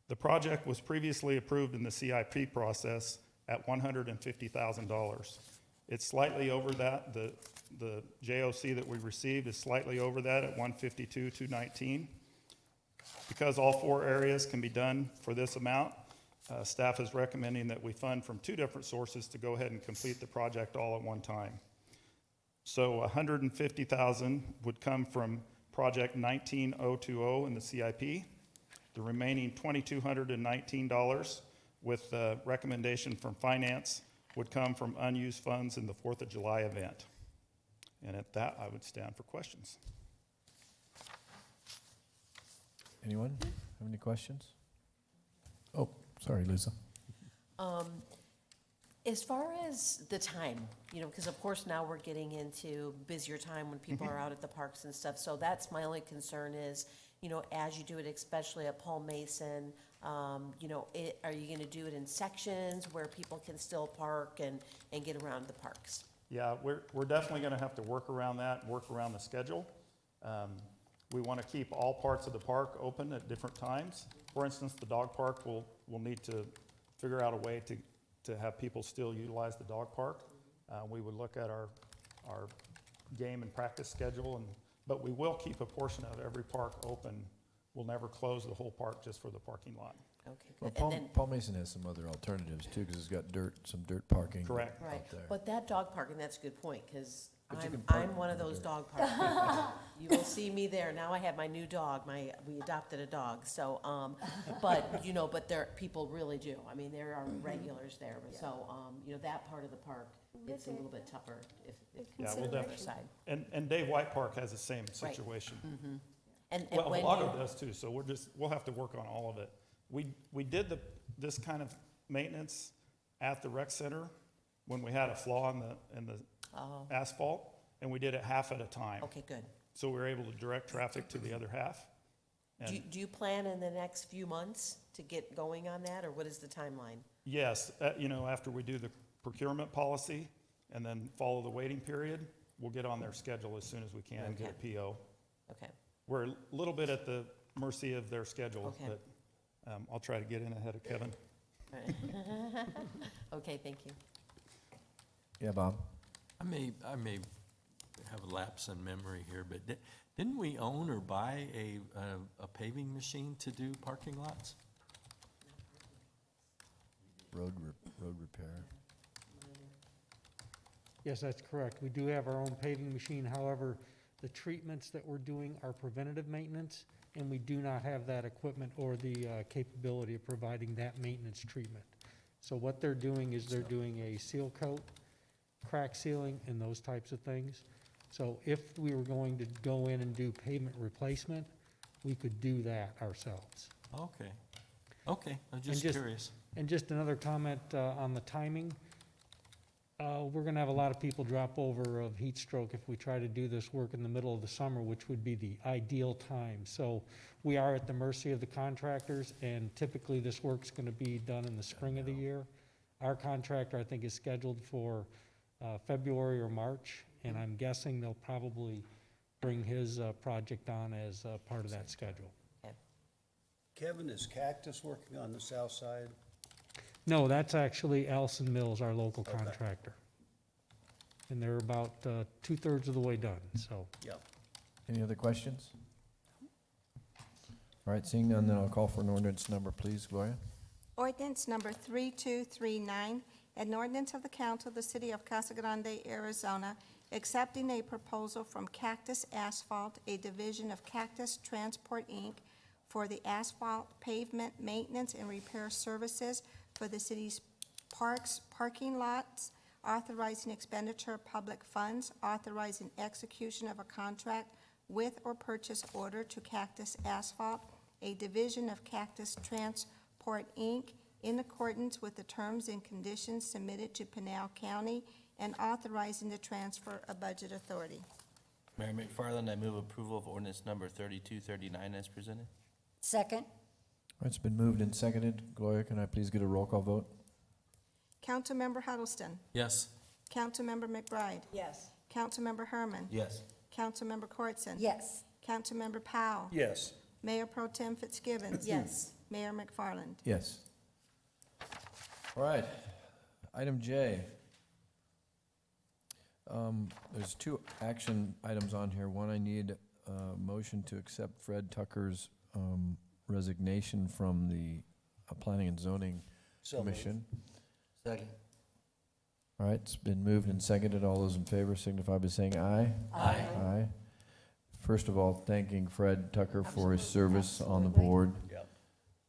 The project was previously approved in the CIP process at $150,000. It's slightly over that. The JOC that we received is slightly over that at $152,219. Because all 4 areas can be done for this amount, staff is recommending that we fund from 2 different sources to go ahead and complete the project all at one time. So $150,000 would come from project 19020 in the CIP. The remaining $2,219 with the recommendation from finance would come from unused funds in the 4th of July event. And at that, I would stand for questions. Anyone have any questions? Oh, sorry, Lisa. As far as the time, you know, because of course now we're getting into busier time when people are out at the parks and stuff. So that's my only concern is, you know, as you do it, especially at Paul Mason, you know, are you going to do it in sections where people can still park and get around the parks? Yeah, we're definitely going to have to work around that, work around the schedule. We want to keep all parts of the park open at different times. For instance, the dog park will need to figure out a way to have people still utilize the dog park. We would look at our game and practice schedule, but we will keep a portion of every park open. We'll never close the whole park just for the parking lot. Okay, Well, good. And then, Paul Mason has some other alternatives too, because it's got some dirt parking. Correct. right, out there. but that dog park, and that's a good point, because But you can park I'm one of in the those dirt. dog park people. You will see me there. Now I have my new dog, we adopted a dog, so, but, you know, but people really do. I mean, there are regulars there, but so, you know, that part of the park, it's a little bit tougher if Yeah, it's we'll on the other definitely. side. And Dave White Park has the same situation. And Well, when Valago you, does too, so we'll have to work on all of it. We did this kind of maintenance at the rec center when we had a flaw in the oh, asphalt, and we did it half at a time. okay, good. So we were able to direct traffic to the other half. And Do you plan in the next few months to get going on that, or what is the timeline? yes, you know, after we do the procurement policy and then follow the waiting period, we'll get on their schedule as soon as we can and get a PO. Okay, We're a little bit at the mercy of their schedule, Okay. but I'll try to get in ahead of Kevin. all right. Okay, thank you. Yeah, Bob? I may have a lapse in memory here, but didn't we own or buy a paving machine to do parking lots? Road repair. Yes, that's correct. We do have our own paving machine. However, the treatments that we're doing are preventative maintenance, and we do not have that equipment or the capability of providing that maintenance treatment. So what they're doing is they're doing a seal coat, crack sealing, and those types of things. So if we were going to go in and do pavement replacement, we could do that ourselves. Okay, I'm And just curious. And just another comment on the timing. We're gonna have a lot of people drop over of heat stroke if we try to do this work in the middle of the summer, which would be the ideal time. So we are at the mercy of the contractors, and typically this work's gonna be done in the spring of the year. Our contractor, I think, is scheduled for February or March, and I'm guessing they'll probably bring his project on as part of that schedule. Kevin, is Cactus working on the south side? No, that's actually Allison Mills, our local contractor. And they're about 2/3 of the way done, so. Yeah. Any other questions? All right, seeing none, then I'll call for an ordinance number, please, Gloria. Ordinance number 3239, an ordinance of the council of the city of Casa Grande, Arizona, accepting a proposal from Cactus Asphalt, a division of Cactus Transport, Inc., for the asphalt pavement maintenance and repair services for the city's parks, parking lots, authorizing expenditure of public funds, authorizing execution of a contract with or purchase order to Cactus Asphalt, a division of Cactus Transport, Port, Inc., in accordance with the terms and conditions submitted to Pinal County and authorizing the transfer of budget authority. Mayor McFarland, I move approval of ordinance number 3239 as presented. Second? All right, it's been moved and seconded. Gloria, can I please get a roll call vote? Councilmember Huddleston. Yes. Councilmember McBride. Yes. Councilmember Herman. Yes. Councilmember Cortson. Yes. Councilmember Powell. Yes. Mayor Pro Tem Fitzgibbons. Yes. Mayor McFarland. Yes. All right, item J. There's two action items on here. One, I need a motion to accept Fred Tucker's resignation from the Planning and Zoning Commission. Second. All right, it's been moved and seconded. All those in favor signify by saying aye. Aye. Aye. First of all, thanking Fred Tucker for his service on the board. Yep.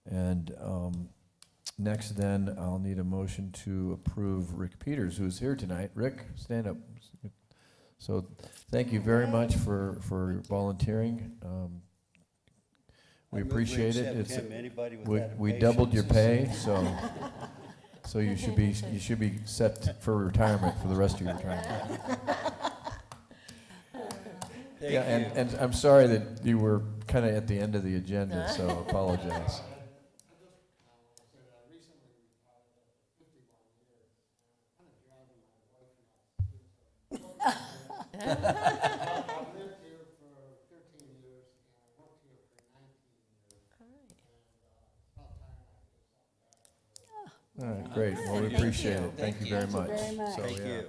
And next then, I'll need a motion to approve Rick Peters, who's here tonight. Rick, stand up. So thank you very much for volunteering. We appreciate it. It's, we doubled your pay, so you should be set for retirement for the rest of your time. Yeah, and I'm sorry that you were kind of at the end of the agenda, so apologize. All right, great. Well, we appreciate it. Thank you very much. very much. So, Thank yeah. you.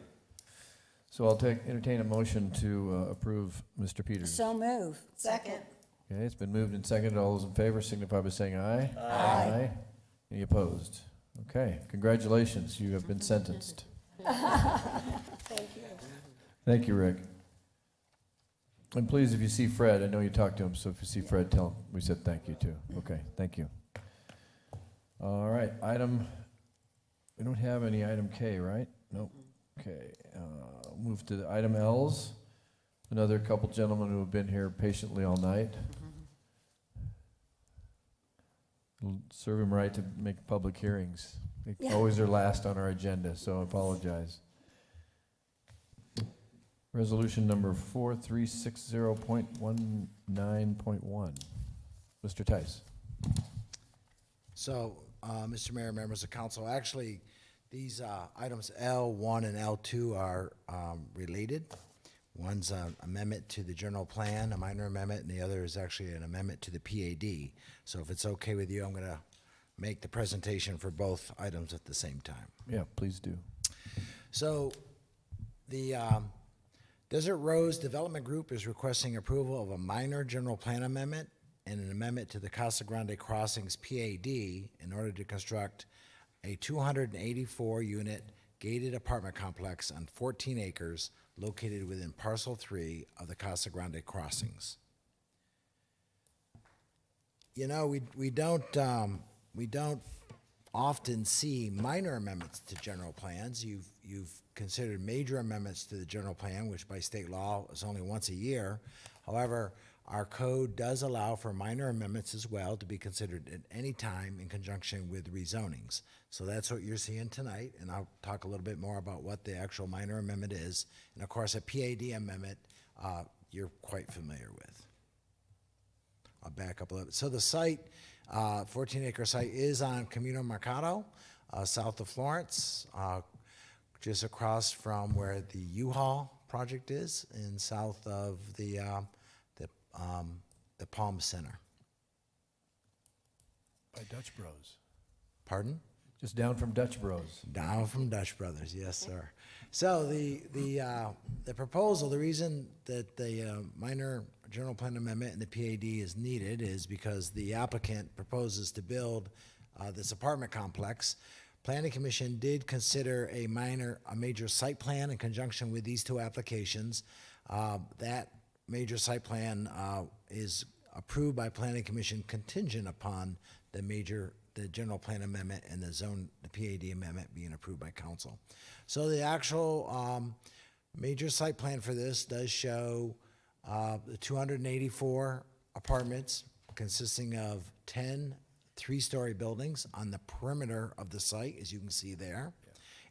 So I'll entertain a motion to approve Mr. Peters. So move. Second. Okay, it's been moved and seconded. All those in favor signify by saying aye. Aye. Any opposed? Okay, congratulations. You have been sentenced. Thank you. Thank you, Rick. And please, if you see Fred, I know you talked to him, so if you see Fred, tell him we said thank you too. Okay, thank you. All right, we don't have any item K, right? Nope. Okay, move to the item L's. Another couple gentlemen who have been here patiently all night. We'll serve them right to make public hearings. They Yeah. always are last on our agenda, so I apologize. Resolution number 4360.19.1. Mr. Tice. So, Mr. Mayor, members of council, actually, these items L1 and L2 are related. One's an amendment to the general plan, a minor amendment, and the other is actually an amendment to the PAD. So if it's okay with you, I'm going to make the presentation for both items at the same time. Yeah, please do. So the Desert Rose Development Group is requesting approval of a minor general plan amendment and an amendment to the Casa Grande Crossings PAD in order to construct a 284-unit gated apartment complex on 14 acres located within Parcel 3 of the Casa Grande Crossings. You know, we don't often see minor amendments to general plans. You've considered major amendments to the general plan, which by state law is only once a year. However, our code does allow for minor amendments as well to be considered at any time in conjunction with rezonings. So that's what you're seeing tonight, and I'll talk a little bit more about what the actual minor amendment is. And of course, a PAD amendment, you're quite familiar with. I'll back up a little bit. So the site, 14-acre site, is on Camino Mercado, south of Florence, just across from where the U-Haul project is, and south of the Palm Center. By Dutch Bros. Pardon? Just down from Dutch Bros. Down from Dutch Brothers, yes, sir. So the proposal, the reason that the minor general plan amendment and the PAD is needed is because the applicant proposes to build this apartment complex. Planning Commission did consider a major site plan in conjunction with these two applications. That major site plan is approved by Planning Commission contingent upon the general plan amendment and the PAD amendment being approved by council. So the actual major site plan for this does show the 284 apartments consisting of 10 3-story buildings on the perimeter of the site, as you can see there,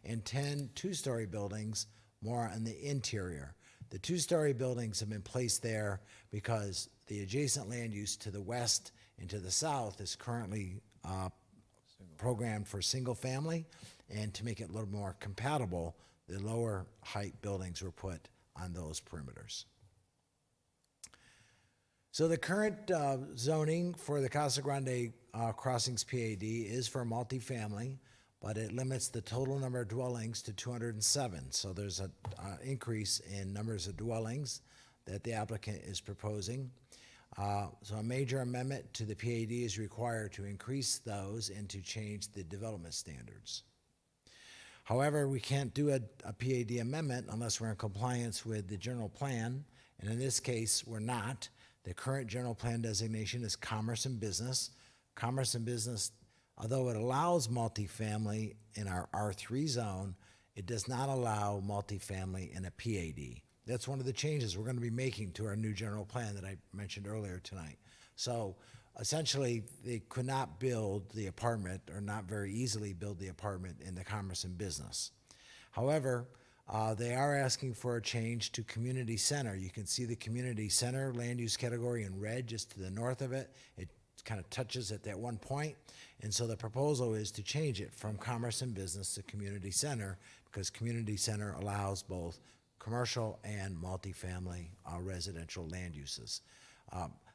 and 10 2-story buildings more on the interior. The 2-story buildings have been placed there because the adjacent land use to the west and to the south is currently programmed for single family, and to make it a little more compatible, the lower height buildings were put on those perimeters. So the current zoning for the Casa Grande Crossings PAD is for multifamily, but it limits the total number of dwellings to 207. So there's an increase in numbers of dwellings that the applicant is proposing. So a major amendment to the PAD is required to increase those and to change the development standards. However, we can't do a PAD amendment unless we're in compliance with the general plan, and in this case, we're not. The current general plan designation is commerce and business. Commerce and business, although it allows multifamily in our R3 zone, it does not allow multifamily in a PAD. That's one of the changes we're going to be making to our new general plan that I mentioned earlier tonight. So essentially, they could not build the apartment, or not very easily build the apartment, in the commerce and business. However, they are asking for a change to community center. You can see the community center land use category in red just to the north of it. It kind of touches at that one point. And so the proposal is to change it from commerce and business to community center, because community center allows both commercial and multifamily residential land uses.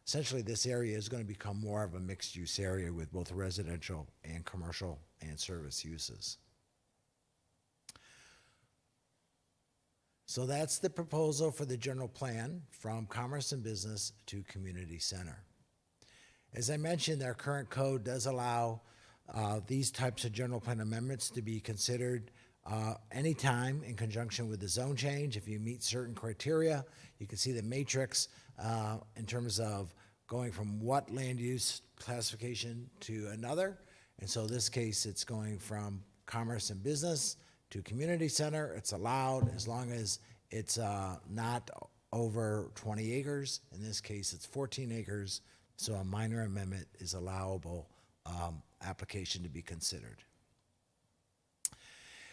Essentially, this area is going to become more of a mixed-use area with both residential and commercial and service uses. So that's the proposal for the general plan, from commerce and business to community center. As I mentioned, our current code does allow these types of general plan amendments to be considered anytime in conjunction with the zone change. If you meet certain criteria, you can see the matrix in terms of going from what land use classification to another. And so in this case, it's going from commerce and business to community center. It's allowed as long as it's not over 20 acres. In this case, it's 14 acres. So a minor amendment is allowable application to be considered.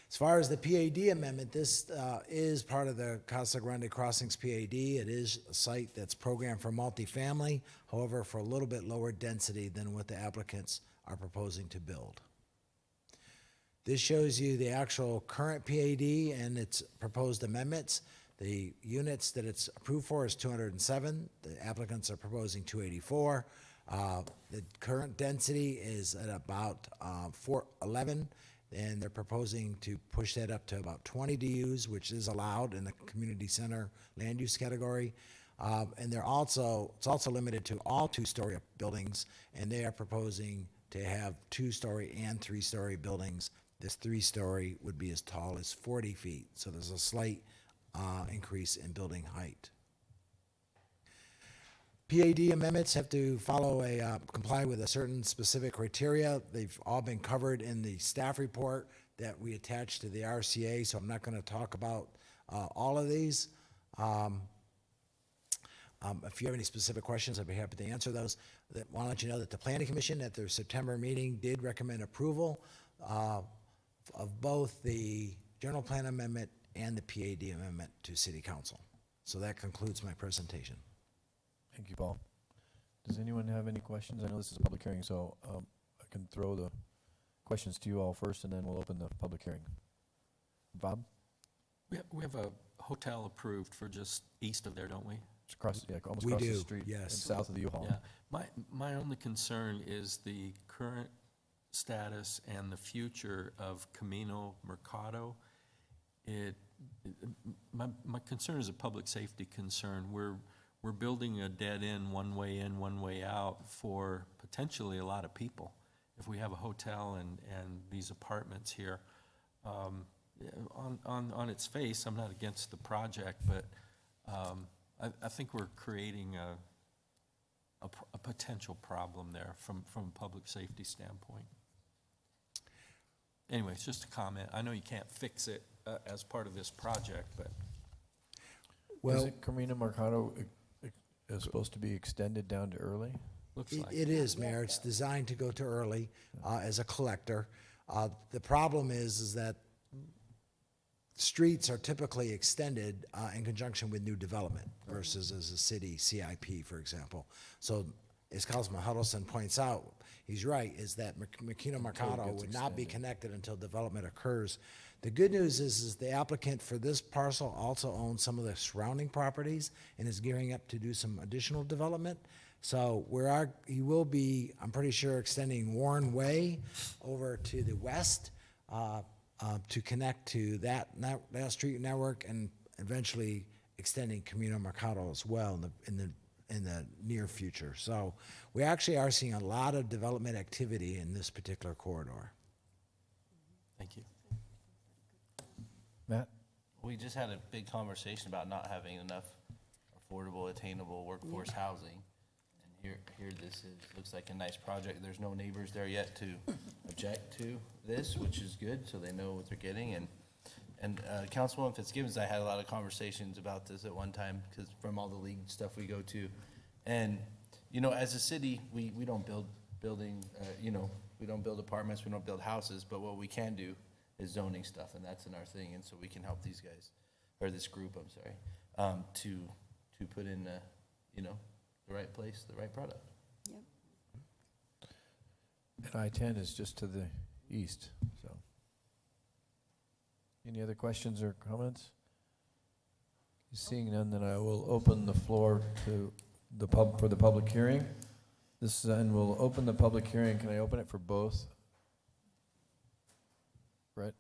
As far as the PAD amendment, this is part of the Casa Grande Crossings PAD. It is a site that's programmed for multifamily, however, for a little bit lower density than what the applicants are proposing to build. This shows you the actual current PAD and its proposed amendments. The units that it's approved for is 207. The applicants are proposing 284. The current density is at about 411. And they're proposing to push that up to about 20 DUs, which is allowed in the community center land use category. And it's also limited to all 2-story buildings, and they are proposing to have 2-story and 3-story buildings. This 3-story would be as tall as 40 feet, so there's a slight increase in building height. PAD amendments have to follow comply with a certain specific criteria. They've all been covered in the staff report that we attached to the RCA, so I'm not going to talk about all of these. If you have any specific questions, I'd be happy to answer those. I want to let you know that the Planning Commission at their September meeting did recommend approval of both the general plan amendment and the PAD amendment to City Council. So that concludes my presentation. Thank you, Paul. Does anyone have any questions? I know this is a public hearing, so I can throw the questions to you all first, and then we'll open the public hearing. Bob? We have a hotel approved for just east of there, don't we? It's across, yeah, almost We across the do, street. yes. And south of the U-Haul. Yeah. My only concern is the current status and the future of Camino Mercado. My concern is a public safety concern. We're building a dead end, one way in, one way out for potentially a lot of people. If we have a hotel and these apartments here, on its face, I'm not against the project, but I think we're creating a potential problem there from a public safety standpoint. Anyway, it's just a comment. I know you can't fix it as part of this project, but. Is it Camino Mercado is supposed to be extended down to Early? looks like. It is, Mayor. It's designed to go to early as a collector. The problem is that streets are typically extended in conjunction with new development versus as a city CIP, for example. So as Councilman Huddleston points out, he's right, is that Makino Mercado gets would not be extended. connected until development occurs. The good news is the applicant for this parcel also owns some of the surrounding properties and is gearing up to do some additional development. So he will be, I'm pretty sure, extending Warren Way over to the west to connect to that street network, and eventually extending Camino Mercado as well in the near future. So we actually are seeing a lot of development activity in this particular corridor. Thank you. Matt? We just had a big conversation about not having enough affordable, attainable workforce housing. And here this is, looks like a nice project. There's no neighbors there yet to object to this, which is good, so they know what they're getting. And Councilwoman Fitzgibbons, I had a lot of conversations about this at one time, because from all the league stuff we go to. And, you know, as a city, we don't build we don't build apartments, we don't build houses, but what we can do is zoning stuff, and that's in our thing, and so we can help these guys, or this group, I'm sorry, to put in, the right place, the right product. Yep. And I-10 is just to the east, so. Any other questions or comments? Seeing none, then I will open the floor to for the public hearing. And we'll open the public hearing. Can I open it for both? Brett?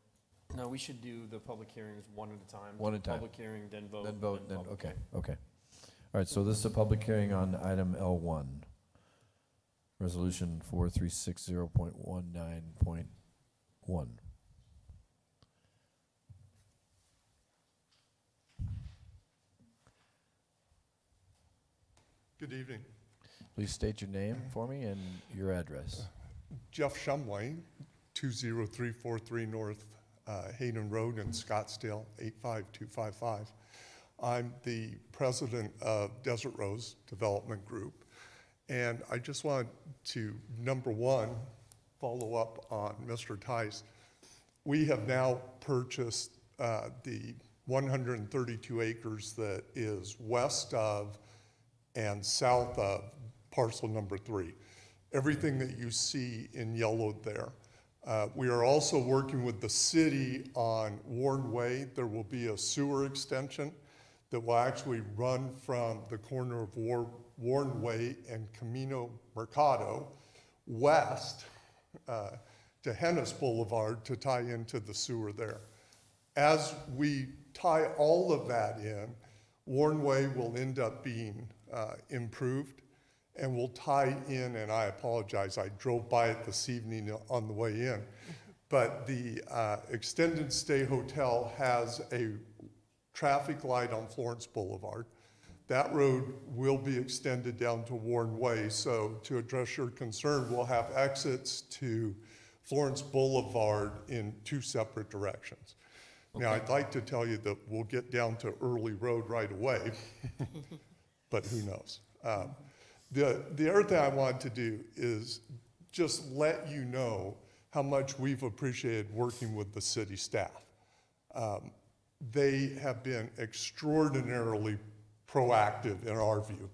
No, we should do the public hearings one at a time. One at a time. Public hearing, then vote. Then vote, then, public okay, hearing. okay. All right, so this is a public hearing on item L1, resolution 4360.19.1. Good evening. Please state your name for me and your address. Jeff Shumway, 20343 North Hayden Road in Scottsdale, 85255. I'm the president of Desert Rose Development Group, and I just want to, number one, follow up on Mr. Tice. We have now purchased the 132 acres that is west of and south of parcel number 3. Everything that you see in yellow there. We are also working with the city on Warren Way. There will be a sewer extension that will actually run from the corner of Warren Way and Camino Mercado west to Hennis Boulevard to tie into the sewer there. As we tie all of that in, Warren Way will end up being improved, and we'll tie in, and I apologize, I drove by it this evening on the way in, but the extended stay hotel has a traffic light on Florence Boulevard. That road will be extended down to Warren Way, so to address your concern, we'll have exits to Florence Boulevard in 2 separate directions. Now, I'd like to tell you that we'll get down to Early Road right away, but who knows? The other thing I wanted to do is just let you know how much we've appreciated working with the city staff. They have been extraordinarily proactive in our view.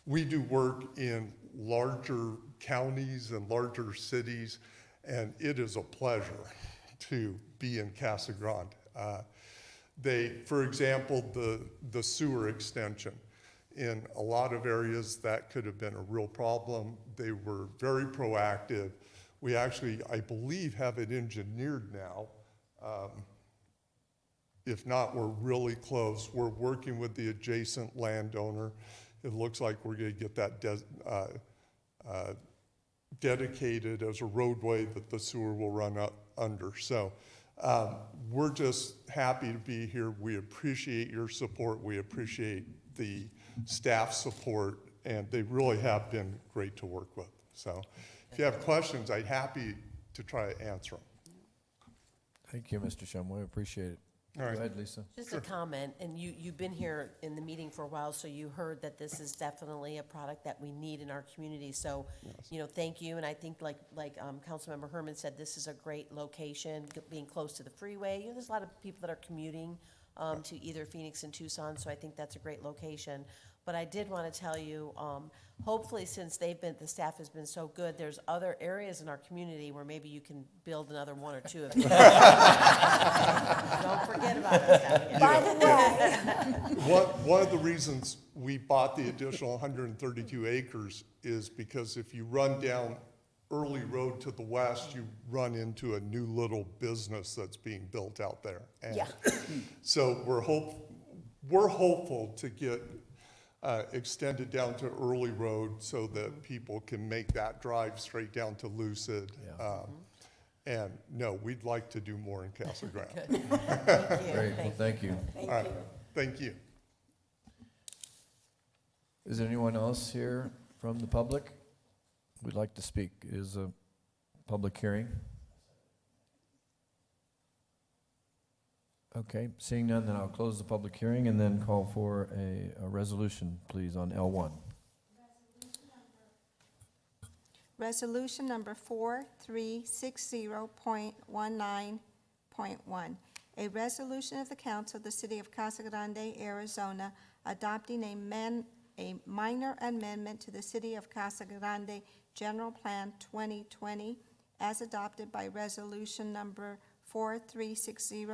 We do work in larger counties and larger cities, and it is a pleasure to be in Casa Grande. For example, the sewer extension. In a lot of areas, that could have been a real problem. They were very proactive. We actually, I believe, have it engineered now. If not, we're really close. We're working with the adjacent landowner. It looks like we're going to get that dedicated as a roadway that the sewer will run under. So we're just happy to be here. We appreciate your support. We appreciate the staff support, and they really have been great to work with. So if you have questions, I'd be happy to try to answer them. Thank you, Mr. Shumway, appreciate it. Go ahead, Lisa. Just a comment, and you've been here in the meeting for a while, so you heard that this is definitely a product that we need in our community. So, thank you, and I think like Councilmember Herman said, this is a great location, being close to the freeway. There's a lot of people that are commuting to either Phoenix and Tucson, so I think that's a great location. But I did want to tell you, hopefully, since the staff has been so good, there's other areas in our community where maybe you can build another one or two of these. Don't forget about us down here. By the way, One of the reasons we bought the additional 132 acres is because if you run down Early Road to the west, you run into a new little business that's being built out there. And Yeah. so we're hopeful to get extended down to Early Road so that people can make that drive straight down to Lucid. And no, we'd like to do more in Casa Grande. Thank you. Great, well, thank you. All right, thank you. Is there anyone else here from the public who'd like to speak? It is a public hearing. Okay, seeing none, then I'll close the public hearing and then call for a resolution, please, on L1. Resolution number 4360.19.1. A resolution of the Council of the City of Casa Grande, Arizona, adopting a minor amendment to the City of Casa Grande General Plan 2020 as adopted by resolution number 4360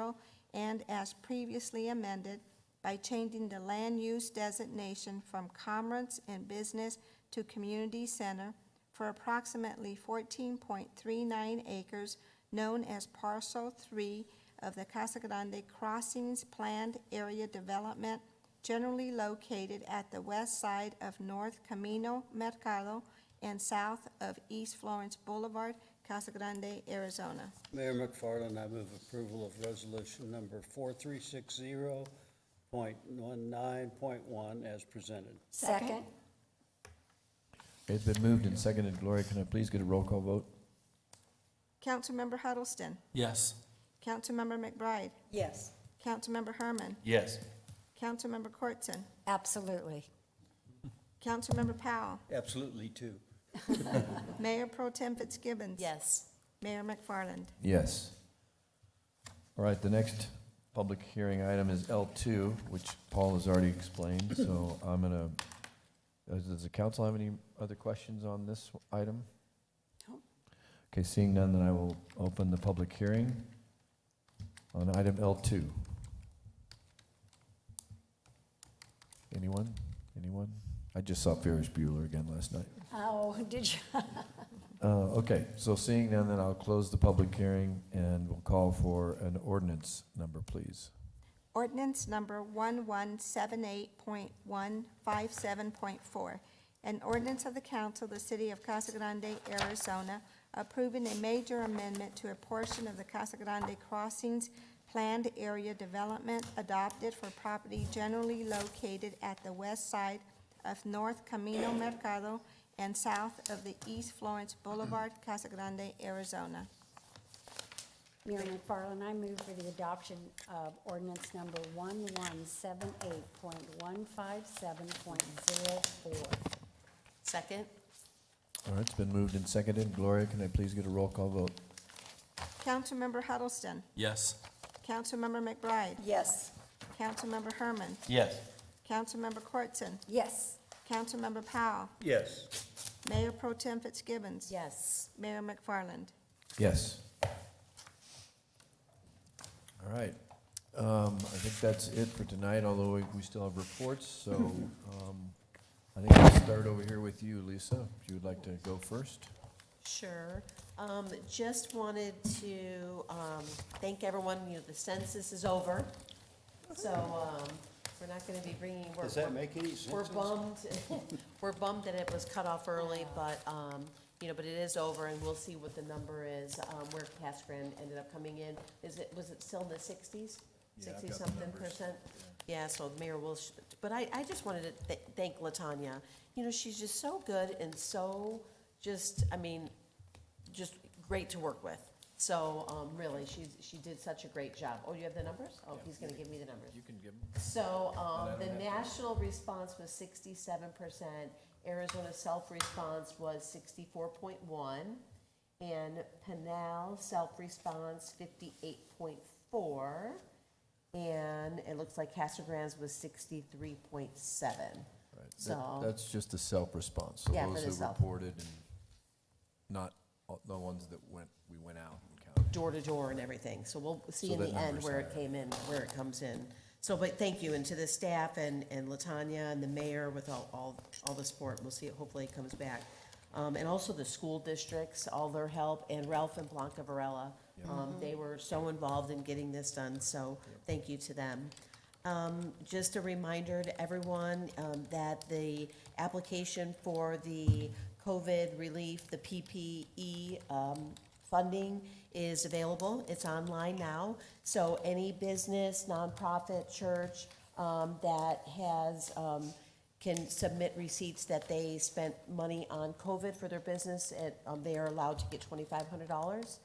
and as previously amended by changing the land use designation from Commerce and Business to Community Center for approximately 14.39 acres known as Parcel 3 of the Casa Grande Crossings Planned Area Development, generally located at the west side of North Camino Mercado and south of East Florence Boulevard, Casa Grande, Arizona. Mayor McFarland, I move approval of resolution number 4360.19.1 as presented. second, It's been moved and seconded. Gloria, can I please get a roll call vote? Councilmember Huddleston. Yes. Councilmember McBride. Yes. Councilmember Herman. Yes. Councilmember Cortzen. absolutely. Councilmember Powell. Absolutely, too. Mayor Pro Tem Fitzgibbons. Yes. Mayor McFarland. Yes. All right, the next public hearing item is L2, which Paul has already explained, so I'm gonna, does the council have any other questions on this item? No. Okay, seeing none, then I will open the public hearing on item L2. Anyone? Anyone? I just saw Ferris Bueller again last night. Oh, did you? Okay, so seeing none, then I'll close the public hearing and we'll call for an ordinance number, please. Ordinance number 1178.157.4. An ordinance of the Council of the City of Casa Grande, Arizona, approving a major amendment to a portion of the Casa Grande Crossings Planned Area Development adopted for property generally located at the west side of North Camino Mercado and south of the East Florence Boulevard, Casa Grande, Arizona. Mayor McFarland, I move for the adoption of ordinance number 1178.157.04. Second? All right, it's been moved and seconded. Gloria, can I please get a roll call vote? Councilmember Huddleston. Yes. Councilmember McBride. Yes. Councilmember Herman. Yes. Councilmember Cortzen. Yes. Councilmember Powell. Yes. Mayor Pro Tem Fitzgibbons. Yes. Mayor McFarland. Yes. All right. I think that's it for tonight, although we still have reports, so I think we'll start over here with you, Lisa, if you would like to go first. Sure. Just wanted to thank everyone, the census is over. So we're not going to be bringing. Does that make any sense? We're bummed. We're bummed that it was cut off early, but but it is over, and we'll see what the number is. Where Casa Grande ended up coming in. Was it still in the 60s? 60-something percent. Yeah. So the mayor will. But I just wanted to thank LaTanya. She's just so good and so just great to work with. So, really, she did such a great job. Oh, you have the numbers? Oh, he's gonna give me the numbers. You can give them. So, And I don't the have to. national response was 67%, Arizona self-response was 64.1, and Pinal self-response 58.4, and it looks like Casagrands was 63.7. Right. So, That's just the self-response, so Yeah, for those the who self. reported and not the ones that we went out and counted. door to door and everything, so we'll see So in that the end number's where it higher. came in, where it comes in. So, but thank you, and to the staff and Latanya and the mayor with all the support, we'll see, hopefully it comes back. And also the school districts, all their help, and Ralph and Blanca Varela. They were so involved in getting this done, so thank you to them. Just a reminder to everyone, that the application for the COVID relief, the PPE, funding is available. It's online now. So any business, nonprofit, church, that has, can submit receipts that they spent money on COVID for their business, they are allowed to get $2,500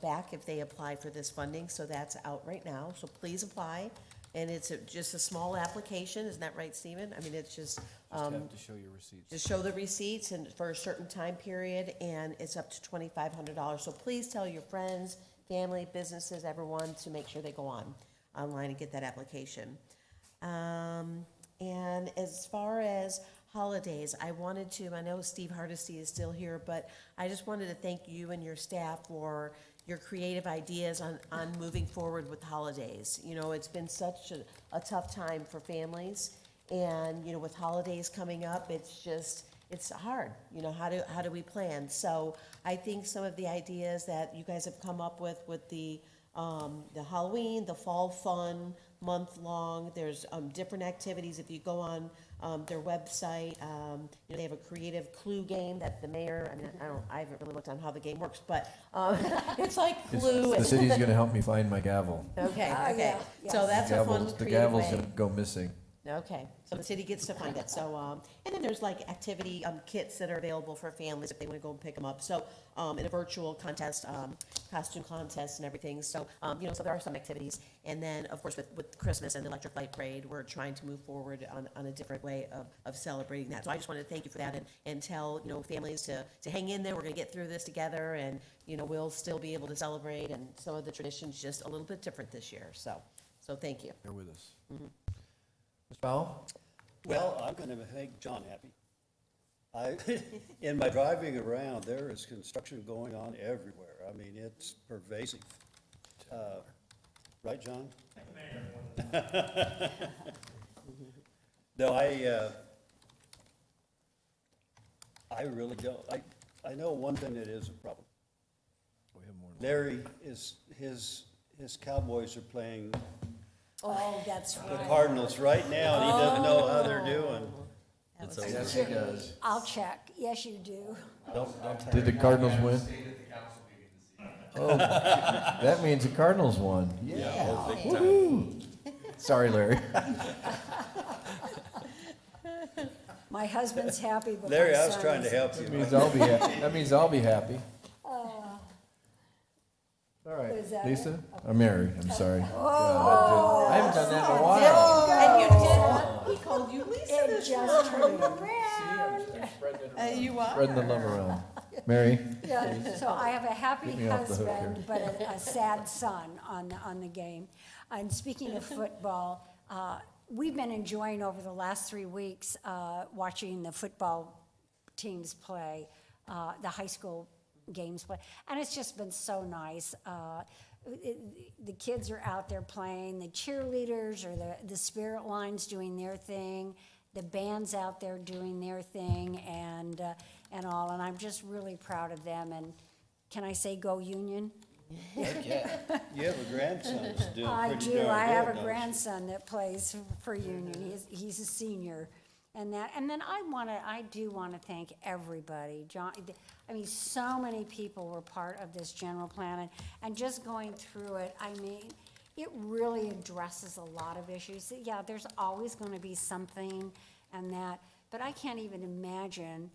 back if they apply for this funding. So that's out right now. So please apply. And it's just a small application, isn't that right, Stephen? I mean, it's just, Just have to show your receipts. just show the receipts and for a certain time period, and it's up to $2,500. So please tell your friends, family, businesses, everyone to make sure they go online and get that application. And as far as holidays, I know Steve Hardesty is still here, but I just wanted to thank you and your staff for your creative ideas on moving forward with holidays. You know, it's been such a tough time for families, and, you know, with holidays coming up, it's hard, you know, how do we plan? So I think some of the ideas that you guys have come up with the Halloween, the fall fun, month-long, there's different activities. If you go on their website, you know, they have a creative clue game that the mayor, I haven't really looked on how the game works, but it's like Clue. The city's gonna help me find my gavel. Okay, okay. yeah, So that's a fun, The creative gavel's way. gonna go missing. Okay, so the city gets to find it, so, and then there's like activity, kits that are available for families if they wanna go and pick them up, so, in a virtual contest, costume contest and everything, so, you know, so there are some activities. And then, of course, with Christmas and the Electric Light Parade, we're trying to move forward on a different way of celebrating that. So I just wanted to thank you for that and tell, you know, families to hang in there, we're gonna get through this together, and, you know, we'll still be able to celebrate, and some of the traditions just a little bit different this year, so thank you. Bear with us. Mr. Powell? Well, I'm going to make John happy. In my driving around, there is construction going on everywhere. I mean, it's pervasive. Right, John? No, I really don't. I know one thing that is a problem. We have more. Larry his Cowboys are playing Oh, that's the right. Cardinals right now, and he doesn't know how they're doing. Yes, he does. I'll check. Yes, you do. Did the Cardinals win? Oh, that means the Cardinals won. Yeah. Woo-hoo. Sorry, Larry. My husband's happy, but Larry, my I was son trying to isn't. help you. That means I'll be happy. All right, Is that Lisa? I'm Mary, I'm sorry. God, I haven't done that in a while. And you did, he called you Lisa It this just morning. turned around. You are. Spreading the love around. Mary? Yeah, so I have a happy Get me off the hook husband, here. but a sad son on the game. And speaking of football, we've been enjoying over the last 3 weeks, watching the football teams play, the high school games play, and it's just been so nice. The kids are out there playing, the cheerleaders or the spirit lines doing their thing, the band's out there doing their thing, and all, and I'm just really proud of them. And can I say go Union? Heck yeah. You have a grandson that's doing I pretty do. darn I good, have a don't you? grandson that plays for Union. He's a senior, and then I do want to thank everybody. John, I mean, so many people were part of this general plan, and just going through it, I mean, it really addresses a lot of issues. Yeah, there's always going to be something and that, but I can't even imagine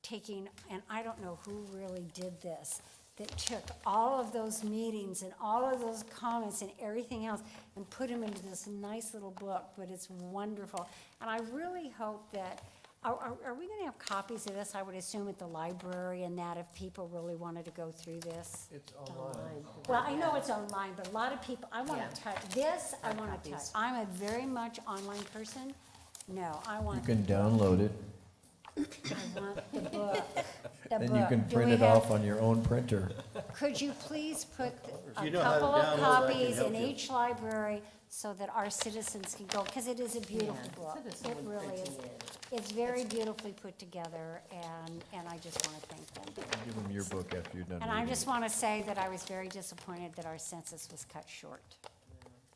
taking, and I don't know who really did this, that took all of those meetings and all of those comments and everything else and put them into this nice little book, but it's wonderful. And I really hope that, are we gonna have copies of this, I would assume, at the library and that, if people really wanted to go through this? It's online. Well, I know it's online, but a lot of people, I wanna touch, this, I wanna touch. I'm a very much online person. No, I You want. can download it, I want the book. The and you book. can Do print we it have- off on your own printer. Could you please put a you know how to couple of download, I can copies in help you. each library so that our citizens can go, because it is a beautiful book. It really is. It's very beautifully put together, and I just want to thank them. Give them your book after you're done And I reading just it. want to say that I was very disappointed that our census was cut short.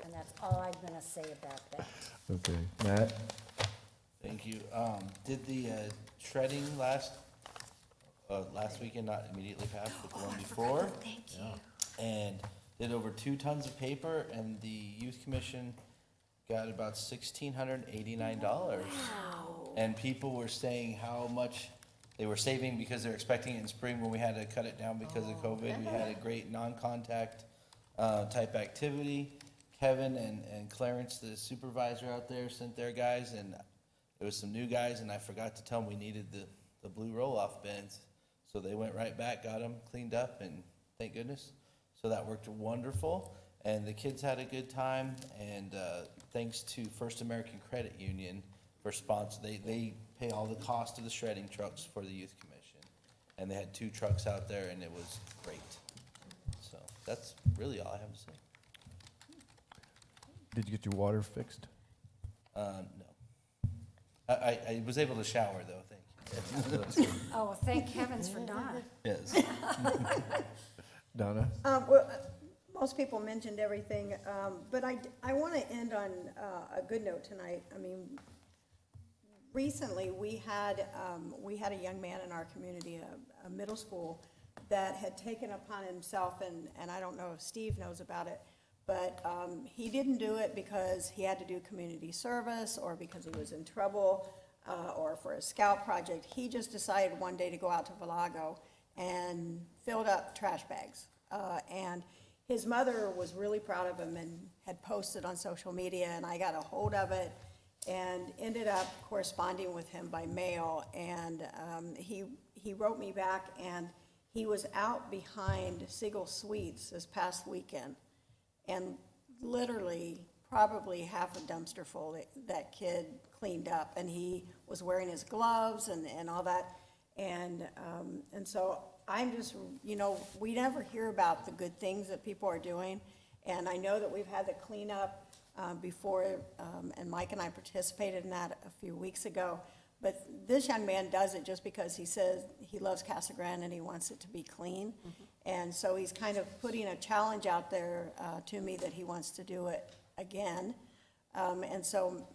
And that's all I'm going to say about that. Okay, Matt? Thank you. Did the shredding last weekend not immediately pass, but the one before? Thank you. And did over 2 tons of paper, and the youth commission got about $1,689. And people were saying how much they were saving because they're expecting it in spring when we had to cut it down because of COVID. We had a great non-contact type activity. Kevin and Clarence, the supervisor out there, sent their guys, and there was some new guys, and I forgot to tell them we needed the blue roll-off bins. So they went right back, got them cleaned up, and thank goodness. So that worked wonderful, and the kids had a good time, and thanks to First American Credit Union for sponsor, they pay all the cost of the shredding trucks for the youth commission. And they had 2 trucks out there, and it was great. So that's really all I have to say. Did you get your water fixed? No. I was able to shower, though, thank you. Oh, well, thank heavens for Donna. Yes. Donna? Well, most people mentioned everything, but I want to end on a good note tonight. I mean, recently, we had a young man in our community, a middle school, that had taken upon himself, and I don't know if Steve knows about it, but he didn't do it because he had to do community service or because he was in trouble or for a scout project. He just decided one day to go out to Valago and filled up trash bags. And his mother was really proud of him and had posted on social media, and I got a hold of it and ended up corresponding with him by mail. And he wrote me back, and he was out behind Siegel Sweets this past weekend. And literally, probably half a dumpster full that kid cleaned up, and he was wearing his gloves and all that. And so I'm just, we never hear about the good things that people are doing. And I know that we've had the cleanup before, and Mike and I participated in that a few weeks ago. But this young man does it just because he says he loves Casa Grande and he wants it to be clean. And so he's kind of putting a challenge out there to me that he wants to do it again. And so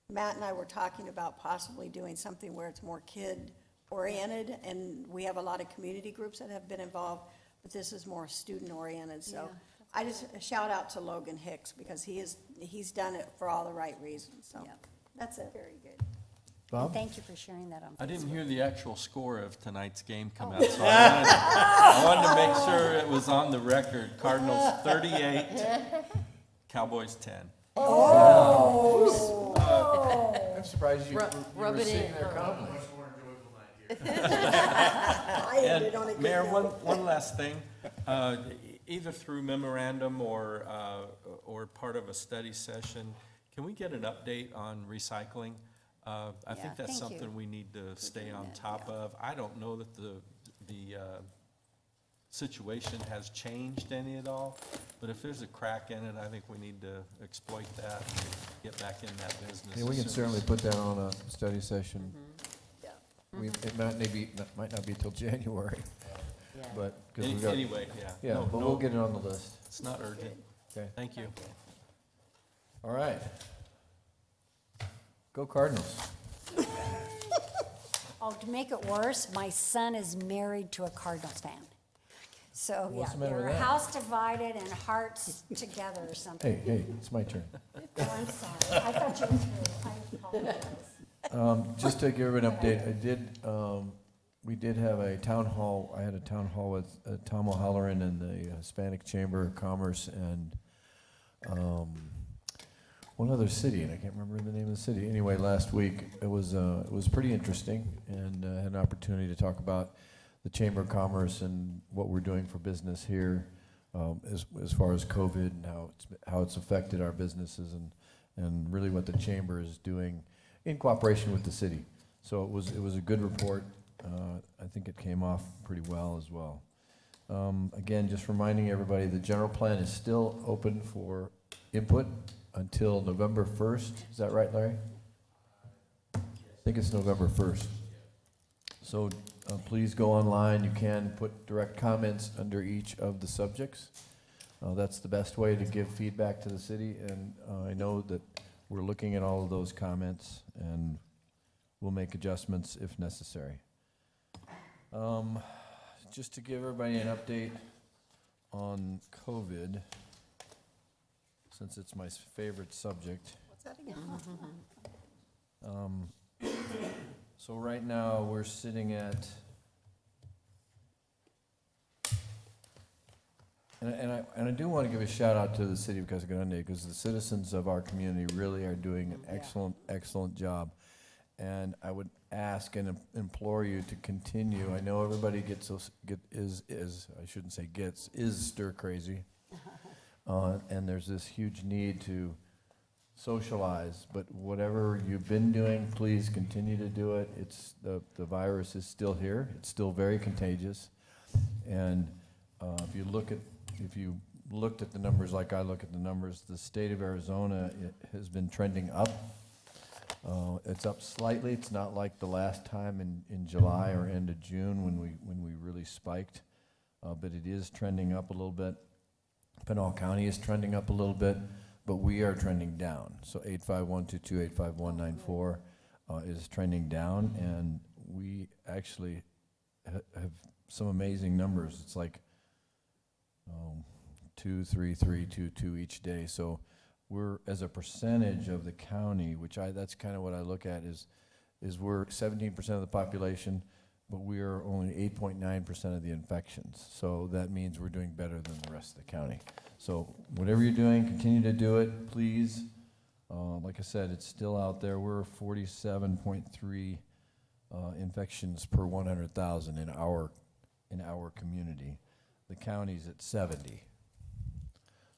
Matt and I were talking about possibly doing something where it's more kid-oriented, and we have a lot of community groups that have been involved, but this is more student-oriented. So I just shout out to Logan Hicks because he's done it for all the right reasons. So that's it. Very good. Bob? Thank you for sharing that on Facebook. I didn't hear the actual score of tonight's game come out, so I wanted to make sure it was on the record. Cardinals 38, Cowboys 10. I'm surprised you Rub were it sitting in. there calmly. I ended on a And good Mayor, note. one last thing. Either through memorandum or part of a study session, can we get an update on recycling? I think that's thank you something we need to stay doing on that, top of. I don't know that the situation has changed any at all, but if there's a crack in it, I think we need to exploit that and get back in that business. Yeah, we as can soon certainly as- put that on a study session. It might not be till January, but, because we've got. Anyway, yeah. Yeah, No, but no, we'll get it on the list. It's not urgent. Okay, Thank you. all right. Go Cardinals. Oh, to make it worse, my son is married to a Cardinals fan. So, What's yeah, the matter with they're that? house divided and hearts together or something. Hey, it's my turn. Oh, I'm sorry. I thought you were through. I apologize. Just to give an update, I did we did have a town hall, I had a town hall with Tom O'Halloran and the Hispanic Chamber of Commerce and one other city, and I can't remember the name of the city. Anyway, last week, it was pretty interesting, and had an opportunity to talk about the Chamber of Commerce and what we're doing for business here, as far as COVID and how it's affected our businesses and really what the Chamber is doing in cooperation with the city. So it was a good report. I think it came off pretty well as well. Again, just reminding everybody, the general plan is still open for input until November 1st. Is that right, Larry? I think it's November 1st. So please go online. You can put direct comments under each of the subjects. That's the best way to give feedback to the city, and I know that we're looking at all of those comments, and we'll make adjustments if necessary. Just to give everybody an update on COVID, since it's my favorite subject. What's that again? So right now, we're sitting at, and I do want to give a shout out to the city of Casa Grande, because the citizens of our community really are doing an excellent job. And I would ask and implore you to continue. I know everybody is stir crazy. And there's this huge need to socialize, but whatever you've been doing, please continue to do it. It's the virus is still here. It's still very contagious. And if you looked at the numbers like I look at the numbers, the state of Arizona has been trending up. It's up slightly. It's not like the last time in July or end of June when we really spiked, but it is trending up a little bit. Pinal County is trending up a little bit, but we are trending down. So 85122-85194 is trending down, and we actually have some amazing numbers. It's like 2, 3, 3, 2, 2 each day. So we're, as a percentage of the county, that's kind of what I look at, is we're 17% of the population, but we are only 8.9% of the infections. So that means we're doing better than the rest of the county. So whatever you're doing, continue to do it, please. Like I said, it's still out there. We're 47.3 infections per 100,000 in our community. The county's at 70.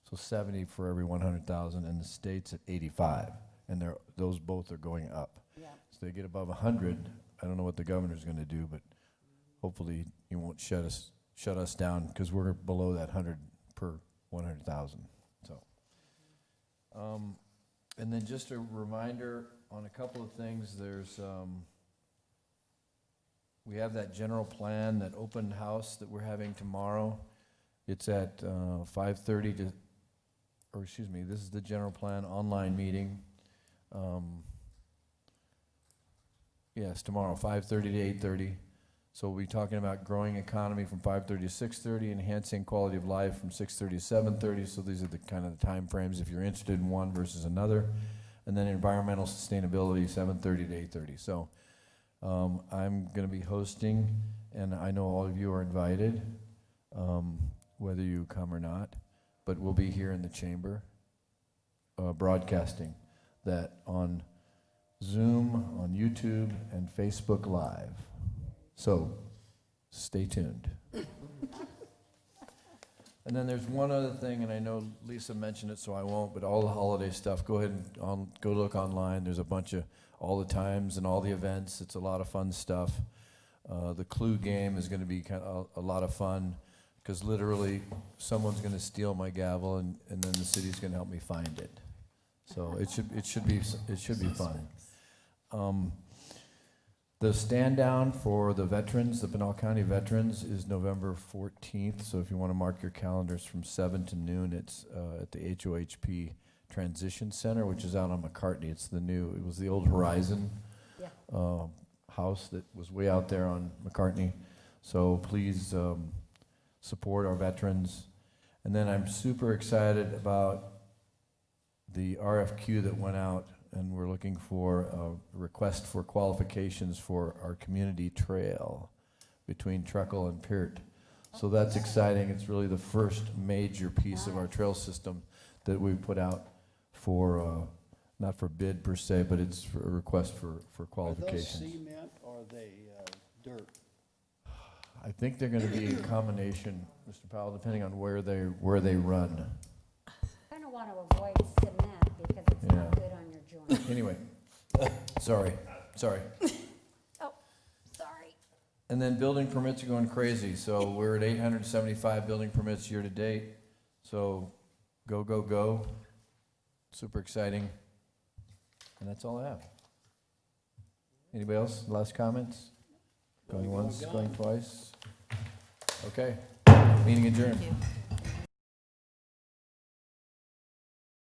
So 70 for every 100,000, and the state's at 85. And those both are going up. Yeah. So they get above 100. I don't know what the governor's going to do, but hopefully he won't shut us down, because we're below that 100 per 100,000. So, and then just a reminder on a couple of things. We have that general plan, that open house that we're having tomorrow. It's at 5:30 this is the general plan online meeting. Yes, tomorrow, 5:30 to 8:30. So we'll be talking about growing economy from 5:30 to 6:30, enhancing quality of life from 6:30 to 7:30. So these are the kind of the time frames if you're interested in one versus another. And then environmental sustainability, 7:30 to 8:30. So I'm going to be hosting, and I know all of you are invited, whether you come or not. But we'll be here in the chamber, broadcasting that on Zoom, on YouTube, and Facebook Live. So, stay tuned. And then there's one other thing, and I know Lisa mentioned it, so I won't, but all the holiday stuff, go ahead and go look online. There's a bunch of all the times and all the events. It's a lot of fun stuff. The Clue game is going to be kind of a lot of fun, because literally someone's going to steal my gavel, and then the city's going to help me find it. So it should be fun. The stand down for the veterans, the Pinal County veterans, is November 14th. So if you want to mark your calendars from 7 to noon, it's at the HOHP Transition Center, which is out on McCartney. It was the old Horizon house that was way out there on McCartney. So please support our veterans. And then I'm super excited about the RFQ that went out, and we're looking for a request for qualifications for our community trail. between Truckle and Peart. So that's exciting. It's really the first major piece of our trail system that we've put out for, not for bid per se, but it's for a request for qualifications. Are those cement or are they dirt? I think they're gonna be a combination, Mr. Powell, depending on where they run. Kind of want to avoid cement because it's Yeah. not good on your joint. Anyway, sorry. Oh, sorry. And then building permits are going crazy, so we're at 875 building permits year to date. So go. Super exciting. And that's all I have. Anybody else? Last comments? Going once, going twice? Okay, meeting adjourned. Thank you.